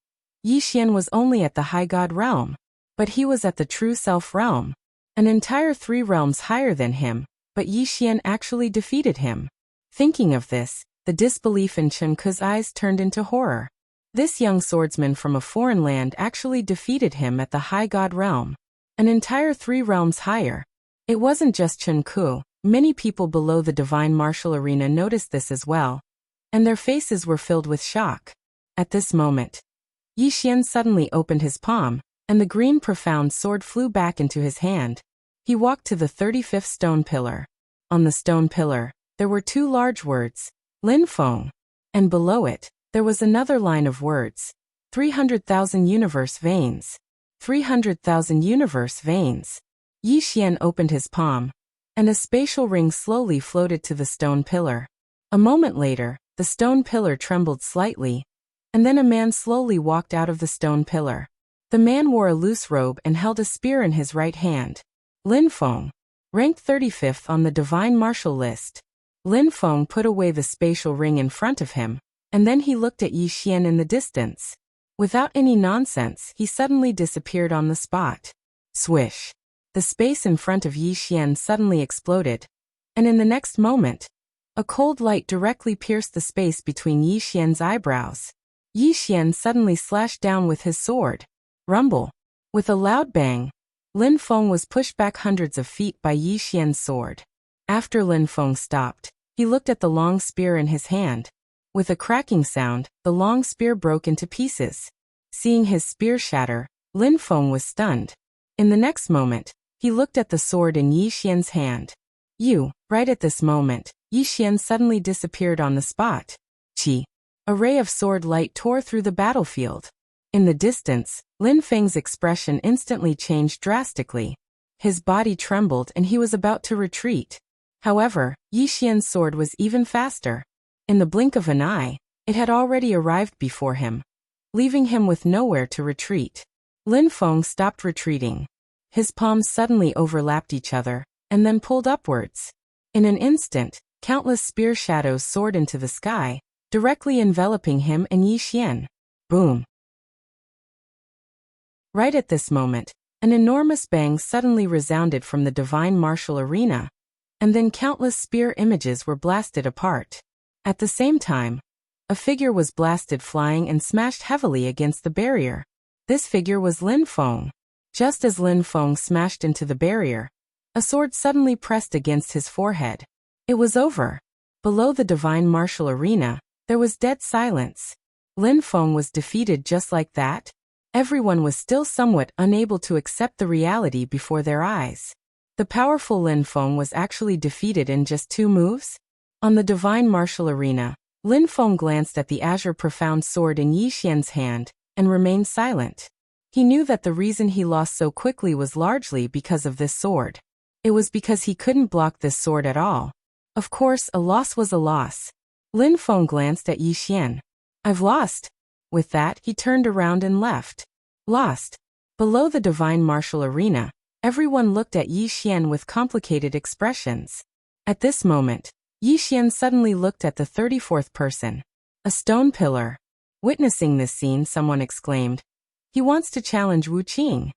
Yi Xian was only at the high god realm. But he was at the true self realm, an entire 3 realms higher than him, but Yi Xian actually defeated him. Thinking of this, the disbelief in Chen Ke's eyes turned into horror. This young swordsman from a foreign land actually defeated him at the high god realm, an entire 3 realms higher. It wasn't just Chen Ke, many people below the divine martial arena noticed this as well, and their faces were filled with shock. At this moment, Yi Xian suddenly opened his palm, and the green profound sword flew back into his hand. He walked to the 35th stone pillar. On the stone pillar, there were 2 large words, Lin Feng, and below it, there was another line of words, 300,000 universe veins. 300,000 universe veins. Yi Xian opened his palm, and a spatial ring slowly floated to the stone pillar. A moment later, the stone pillar trembled slightly, and then a man slowly walked out of the stone pillar. The man wore a loose robe and held a spear in his right hand. Lin Feng, ranked 35th on the divine martial list. Lin Feng put away the spatial ring in front of him, and then he looked at Yi Xian in the distance. Without any nonsense, he suddenly disappeared on the spot. Swish! The space in front of Yi Xian suddenly exploded, and in the next moment, a cold light directly pierced the space between Yi Xian's eyebrows. Yi Xian suddenly slashed down with his sword. Rumble! With a loud bang, Lin Feng was pushed back hundreds of feet by Yi Xian's sword. After Lin Feng stopped, he looked at the long spear in his hand. With a cracking sound, the long spear broke into pieces. Seeing his spear shatter, Lin Feng was stunned. In the next moment, he looked at the sword in Yi Xian's hand. Right at this moment, Yi Xian suddenly disappeared on the spot. Chi! A ray of sword light tore through the battlefield. In the distance, Lin Feng's expression instantly changed drastically. His body trembled and he was about to retreat. However, Yi Xian's sword was even faster. In the blink of an eye, it had already arrived before him, leaving him with nowhere to retreat. Lin Feng stopped retreating. His palms suddenly overlapped each other, and then pulled upwards. In an instant, countless spear shadows soared into the sky, directly enveloping him and Yi Xian. Boom! Right at this moment, an enormous bang suddenly resounded from the divine martial arena, and then countless spear images were blasted apart. At the same time, a figure was blasted flying and smashed heavily against the barrier. This figure was Lin Feng. Just as Lin Feng smashed into the barrier, a sword suddenly pressed against his forehead. It was over. Below the divine martial arena, there was dead silence. Lin Feng was defeated just like that. Everyone was still somewhat unable to accept the reality before their eyes. The powerful Lin Feng was actually defeated in just 2 moves? On the divine martial arena, Lin Feng glanced at the azure profound sword in Yi Xian's hand, and remained silent. He knew that the reason he lost so quickly was largely because of this sword. It was because he couldn't block this sword at all. Of course, a loss was a loss. Lin Feng glanced at Yi Xian. I've lost. With that, he turned around and left. Lost. Below the divine martial arena, everyone looked at Yi Xian with complicated expressions. At this moment, Yi Xian suddenly looked at the 34th person. A stone pillar. Witnessing this scene, someone exclaimed, "He wants to challenge Wu Qing."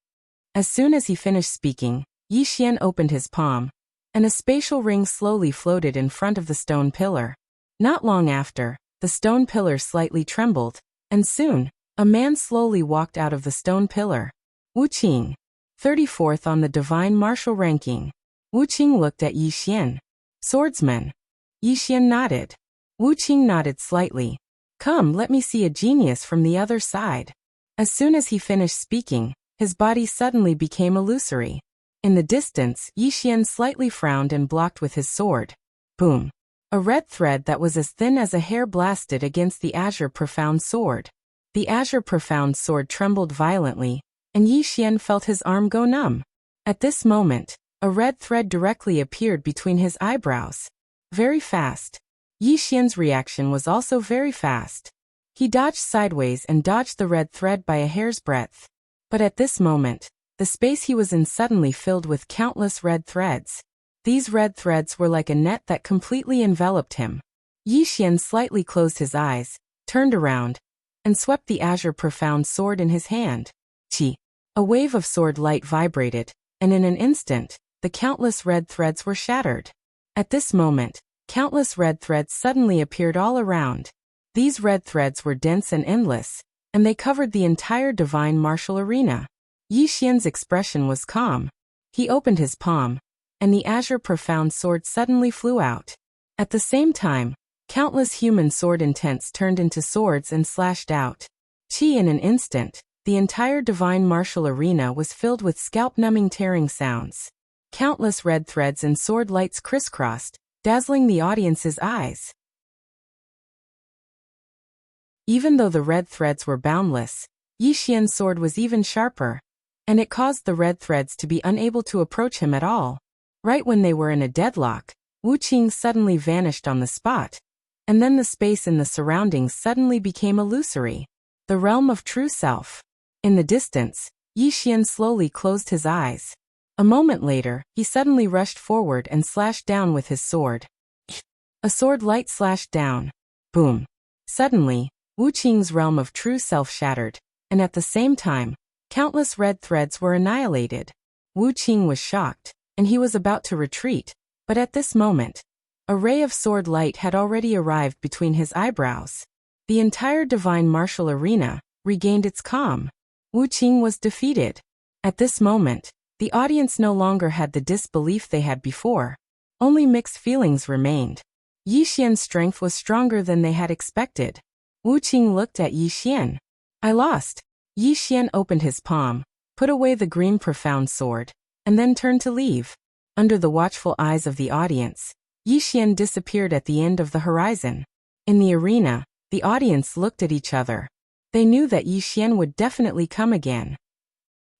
As soon as he finished speaking, Yi Xian opened his palm, and a spatial ring slowly floated in front of the stone pillar. Not long after, the stone pillar slightly trembled, and soon, a man slowly walked out of the stone pillar. Wu Qing, 34th on the divine martial ranking. Wu Qing looked at Yi Xian. Swordsman. Yi Xian nodded. Wu Qing nodded slightly. Come, let me see a genius from the other side. As soon as he finished speaking, his body suddenly became illusory. In the distance, Yi Xian slightly frowned and blocked with his sword. Boom! A red thread that was as thin as a hair blasted against the azure profound sword. The azure profound sword trembled violently, and Yi Xian felt his arm go numb. At this moment, a red thread directly appeared between his eyebrows. Very fast. Yi Xian's reaction was also very fast. He dodged sideways and dodged the red thread by a hair's breadth. But at this moment, the space he was in suddenly filled with countless red threads. These red threads were like a net that completely enveloped him. Yi Xian slightly closed his eyes, turned around, and swept the azure profound sword in his hand. Chi! A wave of sword light vibrated, and in an instant, the countless red threads were shattered. At this moment, countless red threads suddenly appeared all around. These red threads were dense and endless, and they covered the entire divine martial arena. Yi Xian's expression was calm. He opened his palm, and the azure profound sword suddenly flew out. At the same time, countless human sword intents turned into swords and slashed out. In an instant, the entire divine martial arena was filled with scalp-numbing tearing sounds. Countless red threads and sword lights crisscrossed, dazzling the audience's eyes. Even though the red threads were boundless, Yi Xian's sword was even sharper, and it caused the red threads to be unable to approach him at all. Right when they were in a deadlock, Wuxia suddenly vanished on the spot, and then the space in the surroundings suddenly became illusory. The realm of true self. In the distance, Yi Xian slowly closed his eyes. A moment later, he suddenly rushed forward and slashed down with his sword. A sword light slashed down. Boom. Suddenly, Wuxia's realm of true self shattered, and at the same time, countless red threads were annihilated. Wuxia was shocked, and he was about to retreat, but at this moment, a ray of sword light had already arrived between his eyebrows. The entire divine martial arena regained its calm. Wuxia was defeated. At this moment, the audience no longer had the disbelief they had before. Only mixed feelings remained. Yi Xian's strength was stronger than they had expected. Wuxia looked at Yi Xian. I lost. Yi Xian opened his palm, put away the green profound sword, and then turned to leave. Under the watchful eyes of the audience, Yi Xian disappeared at the end of the horizon. In the arena, the audience looked at each other. They knew that Yi Xian would definitely come again.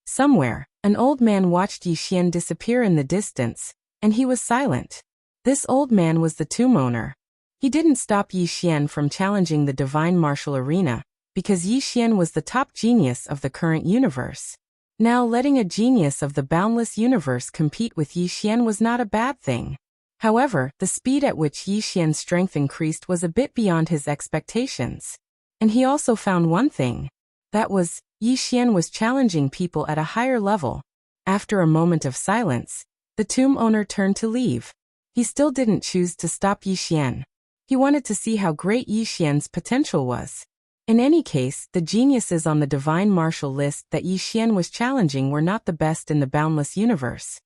Somewhere, an old man watched Yi Xian disappear in the distance, and he was silent. This old man was the tomb owner. He didn't stop Yi Xian from challenging the divine martial arena, because Yi Xian was the top genius of the current universe. Now letting a genius of the boundless universe compete with Yi Xian was not a bad thing. However, the speed at which Yi Xian's strength increased was a bit beyond his expectations. And he also found one thing. That was, Yi Xian was challenging people at a higher level. After a moment of silence, the tomb owner turned to leave. He still didn't choose to stop Yi Xian. He wanted to see how great Yi Xian's potential was. In any case, the geniuses on the divine martial list that Yi Xian was challenging were not the best in the boundless universe.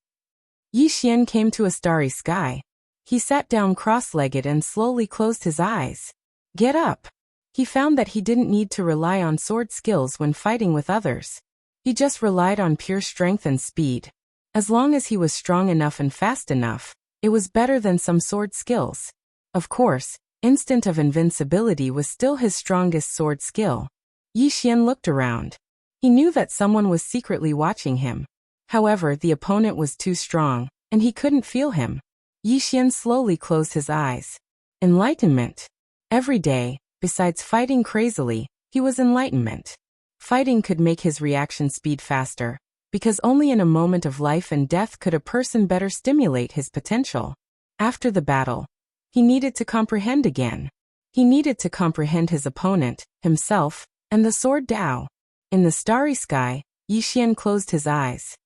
Yi Xian came to a starry sky. He sat down cross-legged and slowly closed his eyes. Get up. He found that he didn't need to rely on sword skills when fighting with others. He just relied on pure strength and speed. As long as he was strong enough and fast enough, it was better than some sword skills. Of course, instant of invincibility was still his strongest sword skill. Yi Xian looked around. He knew that someone was secretly watching him. However, the opponent was too strong, and he couldn't feel him. Yi Xian slowly closed his eyes. Enlightenment. Every day, besides fighting crazily, he was enlightenment. Fighting could make his reaction speed faster, because only in a moment of life and death could a person better stimulate his potential. After the battle, he needed to comprehend again. He needed to comprehend his opponent, himself, and the sword Dao. In the starry sky, Yi Xian closed his eyes.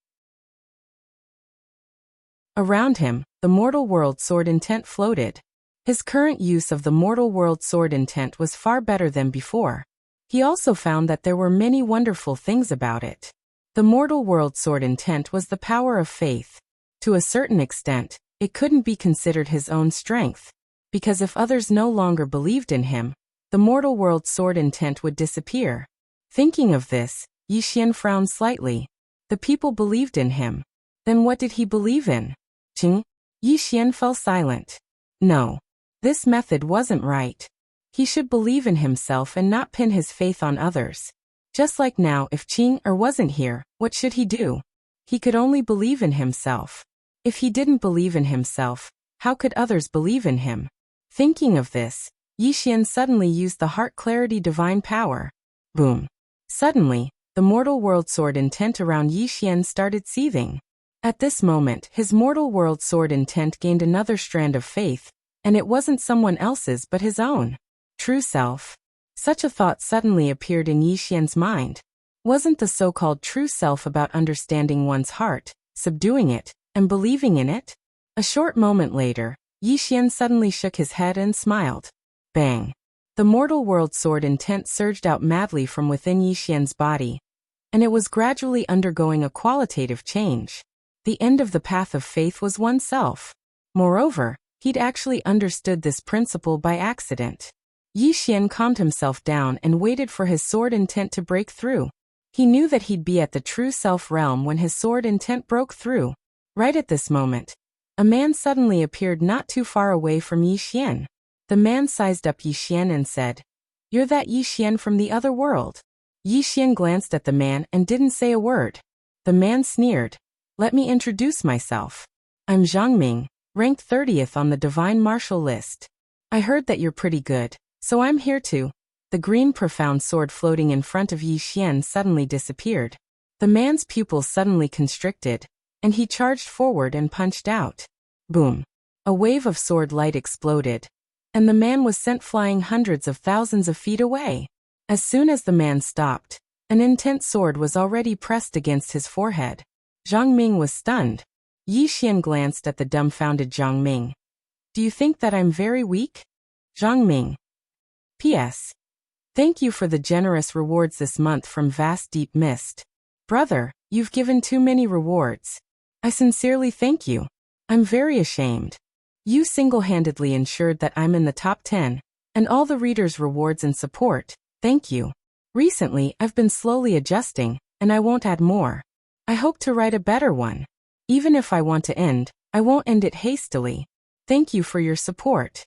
Around him, the mortal world sword intent floated. His current use of the mortal world sword intent was far better than before. He also found that there were many wonderful things about it. The mortal world sword intent was the power of faith. To a certain extent, it couldn't be considered his own strength, because if others no longer believed in him, the mortal world sword intent would disappear. Thinking of this, Yi Xian frowned slightly. The people believed in him. Then what did he believe in? Yi Xian fell silent. No. This method wasn't right. He should believe in himself and not pin his faith on others. Just like now, if Qing wasn't here, what should he do? He could only believe in himself. If he didn't believe in himself, how could others believe in him? Thinking of this, Yi Xian suddenly used the heart clarity divine power. Boom. Suddenly, the mortal world sword intent around Yi Xian started seething. At this moment, his mortal world sword intent gained another strand of faith, and it wasn't someone else's but his own. True self. Such a thought suddenly appeared in Yi Xian's mind. Wasn't the so-called true self about understanding one's heart, subduing it, and believing in it? A short moment later, Yixian suddenly shook his head and smiled. Bang! The mortal world sword intent surged out madly from within Yixian's body, and it was gradually undergoing a qualitative change. The end of the path of faith was oneself. Moreover, he'd actually understood this principle by accident. Yixian calmed himself down and waited for his sword intent to break through. He knew that he'd be at the true self realm when his sword intent broke through. Right at this moment, a man suddenly appeared not too far away from Yixian. The man sized up Yixian and said, "You're that Yixian from the other world." Yixian glanced at the man and didn't say a word. The man sneered, "Let me introduce myself. I'm Zhang Ming, ranked 30th on the Divine Martial list. I heard that you're pretty good, so I'm here to." The green profound sword floating in front of Yixian suddenly disappeared. The man's pupils suddenly constricted, and he charged forward and punched out. Boom! A wave of sword light exploded, and the man was sent flying hundreds of thousands of feet away. As soon as the man stopped, an intense sword was already pressed against his forehead. Zhang Ming was stunned. Yixian glanced at the dumbfounded Zhang Ming. "Do you think that I'm very weak?" Zhang Ming. P.S. Thank you for the generous rewards this month from Vast Deep Mist. Brother, you've given too many rewards. I sincerely thank you. I'm very ashamed. You single-handedly ensured that I'm in the top 10, and all the readers' rewards and support. Thank you. Recently, I've been slowly adjusting, and I won't add more. I hope to write a better one. Even if I want to end, I won't end it hastily. Thank you for your support.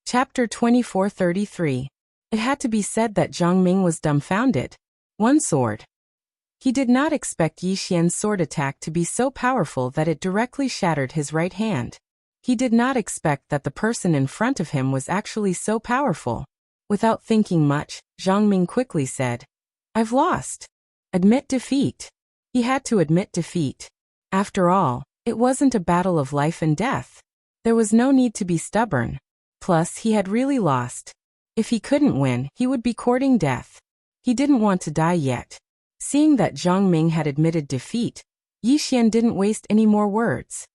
Chapter 2433. It had to be said that Zhang Ming was dumbfounded. One sword. He did not expect Yixian's sword attack to be so powerful that it directly shattered his right hand. He did not expect that the person in front of him was actually so powerful. Without thinking much, Zhang Ming quickly said, "I've lost." Admit defeat. He had to admit defeat. After all, it wasn't a battle of life and death. There was no need to be stubborn. Plus, he had really lost. If he couldn't win, he would be courting death. He didn't want to die yet. Seeing that Zhang Ming had admitted defeat, Yixian didn't waste any more words.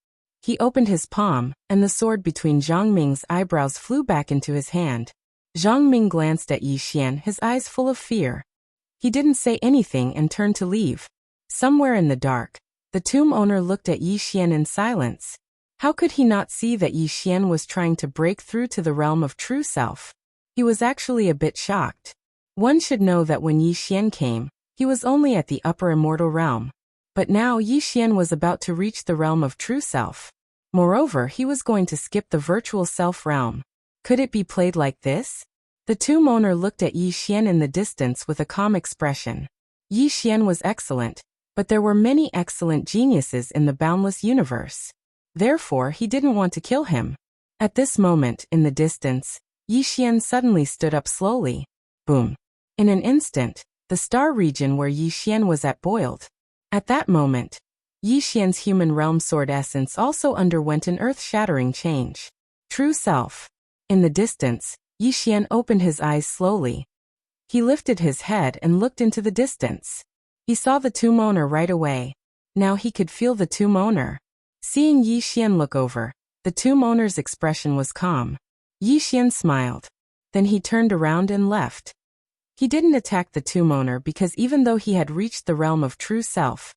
He opened his palm, and the sword between Zhang Ming's eyebrows flew back into his hand. Zhang Ming glanced at Yixian, his eyes full of fear. He didn't say anything and turned to leave. Somewhere in the dark, the tomb owner looked at Yixian in silence. How could he not see that Yixian was trying to break through to the realm of true self? He was actually a bit shocked. One should know that when Yixian came, he was only at the upper immortal realm. But now Yixian was about to reach the realm of true self. Moreover, he was going to skip the virtual self realm. Could it be played like this? The tomb owner looked at Yixian in the distance with a calm expression. Yixian was excellent, but there were many excellent geniuses in the boundless universe. Therefore, he didn't want to kill him. At this moment, in the distance, Yixian suddenly stood up slowly. Boom. In an instant, the star region where Yixian was at boiled. At that moment, Yixian's human realm sword essence also underwent an earth-shattering change. True self. In the distance, Yixian opened his eyes slowly. He lifted his head and looked into the distance. He saw the tomb owner right away. Now he could feel the tomb owner. Seeing Yixian look over, the tomb owner's expression was calm. Yixian smiled. Then he turned around and left. He didn't attack the tomb owner because even though he had reached the realm of true self,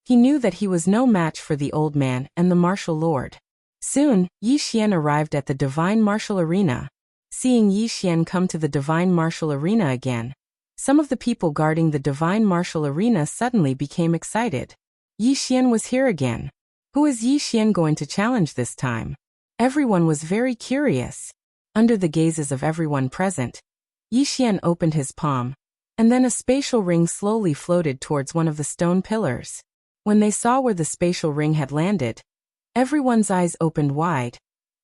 he knew that he was no match for the old man and the martial lord. Soon, Yixian arrived at the Divine Martial Arena. Seeing Yixian come to the Divine Martial Arena again, some of the people guarding the Divine Martial Arena suddenly became excited. Yixian was here again. Who is Yixian going to challenge this time? Everyone was very curious. Under the gazes of everyone present, Yixian opened his palm, and then a spatial ring slowly floated towards one of the stone pillars. When they saw where the spatial ring had landed, everyone's eyes opened wide,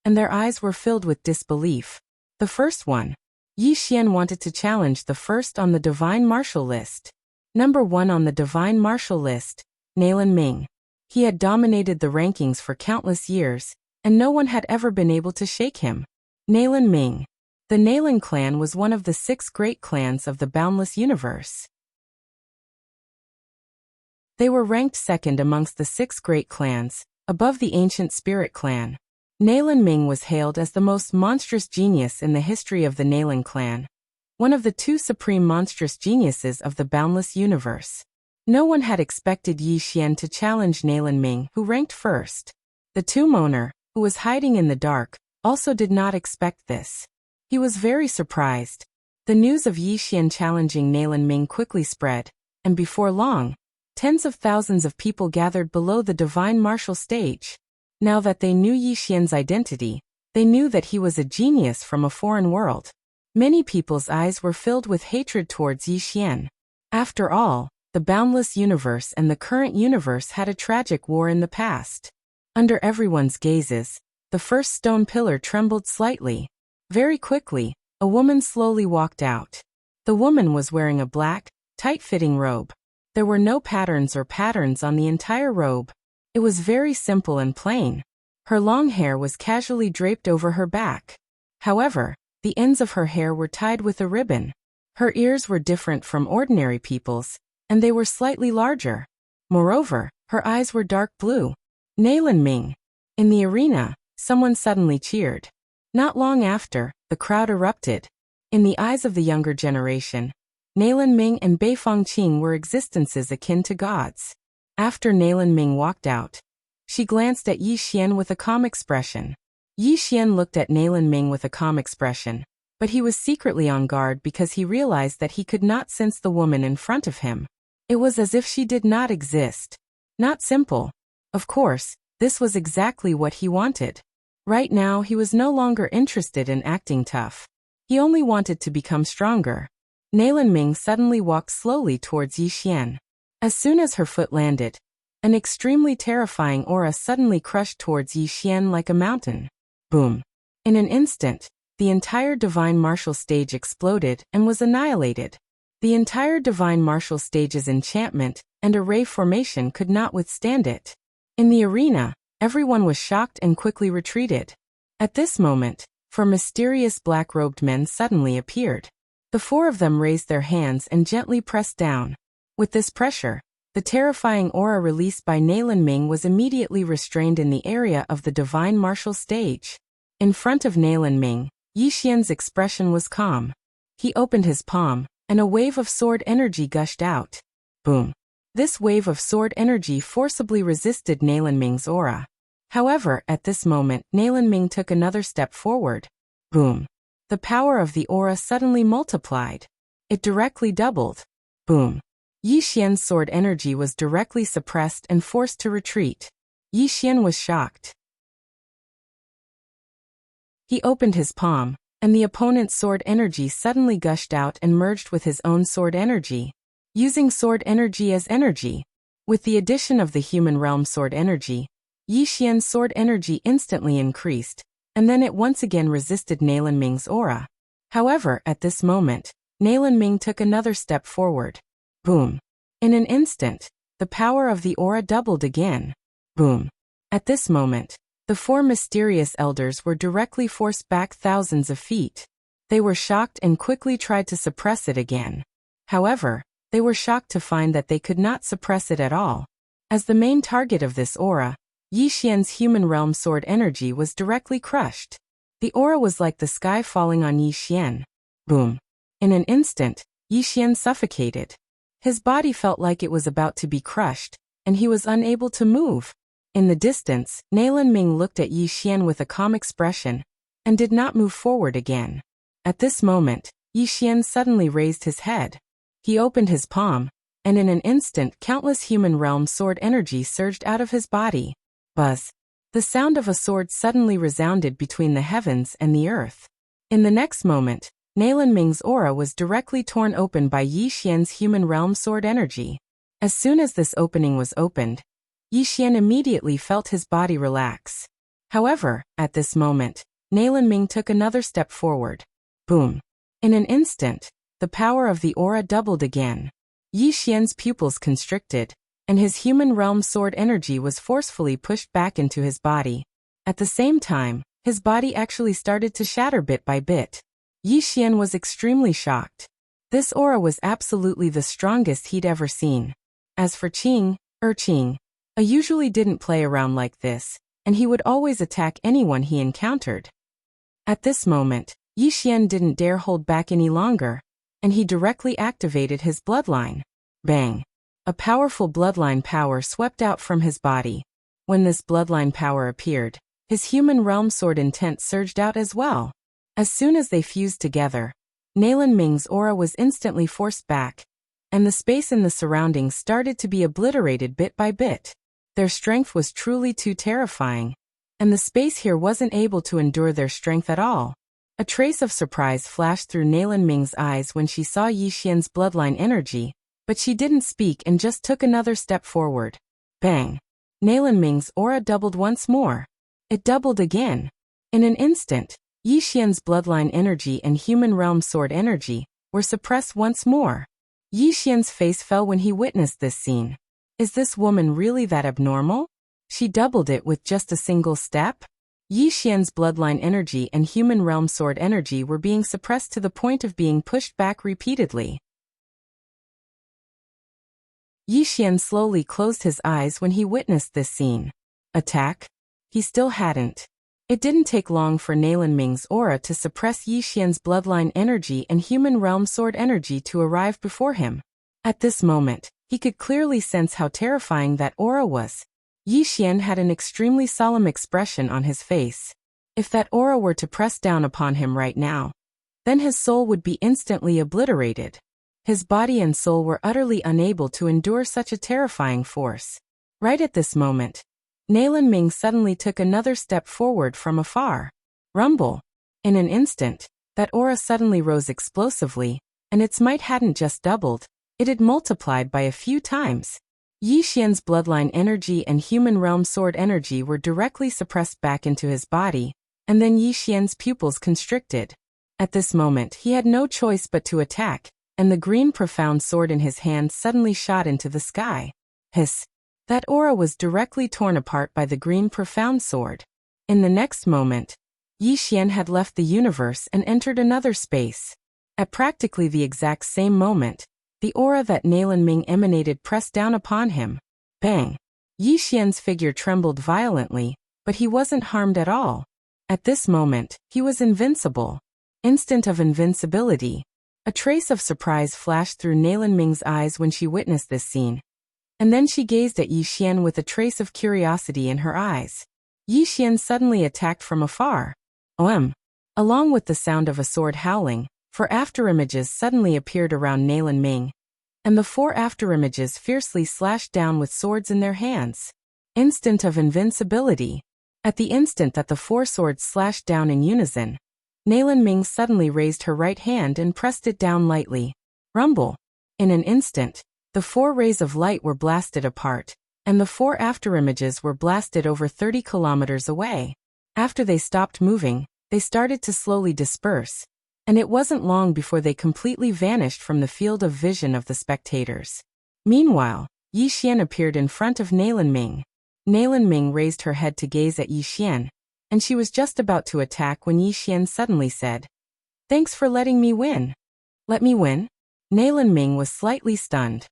and their eyes were filled with disbelief. The first one. Yixian wanted to challenge the first on the Divine Martial list. Number 1 on the Divine Martial list, Nalan Ming. He had dominated the rankings for countless years, and no one had ever been able to shake him. Nalan Ming. The Nalan clan was one of the 6 great clans of the boundless universe. They were ranked second amongst the 6 great clans, above the ancient spirit clan. Nalan Ming was hailed as the most monstrous genius in the history of the Nalan clan, one of the 2 supreme monstrous geniuses of the boundless universe. No one had expected Yi Xian to challenge Nalan Ming, who ranked first. The Tomb Owner, who was hiding in the dark, also did not expect this. He was very surprised. The news of Yi Xian challenging Nalan Ming quickly spread, and before long, tens of thousands of people gathered below the divine martial stage. Now that they knew Yi Xian's identity, they knew that he was a genius from a foreign world. Many people's eyes were filled with hatred towards Yi Xian. After all, the boundless universe and the current universe had a tragic war in the past. Under everyone's gazes, the first stone pillar trembled slightly. Very quickly, a woman slowly walked out. The woman was wearing a black, tight-fitting robe. There were no patterns on the entire robe. It was very simple and plain. Her long hair was casually draped over her back. However, the ends of her hair were tied with a ribbon. Her ears were different from ordinary people's, and they were slightly larger. Moreover, her eyes were dark blue. Nalan Ming. In the arena, someone suddenly cheered. Not long after, the crowd erupted. In the eyes of the younger generation, Nalan Ming and Beifong Qing were existences akin to gods. After Nalan Ming walked out, she glanced at Yi Xian with a calm expression. Yi Xian looked at Nalan Ming with a calm expression, but he was secretly on guard because he realized that he could not sense the woman in front of him. It was as if she did not exist. Not simple. Of course, this was exactly what he wanted. Right now he was no longer interested in acting tough. He only wanted to become stronger. Nalan Ming suddenly walked slowly towards Yi Xian. As soon as her foot landed, an extremely terrifying aura suddenly crushed towards Yi Xian like a mountain. Boom. In an instant, the entire divine martial stage exploded and was annihilated. The entire divine martial stage's enchantment and array formation could not withstand it. In the arena, everyone was shocked and quickly retreated. At this moment, 4 mysterious black-robed men suddenly appeared. The 4 of them raised their hands and gently pressed down. With this pressure, the terrifying aura released by Nalan Ming was immediately restrained in the area of the divine martial stage. In front of Nalan Ming, Yi Xian's expression was calm. He opened his palm, and a wave of sword energy gushed out. Boom. This wave of sword energy forcibly resisted Nalan Ming's aura. However, at this moment, Nalan Ming took another step forward. Boom. The power of the aura suddenly multiplied. It directly doubled. Boom. Yi Xian's sword energy was directly suppressed and forced to retreat. Yi Xian was shocked. He opened his palm, and the opponent's sword energy suddenly gushed out and merged with his own sword energy. Using sword energy as energy, with the addition of the human realm sword energy, Yi Xian's sword energy instantly increased, and then it once again resisted Nalan Ming's aura. However, at this moment, Nalan Ming took another step forward. Boom. In an instant, the power of the aura doubled again. Boom. At this moment, the 4 mysterious elders were directly forced back thousands of feet. They were shocked and quickly tried to suppress it again. However, they were shocked to find that they could not suppress it at all. As the main target of this aura, Yi Xian's human realm sword energy was directly crushed. The aura was like the sky falling on Yi Xian. Boom. In an instant, Yi Xian suffocated. His body felt like it was about to be crushed, and he was unable to move. In the distance, Nalan Ming looked at Yi Xian with a calm expression, and did not move forward again. At this moment, Yi Xian suddenly raised his head. He opened his palm, and in an instant countless human realm sword energy surged out of his body. Buzz. The sound of a sword suddenly resounded between the heavens and the earth. In the next moment, Nalan Ming's aura was directly torn open by Yi Xian's human realm sword energy. As soon as this opening was opened, Yi Xian immediately felt his body relax. However, at this moment, Nalan Ming took another step forward. Boom. In an instant, the power of the aura doubled again. Yi Xian's pupils constricted, and his human realm sword energy was forcefully pushed back into his body. At the same time, his body actually started to shatter bit by bit. Yi Xian was extremely shocked. This aura was absolutely the strongest he'd ever seen. As for Qing usually didn't play around like this, and he would always attack anyone he encountered. At this moment, Yi Xian didn't dare hold back any longer, and he directly activated his bloodline. Bang! A powerful bloodline power swept out from his body. When this bloodline power appeared, his human realm sword intent surged out as well. As soon as they fused together, Nalan Ming's aura was instantly forced back, and the space in the surroundings started to be obliterated bit by bit. Their strength was truly too terrifying, and the space here wasn't able to endure their strength at all. A trace of surprise flashed through Nalan Ming's eyes when she saw Yi Xian's bloodline energy, but she didn't speak and just took another step forward. Bang! Nalan Ming's aura doubled once more. It doubled again. In an instant, Yi Xian's bloodline energy and human realm sword energy were suppressed once more. Yi Xian's face fell when he witnessed this scene. Is this woman really that abnormal? She doubled it with just a single step? Yi Xian's bloodline energy and human realm sword energy were being suppressed to the point of being pushed back repeatedly. Yi Xian slowly closed his eyes when he witnessed this scene. Attack? He still hadn't. It didn't take long for Nalan Ming's aura to suppress Yi Xian's bloodline energy and human realm sword energy to arrive before him. At this moment, he could clearly sense how terrifying that aura was. Yi Xian had an extremely solemn expression on his face. If that aura were to press down upon him right now, then his soul would be instantly obliterated. His body and soul were utterly unable to endure such a terrifying force. Right at this moment, Nalan Ming suddenly took another step forward from afar. Rumble! In an instant, that aura suddenly rose explosively, and its might hadn't just doubled, it had multiplied by a few times. Yi Xian's bloodline energy and human realm sword energy were directly suppressed back into his body, and then Yi Xian's pupils constricted. At this moment he had no choice but to attack, and the green profound sword in his hand suddenly shot into the sky. Hiss! That aura was directly torn apart by the green profound sword. In the next moment, Yi Xian had left the universe and entered another space. At practically the exact same moment, the aura that Nalan Ming emanated pressed down upon him. Bang! Yi Xian's figure trembled violently, but he wasn't harmed at all. At this moment, he was invincible. Instant of invincibility. A trace of surprise flashed through Nalan Ming's eyes when she witnessed this scene. And then she gazed at Yi Xian with a trace of curiosity in her eyes. Yi Xian suddenly attacked from afar. OM! Along with the sound of a sword howling, 4 afterimages suddenly appeared around Nalan Ming, and the 4 afterimages fiercely slashed down with swords in their hands. Instant of invincibility. At the instant that the 4 swords slashed down in unison, Nalan Ming suddenly raised her right hand and pressed it down lightly. Rumble! In an instant, the 4 rays of light were blasted apart, and the 4 afterimages were blasted over 30 kilometers away. After they stopped moving, they started to slowly disperse, and it wasn't long before they completely vanished from the field of vision of the spectators. Meanwhile, Yi Xian appeared in front of Nalan Ming. Nalan Ming raised her head to gaze at Yi Xian, and she was just about to attack when Yi Xian suddenly said, "Thanks for letting me win." Let me win? Nalan Ming was slightly stunned.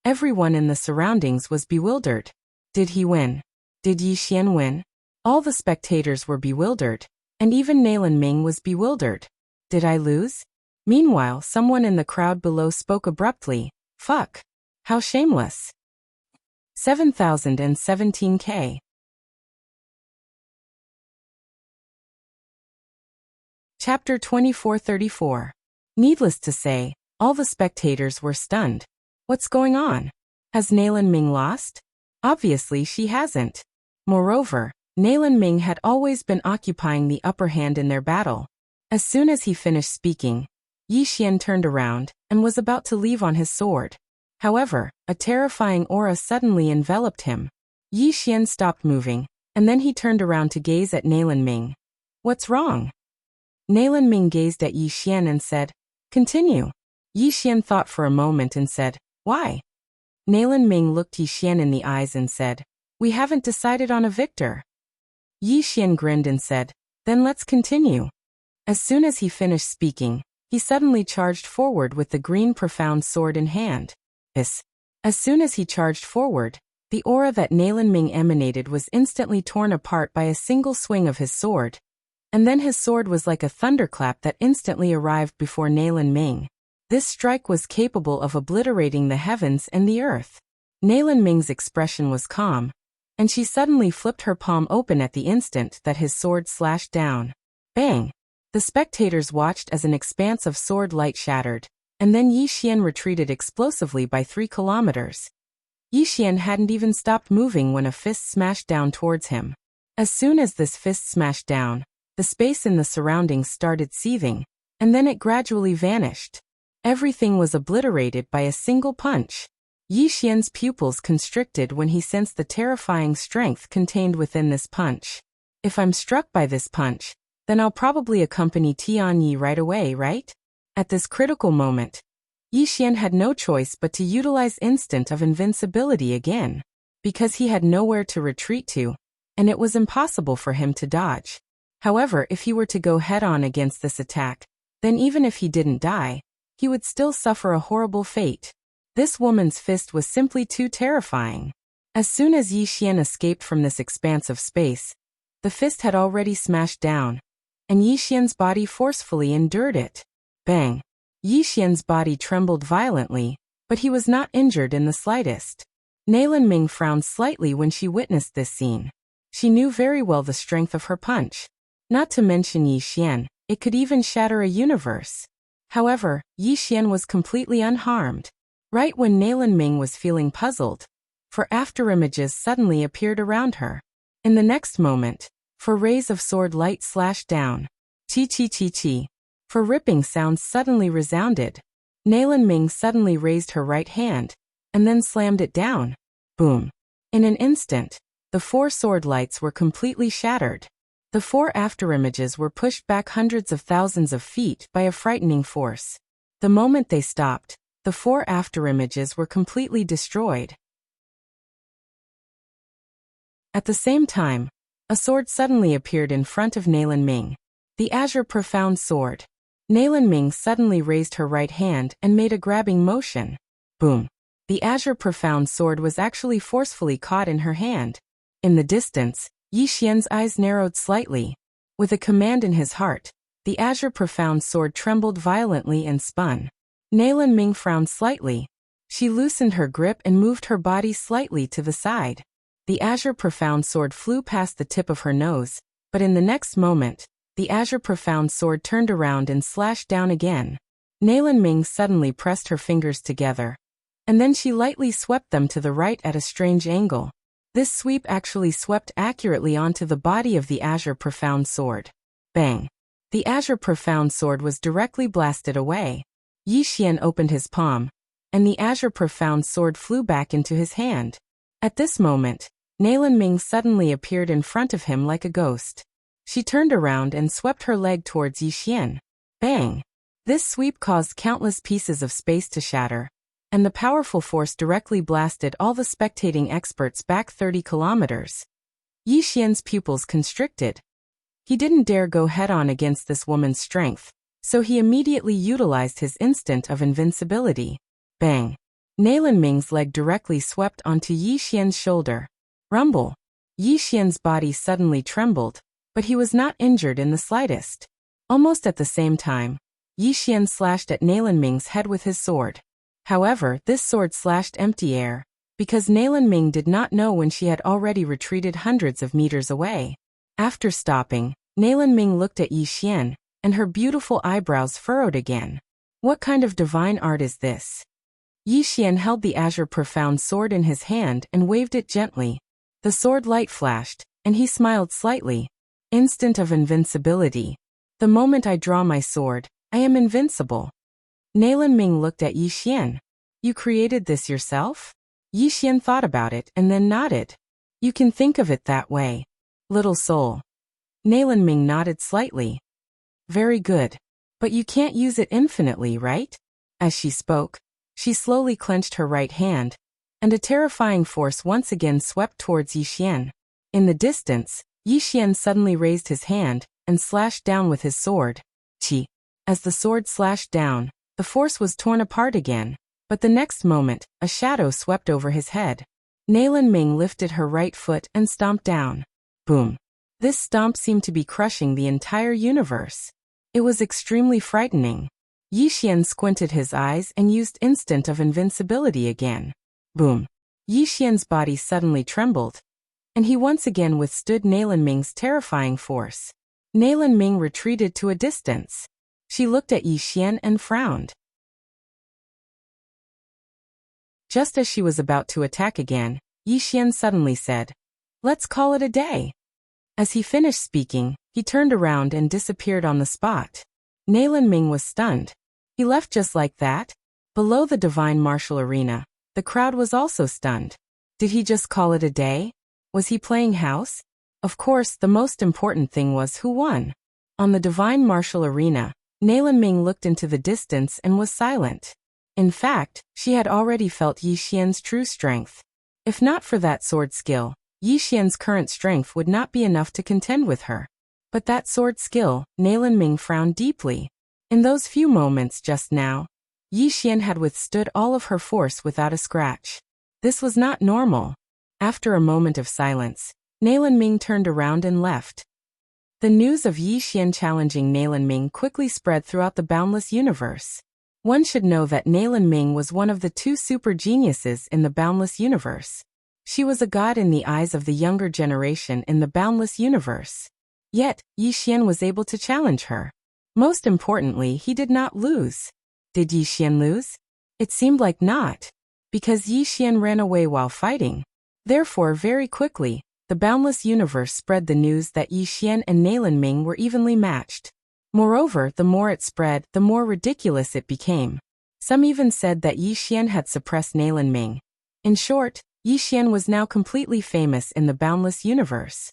Everyone in the surroundings was bewildered. Did he win? Did Yi Xian win? All the spectators were bewildered, and even Nalan Ming was bewildered. Did I lose? Meanwhile, someone in the crowd below spoke abruptly. Fuck! How shameless! 7017K. Chapter 2434. Needless to say, all the spectators were stunned. What's going on? Has Nalan Ming lost? Obviously she hasn't. Moreover, Nalan Ming had always been occupying the upper hand in their battle. As soon as he finished speaking, Yi Xian turned around and was about to leave on his sword. However, a terrifying aura suddenly enveloped him. Yi Xian stopped moving, and then he turned around to gaze at Nalan Ming. What's wrong? Nalan Ming gazed at Yi Xian and said, "Continue." Yi Xian thought for a moment and said, "Why?" Nalan Ming looked Yi Xian in the eyes and said, "We haven't decided on a victor." Yi Xian grinned and said, "Then let's continue." As soon as he finished speaking, he suddenly charged forward with the green profound sword in hand. As soon as he charged forward, the aura that Nalan Ming emanated was instantly torn apart by a single swing of his sword. And then his sword was like a thunderclap that instantly arrived before Nalan Ming. This strike was capable of obliterating the heavens and the earth. Nalan Ming's expression was calm, and she suddenly flipped her palm open at the instant that his sword slashed down. Bang! The spectators watched as an expanse of sword light shattered, and then Yi Xian retreated explosively by 3 kilometers. Yi Xian hadn't even stopped moving when a fist smashed down towards him. As soon as this fist smashed down, the space in the surroundings started seething, and then it gradually vanished. Everything was obliterated by a single punch. Yi Xian's pupils constricted when he sensed the terrifying strength contained within this punch. If I'm struck by this punch, then I'll probably accompany Tian Yi right away, right? At this critical moment, Yi Xian had no choice but to utilize instant of invincibility again, because he had nowhere to retreat to, and it was impossible for him to dodge. However, if he were to go head-on against this attack, then even if he didn't die, he would still suffer a horrible fate. This woman's fist was simply too terrifying. As soon as Yi Xian escaped from this expanse of space, the fist had already smashed down, and Yi Xian's body forcefully endured it. Bang! Yi Xian's body trembled violently, but he was not injured in the slightest. Nalan Ming frowned slightly when she witnessed this scene. She knew very well the strength of her punch. Not to mention Yi Xian, it could even shatter a universe. However, Yi Xian was completely unharmed. Right when Nalan Ming was feeling puzzled, for afterimages suddenly appeared around her. In the next moment, for rays of sword light slashed down. Chi. For ripping sounds suddenly resounded. Nalan Ming suddenly raised her right hand, and then slammed it down. Boom. In an instant, the 4 sword lights were completely shattered. The 4 afterimages were pushed back hundreds of thousands of feet by a frightening force. The moment they stopped, the 4 afterimages were completely destroyed. At the same time, a sword suddenly appeared in front of Nalan Ming. The Azure Profound Sword. Nalan Ming suddenly raised her right hand and made a grabbing motion. Boom. The Azure Profound Sword was actually forcefully caught in her hand. In the distance, Yi Xian's eyes narrowed slightly. With a command in his heart, the Azure Profound Sword trembled violently and spun. Nalan Ming frowned slightly. She loosened her grip and moved her body slightly to the side. The Azure Profound Sword flew past the tip of her nose, but in the next moment, the Azure Profound Sword turned around and slashed down again. Nalan Ming suddenly pressed her fingers together, and then she lightly swept them to the right at a strange angle. This sweep actually swept accurately onto the body of the Azure Profound Sword. Bang! The Azure Profound Sword was directly blasted away. Yi Xian opened his palm, and the Azure Profound Sword flew back into his hand. At this moment, Nalan Ming suddenly appeared in front of him like a ghost. She turned around and swept her leg towards Yi Xian. Bang! This sweep caused countless pieces of space to shatter, and the powerful force directly blasted all the spectating experts back 30 kilometers. Yi Xian's pupils constricted. He didn't dare go head-on against this woman's strength, so he immediately utilized his instant of invincibility. Bang! Nalan Ming's leg directly swept onto Yi Xian's shoulder. Rumble! Yi Xian's body suddenly trembled, but he was not injured in the slightest. Almost at the same time, Yi Xian slashed at Nalan Ming's head with his sword. However, this sword slashed empty air, because Nalan Ming did not know when she had already retreated hundreds of meters away. After stopping, Nalan Ming looked at Yi Xian, and her beautiful eyebrows furrowed again. What kind of divine art is this? Yi Xian held the Azure Profound Sword in his hand and waved it gently. The sword light flashed, and he smiled slightly. Instant of invincibility. The moment I draw my sword, I am invincible. Nalan Ming looked at Yi Xian. You created this yourself? Yi Xian thought about it and then nodded. You can think of it that way. Little soul. Nalan Ming nodded slightly. Very good. But you can't use it infinitely, right? As she spoke, she slowly clenched her right hand, and a terrifying force once again swept towards Yi Xian. In the distance, Yi Xian suddenly raised his hand and slashed down with his sword. Chi. As the sword slashed down, the force was torn apart again, but the next moment, a shadow swept over his head. Nalan Ming lifted her right foot and stomped down. Boom. This stomp seemed to be crushing the entire universe. It was extremely frightening. Yi Xian squinted his eyes and used instant of invincibility again. Boom. Yi Xian's body suddenly trembled, and he once again withstood Nalan Ming's terrifying force. Nalan Ming retreated to a distance. She looked at Yi Xian and frowned. Just as she was about to attack again, Yi Xian suddenly said, "Let's call it a day." As he finished speaking, he turned around and disappeared on the spot. Nalan Ming was stunned. He left just like that? Below the divine martial arena, the crowd was also stunned. Did he just call it a day? Was he playing house? Of course, the most important thing was who won. On the divine martial arena, Nalan Ming looked into the distance and was silent. In fact, she had already felt Yi Xian's true strength. If not for that sword skill, Yi Xian's current strength would not be enough to contend with her. But that sword skill, Nalan Ming frowned deeply. In those few moments just now, Yi Xian had withstood all of her force without a scratch. This was not normal. After a moment of silence, Nalan Ming turned around and left. The news of Yi Xian challenging Nalan Ming quickly spread throughout the boundless universe. One should know that Nalan Ming was one of the two super geniuses in the boundless universe. She was a god in the eyes of the younger generation in the boundless universe. Yet, Yi Xian was able to challenge her. Most importantly, he did not lose. Did Yi Xian lose? It seemed like not, because Yi Xian ran away while fighting. Therefore, very quickly, the boundless universe spread the news that Yi Xian and Nalan Ming were evenly matched. Moreover, the more it spread, the more ridiculous it became. Some even said that Yi Xian had suppressed Nalan Ming. In short, Yi Xian was now completely famous in the boundless universe.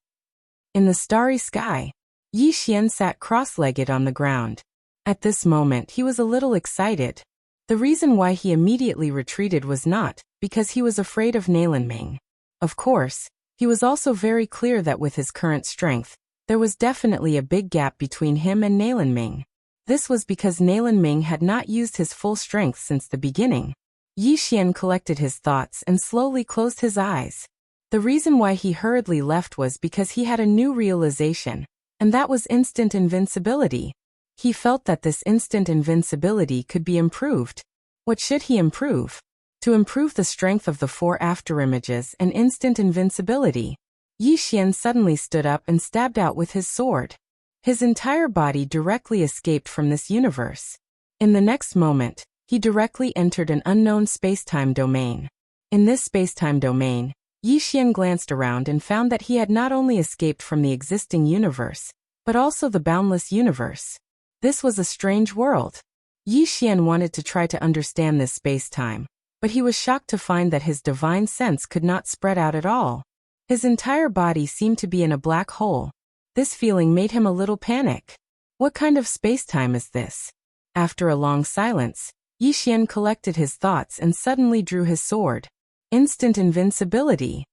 In the starry sky, Yi Xian sat cross-legged on the ground. At this moment he was a little excited. The reason why he immediately retreated was not because he was afraid of Nalan Ming. Of course, he was also very clear that with his current strength, there was definitely a big gap between him and Nalan Ming. This was because Nalan Ming had not used his full strength since the beginning. Yi Xian collected his thoughts and slowly closed his eyes. The reason why he hurriedly left was because he had a new realization, and that was instant invincibility. He felt that this instant invincibility could be improved. What should he improve? To improve the strength of the 4 afterimages and instant invincibility, Yi Xian suddenly stood up and stabbed out with his sword. His entire body directly escaped from this universe. In the next moment, he directly entered an unknown space-time domain. In this space-time domain, Yi Xian glanced around and found that he had not only escaped from the existing universe, but also the boundless universe. This was a strange world. Yi Xian wanted to try to understand this space-time, but he was shocked to find that his divine sense could not spread out at all. His entire body seemed to be in a black hole. This feeling made him a little panic. What kind of space-time is this? After a long silence, Yi Xian collected his thoughts and suddenly drew his sword. Instant invincibility.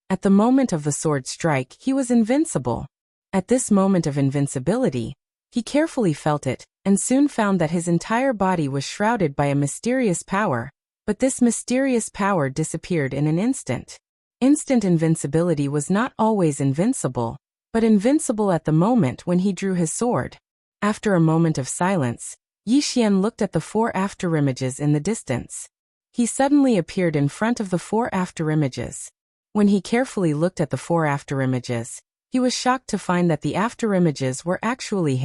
At the moment of the sword strike, he was invincible. At this moment of invincibility, he carefully felt it, and soon found that his entire body was shrouded by a mysterious power. But this mysterious power disappeared in an instant. Instant invincibility was not always invincible, but invincible at the moment when he drew his sword. After a moment of silence, Yi Xian looked at the 4 afterimages in the distance. He suddenly appeared in front of the 4 afterimages. When he carefully looked at the 4 afterimages, he was shocked to find that the afterimages were actually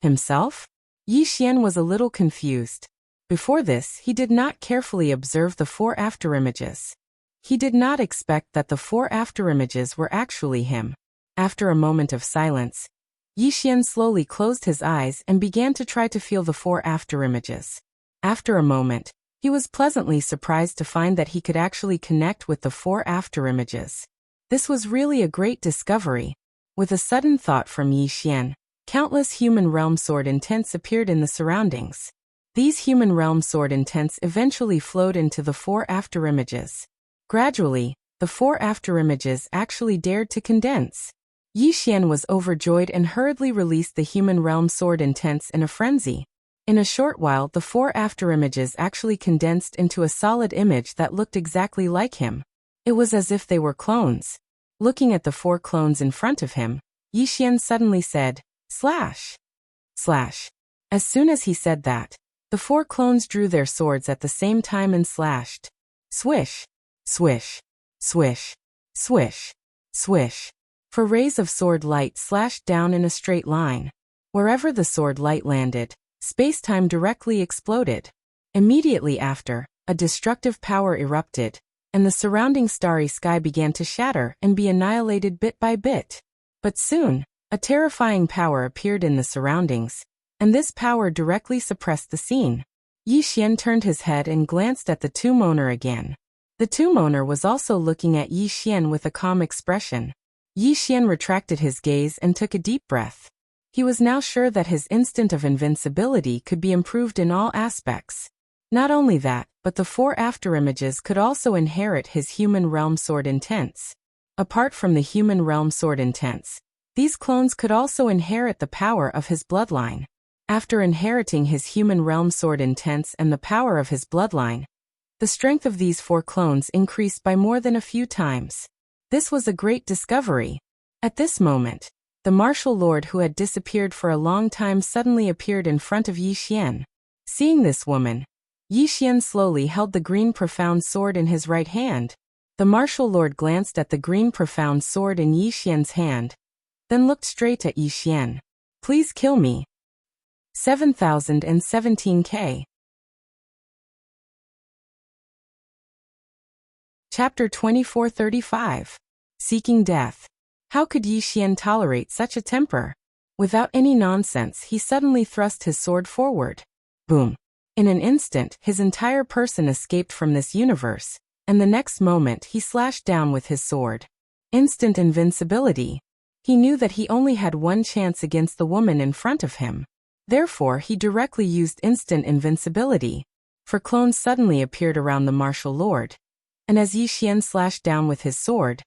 himself? Yi Xian was a little confused. Before this, he did not carefully observe the 4 afterimages. He did not expect that the 4 afterimages were actually him. After a moment of silence, Yi Xian slowly closed his eyes and began to try to feel the 4 afterimages. After a moment, he was pleasantly surprised to find that he could actually connect with the 4 afterimages. This was really a great discovery. With a sudden thought from Yi Xian, countless human realm sword intents appeared in the surroundings. These human realm sword intents eventually flowed into the 4 afterimages. Gradually, the 4 afterimages actually dared to condense. Yi Xian was overjoyed and hurriedly released the human realm sword intense in a frenzy. In a short while the 4 afterimages actually condensed into a solid image that looked exactly like him. It was as if they were clones. Looking at the 4 clones in front of him, Yi Xian suddenly said, "Slash! Slash!" As soon as he said that, the 4 clones drew their swords at the same time and slashed. Swish! Swish! Swish! Swish! Swish! 4 rays of sword light slashed down in a straight line. Wherever the sword light landed, space-time directly exploded. Immediately after, a destructive power erupted, and the surrounding starry sky began to shatter and be annihilated bit by bit. But soon, a terrifying power appeared in the surroundings, and this power directly suppressed the scene. Yi Xian turned his head and glanced at the tomb owner again. The tomb owner was also looking at Yi Xian with a calm expression. Yi Xian retracted his gaze and took a deep breath. He was now sure that his instant of invincibility could be improved in all aspects. Not only that, but the 4 afterimages could also inherit his human realm sword intense. Apart from the human realm sword intense, these clones could also inherit the power of his bloodline. After inheriting his human realm sword intense and the power of his bloodline, the strength of these 4 clones increased by more than a few times. This was a great discovery. At this moment, the martial lord who had disappeared for a long time suddenly appeared in front of Yi Xian. Seeing this woman, Yi Xian slowly held the green profound sword in his right hand. The martial lord glanced at the green profound sword in Yi Xian's hand, then looked straight at Yi Xian. "Please kill me." 7017K. Chapter 2435. Seeking Death. How could Yi Xian tolerate such a temper? Without any nonsense, he suddenly thrust his sword forward. Boom. In an instant, his entire person escaped from this universe, and the next moment he slashed down with his sword. Instant invincibility. He knew that he only had one chance against the woman in front of him. Therefore, he directly used instant invincibility. 4 clones suddenly appeared around the martial lord, and as Yi Xian slashed down with his sword,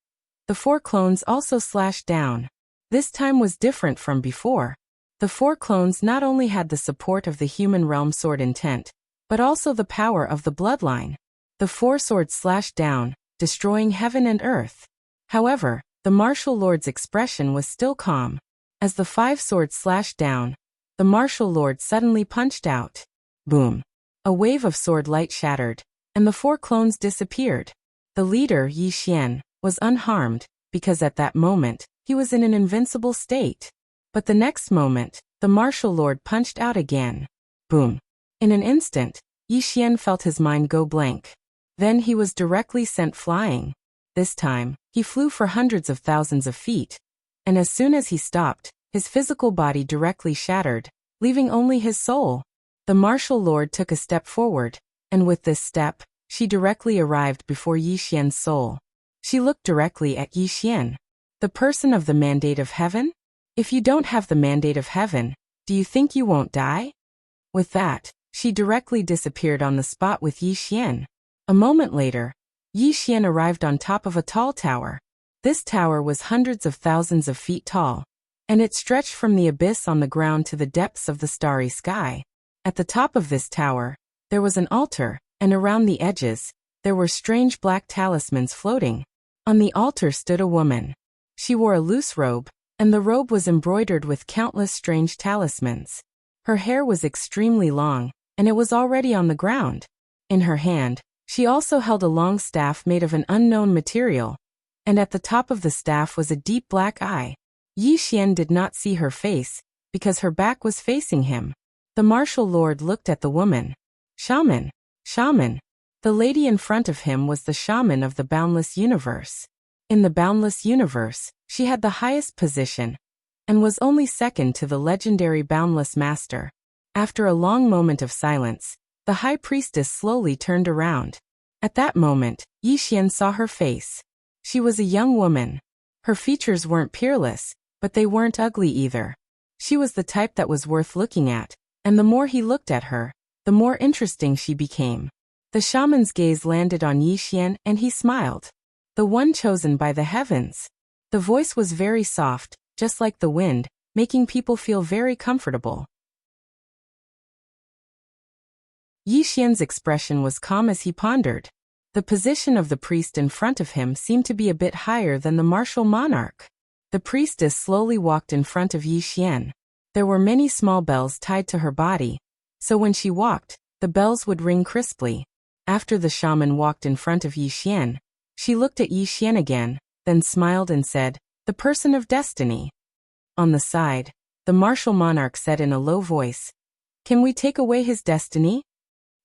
the 4 clones also slashed down. This time was different from before. The 4 clones not only had the support of the human realm sword intent, but also the power of the bloodline. The 4 swords slashed down, destroying heaven and earth. However, the martial lord's expression was still calm. As the 5 swords slashed down, the martial lord suddenly punched out. Boom. A wave of sword light shattered, and the 4 clones disappeared. The leader, Yi Xian, was unharmed, because at that moment, he was in an invincible state. But the next moment, the martial lord punched out again. Boom. In an instant, Yi Xian felt his mind go blank. Then he was directly sent flying. This time, he flew for hundreds of thousands of feet, and as soon as he stopped, his physical body directly shattered, leaving only his soul. The martial lord took a step forward, and with this step, she directly arrived before Yi Xian's soul. She looked directly at Yi Xian. "The person of the mandate of heaven? If you don't have the mandate of heaven, do you think you won't die?" With that, she directly disappeared on the spot with Yi Xian. A moment later, Yi Xian arrived on top of a tall tower. This tower was hundreds of thousands of feet tall, and it stretched from the abyss on the ground to the depths of the starry sky. At the top of this tower, there was an altar, and around the edges, there were strange black talismans floating. On the altar stood a woman. She wore a loose robe, and the robe was embroidered with countless strange talismans. Her hair was extremely long, and it was already on the ground. In her hand, she also held a long staff made of an unknown material, and at the top of the staff was a deep black eye. Yi Xian did not see her face, because her back was facing him. The martial lord looked at the woman. Shaman. Shaman. The lady in front of him was the shaman of the boundless universe. In the boundless universe, she had the highest position, and was only second to the legendary boundless master. After a long moment of silence, the high priestess slowly turned around. At that moment, Yi Xian saw her face. She was a young woman. Her features weren't peerless, but they weren't ugly either. She was the type that was worth looking at, and the more he looked at her, the more interesting she became. The shaman's gaze landed on Yi Xian and he smiled. The one chosen by the heavens. The voice was very soft, just like the wind, making people feel very comfortable. Yi Xian's expression was calm as he pondered. The position of the priest in front of him seemed to be a bit higher than the martial monarch. The priestess slowly walked in front of Yi Xian. There were many small bells tied to her body, so when she walked, the bells would ring crisply. After the shaman walked in front of Yi Xian, she looked at Yi Xian again, then smiled and said, "The person of destiny." On the side, the martial monarch said in a low voice, "Can we take away his destiny?"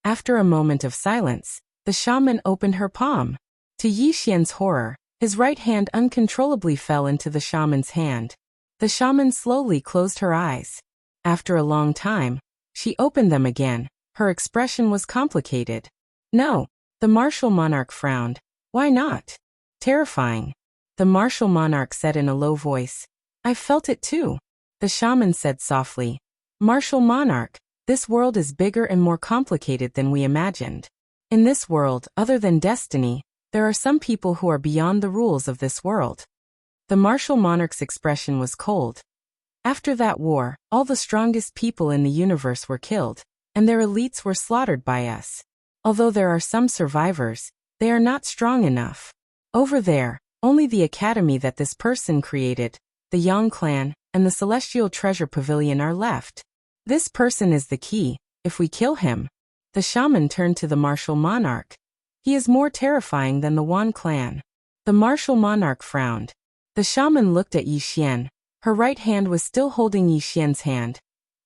After a moment of silence, the shaman opened her palm. To Yi Xian's horror, his right hand uncontrollably fell into the shaman's hand. The shaman slowly closed her eyes. After a long time, she opened them again. Her expression was complicated. "No." The martial monarch frowned. "Why not?" "Terrifying." The martial monarch said in a low voice. "I felt it too." The shaman said softly, "Martial monarch, this world is bigger and more complicated than we imagined. In this world, other than destiny, there are some people who are beyond the rules of this world." The martial monarch's expression was cold. "After that war, all the strongest people in the universe were killed, and their elites were slaughtered by us. Although there are some survivors, they are not strong enough. Over there, only the academy that this person created, the Yang clan, and the Celestial Treasure Pavilion are left. This person is the key. If we kill him..." The shaman turned to the martial monarch. "He is more terrifying than the Wan clan." The martial monarch frowned. The shaman looked at Yi Xian. Her right hand was still holding Yi Xian's hand,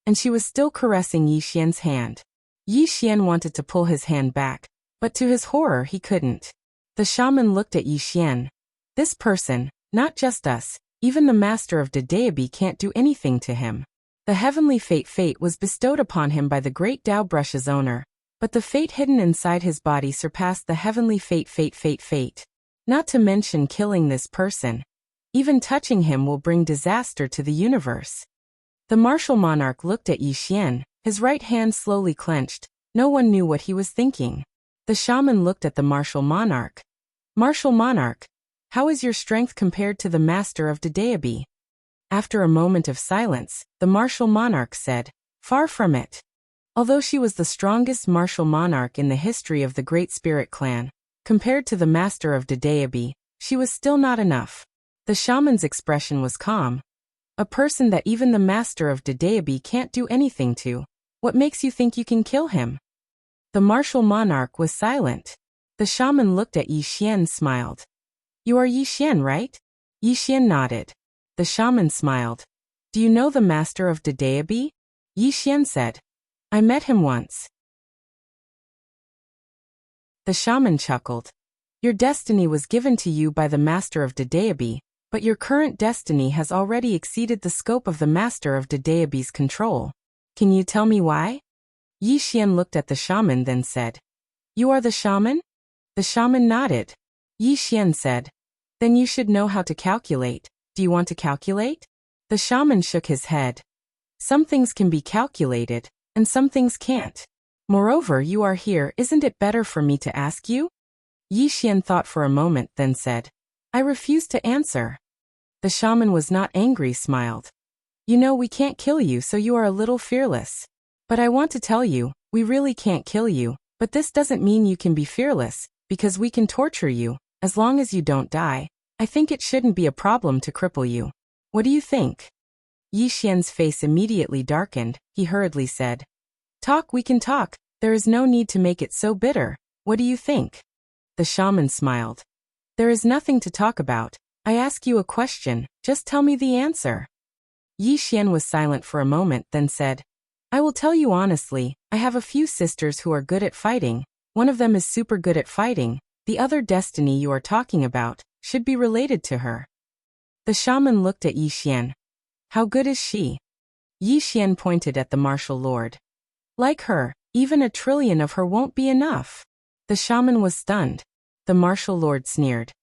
and she was still caressing Yi Xian's hand. Yi Xian wanted to pull his hand back, but to his horror he couldn't. The shaman looked at Yi Xian. "This person, not just us, even the master of Dedeabi can't do anything to him. The heavenly fate was bestowed upon him by the great Tao Brush's owner, but the fate hidden inside his body surpassed the heavenly fate. Not to mention killing this person. Even touching him will bring disaster to the universe." The martial monarch looked at Yi Xian, his right hand slowly clenched. No one knew what he was thinking. The shaman looked at the martial monarch. "Martial monarch, how is your strength compared to the master of Dedeabi?" After a moment of silence, the martial monarch said, "Far from it." Although she was the strongest martial monarch in the history of the Great Spirit Clan, compared to the master of Dedeabi, she was still not enough. The shaman's expression was calm. "A person that even the master of Dedeabi can't do anything to. What makes you think you can kill him?" The martial monarch was silent. The shaman looked at Yi Xian, smiled. "You are Yi Xian, right?" Yi Xian nodded. The shaman smiled. "Do you know the master of Dedeabi?" Yi Xian said. "I met him once." The shaman chuckled. "Your destiny was given to you by the master of Dedeabi, but your current destiny has already exceeded the scope of the master of Dedeabi's control. Can you tell me why?" Yi Xian looked at the shaman, then said, "You are the shaman?" The shaman nodded. Yi Xian said, "Then you should know how to calculate. Do you want to calculate?" The shaman shook his head. "Some things can be calculated, and some things can't. Moreover, you are here, isn't it better for me to ask you?" Yi Xian thought for a moment, then said, "I refuse to answer." The shaman was not angry, smiled. "You know we can't kill you, so you are a little fearless. But I want to tell you, we really can't kill you, but this doesn't mean you can be fearless, because we can torture you, as long as you don't die. I think it shouldn't be a problem to cripple you. What do you think?" Yi Xian's face immediately darkened. He hurriedly said, "Talk, we can talk. There is no need to make it so bitter. What do you think?" The shaman smiled. "There is nothing to talk about. I ask you a question, just tell me the answer." Yi Xian was silent for a moment, then said, "I will tell you honestly, I have a few sisters who are good at fighting. One of them is super good at fighting. The other destiny you are talking about should be related to her." The shaman looked at Yi Xian. "How good is she?" Yi Xian pointed at the martial lord. "Like her, even 1,000,000,000,000 of her won't be enough." The shaman was stunned. The martial lord sneered.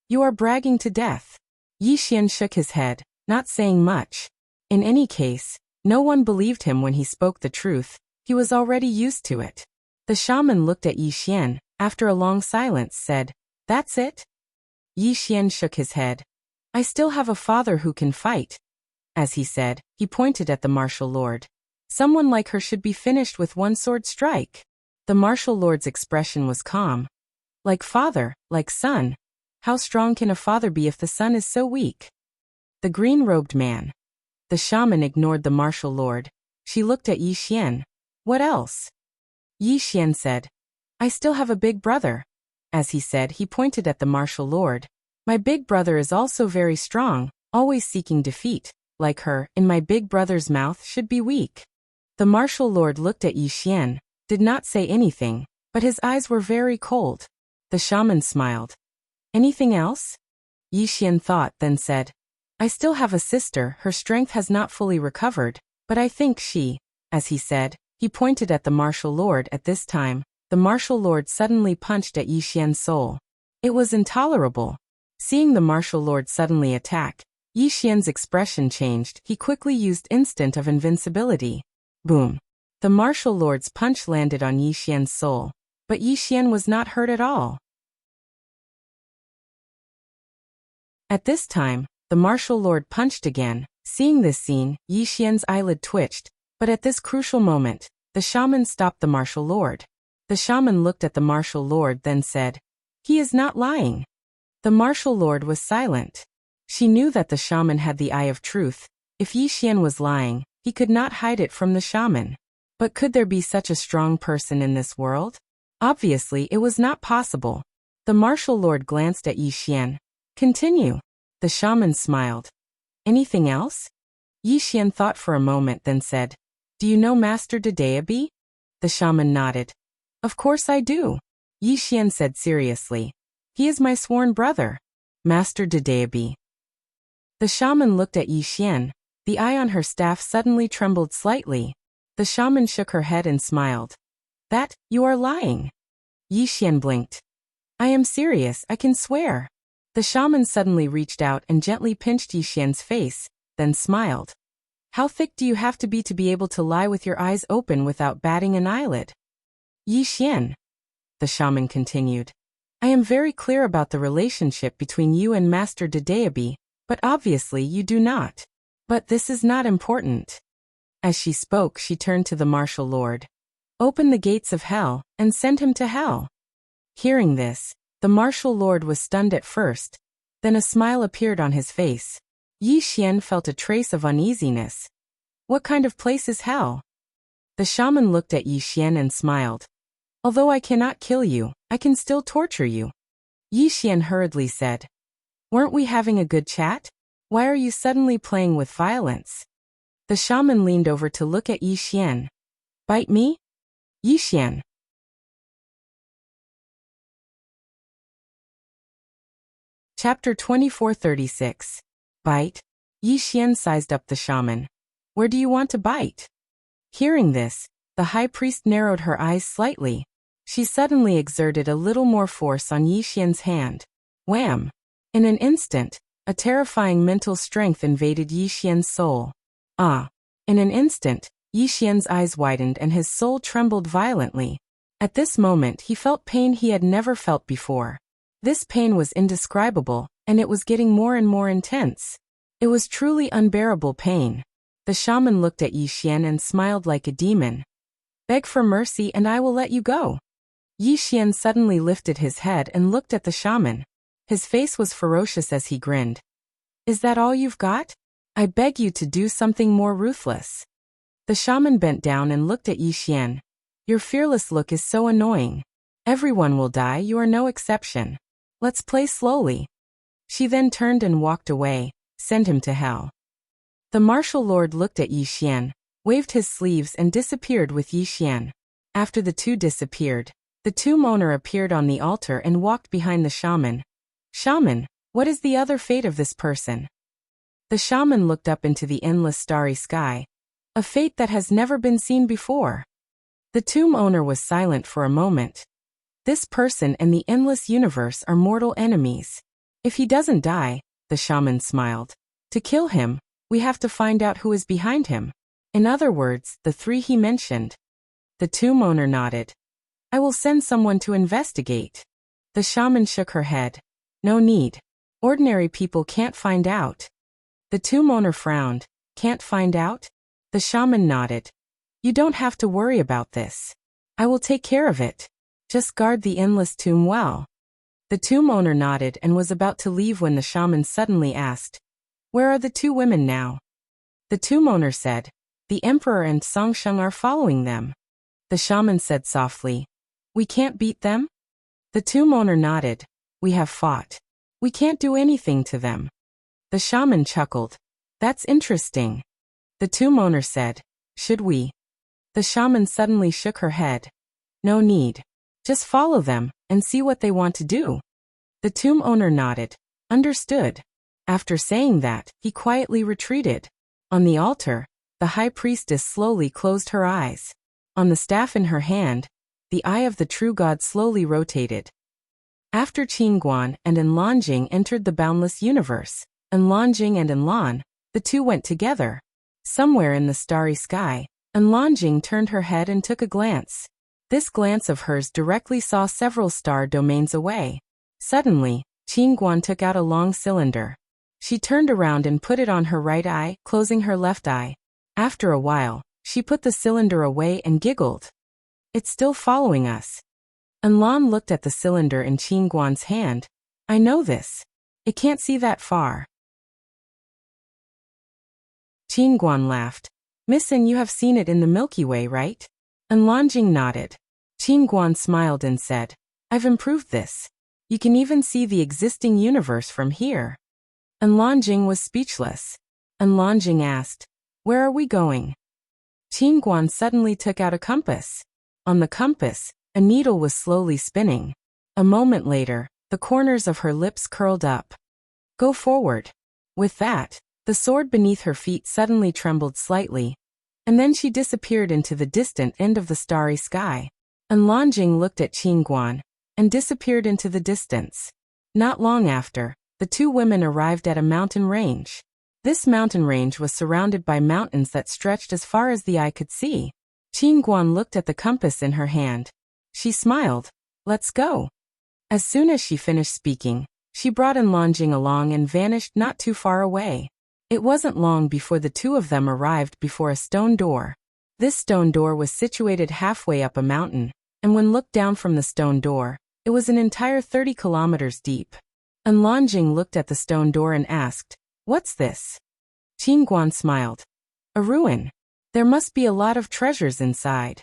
"You are bragging to death." Yi Xian shook his head, not saying much. In any case, no one believed him when he spoke the truth. He was already used to it. The shaman looked at Yi Xian, after a long silence said, "That's it?" Yi Xian shook his head. I still have a father who can fight. As he said, he pointed at the martial lord. Someone like her should be finished with one sword strike. The martial lord's expression was calm. Like father, like son. How strong can a father be if the son is so weak? The green-robed man. The shaman ignored the martial lord. She looked at Yi Xian. What else? Yi Xian said, I still have a big brother. As he said, he pointed at the martial lord. My big brother is also very strong, always seeking defeat. Like her, in my big brother's mouth should be weak. The martial lord looked at Yi Xian, did not say anything, but his eyes were very cold. The shaman smiled. Anything else? Yi Xian thought, then said, I still have a sister, her strength has not fully recovered, but I think she, as he said, he pointed at the martial lord. At this time, the martial lord suddenly punched at Yi Xian's soul. It was intolerable. Seeing the martial lord suddenly attack, Yi Xian's expression changed. He quickly used instant of invincibility. Boom. The martial lord's punch landed on Yi Xian's soul, but Yi Xian was not hurt at all. At this time, the martial lord punched again. Seeing this scene, Yi Xian's eyelid twitched, but at this crucial moment, the shaman stopped the martial lord. The shaman looked at the martial lord, then said, He is not lying. The martial lord was silent. She knew that the shaman had the eye of truth. If Yi Xian was lying, he could not hide it from the shaman. But could there be such a strong person in this world? Obviously, it was not possible. The martial lord glanced at Yi Xian. Continue. The shaman smiled. Anything else? Yi Xian thought for a moment, then said, Do you know Master Dedeabi? The shaman nodded. Of course I do. Yi Xian said seriously. He is my sworn brother. Master Dedeabi. The shaman looked at Yi Xian. The eye on her staff suddenly trembled slightly. The shaman shook her head and smiled. That, you are lying. Yi Xian blinked. I am serious, I can swear. The shaman suddenly reached out and gently pinched Yi Xian's face, then smiled. How thick do you have to be able to lie with your eyes open without batting an eyelid? Yi Xian. The shaman continued. I am very clear about the relationship between you and Master Dedeabi, but obviously you do not. But this is not important. As she spoke, she turned to the martial lord. Open the gates of hell, and send him to hell. Hearing this, the martial lord was stunned at first, then a smile appeared on his face. Yi Xian felt a trace of uneasiness. What kind of place is hell? The shaman looked at Yi Xian and smiled. Although I cannot kill you, I can still torture you. Yi Xian hurriedly said. Weren't we having a good chat? Why are you suddenly playing with violence? The shaman leaned over to look at Yi Xian. Bite me? Yi Xian. Chapter 2436. Bite? Yi Xian sized up the shaman. Where do you want to bite? Hearing this, the high priest narrowed her eyes slightly. She suddenly exerted a little more force on Yi Xian's hand. Wham! In an instant, a terrifying mental strength invaded Yi Xian's soul. Ah! In an instant, Yi Xian's eyes widened and his soul trembled violently. At this moment he felt pain he had never felt before. This pain was indescribable, and it was getting more and more intense. It was truly unbearable pain. The shaman looked at Yi Xian and smiled like a demon. Beg for mercy and I will let you go. Yi Xian suddenly lifted his head and looked at the shaman. His face was ferocious as he grinned. Is that all you've got? I beg you to do something more ruthless. The shaman bent down and looked at Yi Xian. Your fearless look is so annoying. Everyone will die, you are no exception. Let's play slowly. She then turned and walked away. Send him to hell. The martial lord looked at Yi Xian, waved his sleeves and disappeared with Yi Xian. After the two disappeared, the tomb owner appeared on the altar and walked behind the shaman. Shaman, what is the other fate of this person? The shaman looked up into the endless starry sky. A fate that has never been seen before. The tomb owner was silent for a moment. This person and the endless universe are mortal enemies. If he doesn't die, the shaman smiled. To kill him, we have to find out who is behind him. In other words, the three he mentioned. The tomb owner nodded. I will send someone to investigate. The shaman shook her head. No need. Ordinary people can't find out. The two-moner frowned. Can't find out? The shaman nodded. You don't have to worry about this. I will take care of it. Just guard the endless tomb well. The two-moner nodded and was about to leave when the shaman suddenly asked, Where are the two women now? The two-moner said, The emperor and Songsheng are following them. The shaman said softly, We can't beat them? The two-moner nodded. We have fought. We can't do anything to them. The shaman chuckled. That's interesting. The two-moner said, Should we? The shaman suddenly shook her head. No need. Just follow them and see what they want to do. The tomb owner nodded. Understood. After saying that, he quietly retreated. On the altar, the high priestess slowly closed her eyes. On the staff in her hand, the eye of the true god slowly rotated. After Qingguan and Enlanjing entered the boundless universe, Enlanjing and Enlan, the two went together. Somewhere in the starry sky, Enlanjing turned her head and took a glance. This glance of hers directly saw several star domains away. Suddenly, Qingguan took out a long cylinder. She turned around and put it on her right eye, closing her left eye. After a while, she put the cylinder away and giggled. It's still following us. Enlan looked at the cylinder in Qingguan's hand. I know this. It can't see that far. Qingguan laughed. Missin, you have seen it in the Milky Way, right? Enlanjing nodded. Qingguan smiled and said, I've improved this. You can even see the existing universe from here. Enlanjing was speechless. Enlanjing asked, Where are we going? Qingguan suddenly took out a compass. On the compass, a needle was slowly spinning. A moment later, the corners of her lips curled up. Go forward. With that, the sword beneath her feet suddenly trembled slightly, and then she disappeared into the distant end of the starry sky. Enlanjing looked at Qingguan and disappeared into the distance. Not long after, the two women arrived at a mountain range. This mountain range was surrounded by mountains that stretched as far as the eye could see. Qingguan looked at the compass in her hand. She smiled. Let's go. As soon as she finished speaking, she brought Enlanjing along and vanished not too far away. It wasn't long before the two of them arrived before a stone door. This stone door was situated halfway up a mountain, and when looked down from the stone door, it was an entire 30 kilometers deep. Enlanjing looked at the stone door and asked, What's this? Qingguan smiled. A ruin. There must be a lot of treasures inside.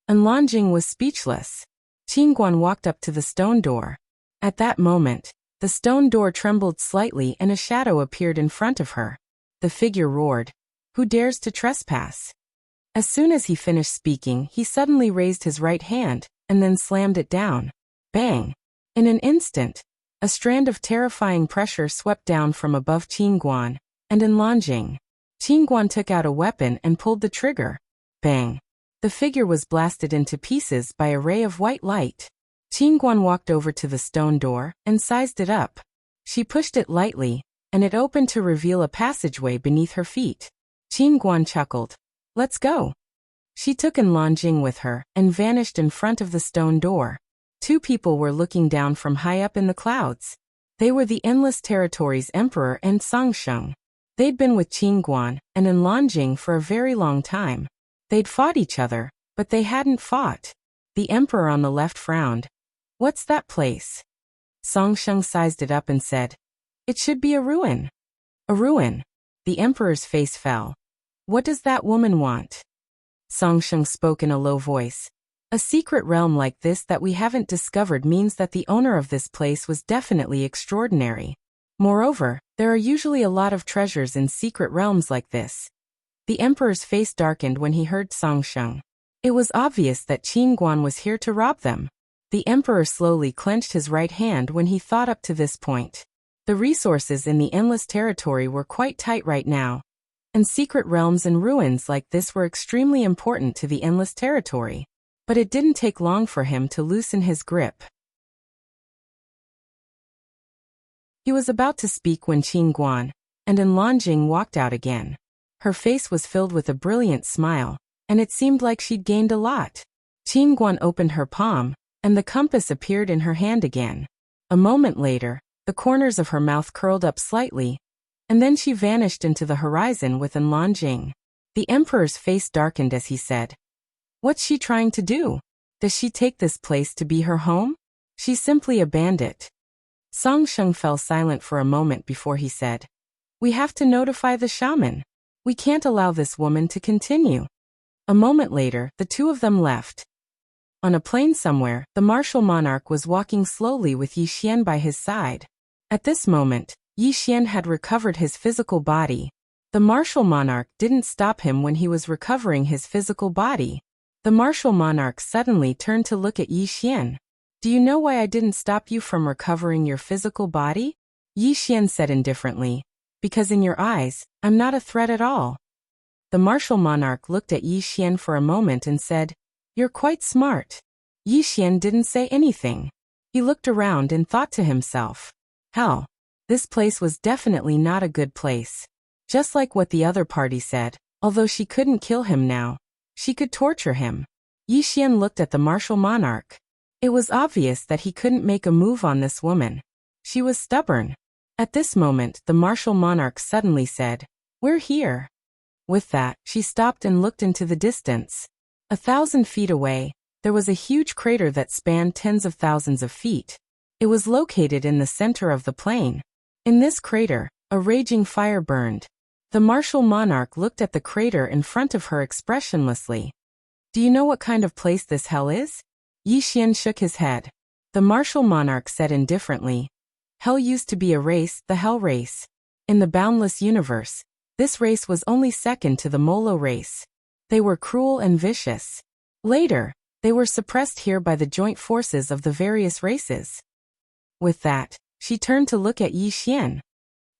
Enlanjing was speechless. Qingguan walked up to the stone door. At that moment, the stone door trembled slightly and a shadow appeared in front of her. The figure roared, Who dares to trespass? As soon as he finished speaking, he suddenly raised his right hand, and then slammed it down. Bang! In an instant, a strand of terrifying pressure swept down from above Qingguan and Enlanjing. Qingguan took out a weapon and pulled the trigger. Bang! The figure was blasted into pieces by a ray of white light. Qingguan walked over to the stone door and sized it up. She pushed it lightly, and it opened to reveal a passageway beneath her feet. Qingguan chuckled. Let's go. She took Enlanjing with her and vanished in front of the stone door. Two people were looking down from high up in the clouds. They were the Endless Territories Emperor and Songsheng. They'd been with Qingguan and Enlanjing for a very long time. They'd fought each other, but they hadn't fought. The emperor on the left frowned. What's that place? Songsheng sized it up and said, It should be a ruin. A ruin. The emperor's face fell. What does that woman want? Songsheng spoke in a low voice. A secret realm like this that we haven't discovered means that the owner of this place was definitely extraordinary. Moreover, there are usually a lot of treasures in secret realms like this. The emperor's face darkened when he heard Songsheng. It was obvious that Qingguan was here to rob them. The emperor slowly clenched his right hand when he thought up to this point. The resources in the Endless Territory were quite tight right now, and secret realms and ruins like this were extremely important to the Endless Territory. But it didn't take long for him to loosen his grip. He was about to speak when Qingguan and Enlanjing walked out again. Her face was filled with a brilliant smile, and it seemed like she'd gained a lot. Qingguan opened her palm, and the compass appeared in her hand again. A moment later, The corners of her mouth curled up slightly, and then she vanished into the horizon with an Lanjing. The emperor's face darkened as he said, "What's she trying to do? Does she take this place to be her home? She's simply a bandit." Song Sheng fell silent for a moment before he said, "We have to notify the shaman. We can't allow this woman to continue." A moment later, the two of them left. On a plain somewhere, the martial monarch was walking slowly with Yi Xian by his side. At this moment, Yi Xian had recovered his physical body. The martial monarch didn't stop him when he was recovering his physical body. The martial monarch suddenly turned to look at Yi Xian. "Do you know why I didn't stop you from recovering your physical body?" Yi Xian said indifferently, "Because in your eyes, I'm not a threat at all." The martial monarch looked at Yi Xian for a moment and said, "You're quite smart." Yi Xian didn't say anything. He looked around and thought to himself, "Hell, this place was definitely not a good place." Just like what the other party said, although she couldn't kill him now, she could torture him. Yi Xian looked at the martial monarch. It was obvious that he couldn't make a move on this woman. She was stubborn. At this moment, the martial monarch suddenly said, "We're here." With that, she stopped and looked into the distance. 1,000 feet away, there was a huge crater that spanned tens of thousands of feet. It was located in the center of the plain. In this crater, a raging fire burned. The martial monarch looked at the crater in front of her expressionlessly. "Do you know what kind of place this hell is?" Yi Xian shook his head. The martial monarch said indifferently, "Hell used to be a race, the Hell race. In the boundless universe, this race was only second to the Molo race. They were cruel and vicious. Later, they were suppressed here by the joint forces of the various races." With that, she turned to look at Yi Xian.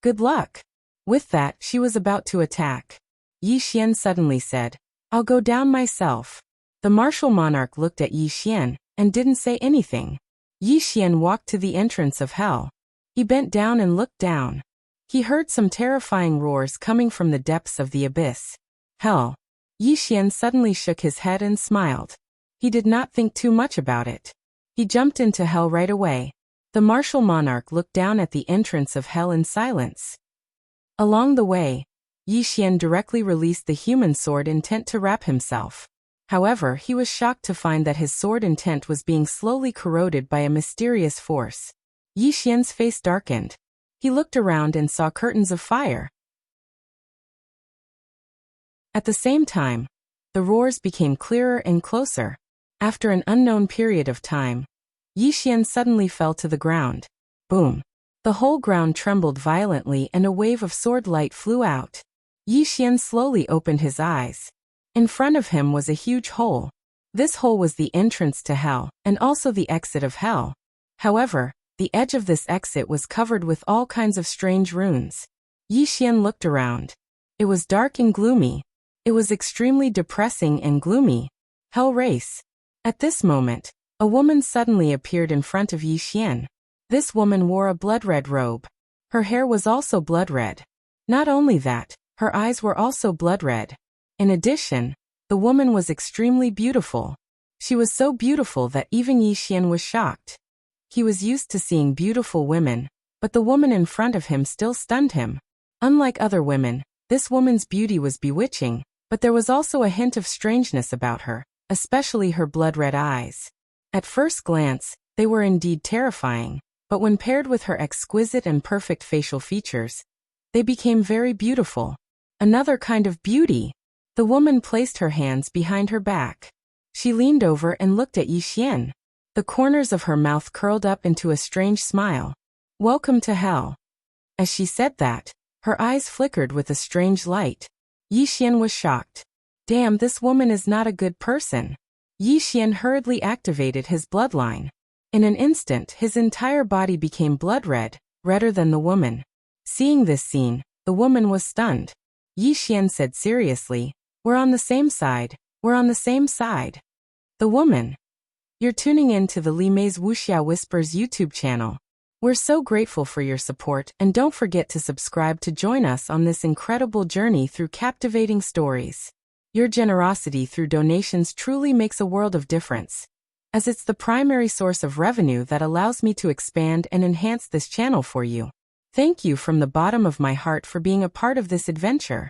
"Good luck." With that, she was about to attack. Yi Xian suddenly said, "I'll go down myself." The martial monarch looked at Yi Xian and didn't say anything. Yi Xian walked to the entrance of hell. He bent down and looked down. He heard some terrifying roars coming from the depths of the abyss. Hell. Yi Xian suddenly shook his head and smiled. He did not think too much about it. He jumped into hell right away. The martial monarch looked down at the entrance of hell in silence. Along the way, Yi Xian directly released the human sword intent to wrap himself. However, he was shocked to find that his sword intent was being slowly corroded by a mysterious force. Yi Xian's face darkened. He looked around and saw curtains of fire. At the same time, the roars became clearer and closer. After an unknown period of time, Yi Xian suddenly fell to the ground. Boom! The whole ground trembled violently and a wave of sword light flew out. Yi Xian slowly opened his eyes. In front of him was a huge hole. This hole was the entrance to hell, and also the exit of hell. However, the edge of this exit was covered with all kinds of strange runes. Yi Xian looked around. It was dark and gloomy. It was extremely depressing and gloomy. Hell race. At this moment, a woman suddenly appeared in front of Yi Xian. This woman wore a blood-red robe. Her hair was also blood-red. Not only that, her eyes were also blood-red. In addition, the woman was extremely beautiful. She was so beautiful that even Yi Xian was shocked. He was used to seeing beautiful women, but the woman in front of him still stunned him. Unlike other women, this woman's beauty was bewitching, but there was also a hint of strangeness about her, especially her blood-red eyes. At first glance, they were indeed terrifying, but when paired with her exquisite and perfect facial features, they became very beautiful. Another kind of beauty. The woman placed her hands behind her back. She leaned over and looked at Yi Xian. The corners of her mouth curled up into a strange smile. "Welcome to hell." As she said that, her eyes flickered with a strange light. Yi Xian was shocked. Damn, this woman is not a good person. Yi Xian hurriedly activated his bloodline. In an instant, his entire body became blood-red, redder than the woman. Seeing this scene, the woman was stunned. Yi Xian said seriously, "We're on the same side, we're on the same side." The woman. You're tuning in to the Li Mei's Wuxia Whispers YouTube channel. We're so grateful for your support, and don't forget to subscribe to join us on this incredible journey through captivating stories. Your generosity through donations truly makes a world of difference. as it's the primary source of revenue that allows me to expand and enhance this channel for you. Thank you from the bottom of my heart for being a part of this adventure.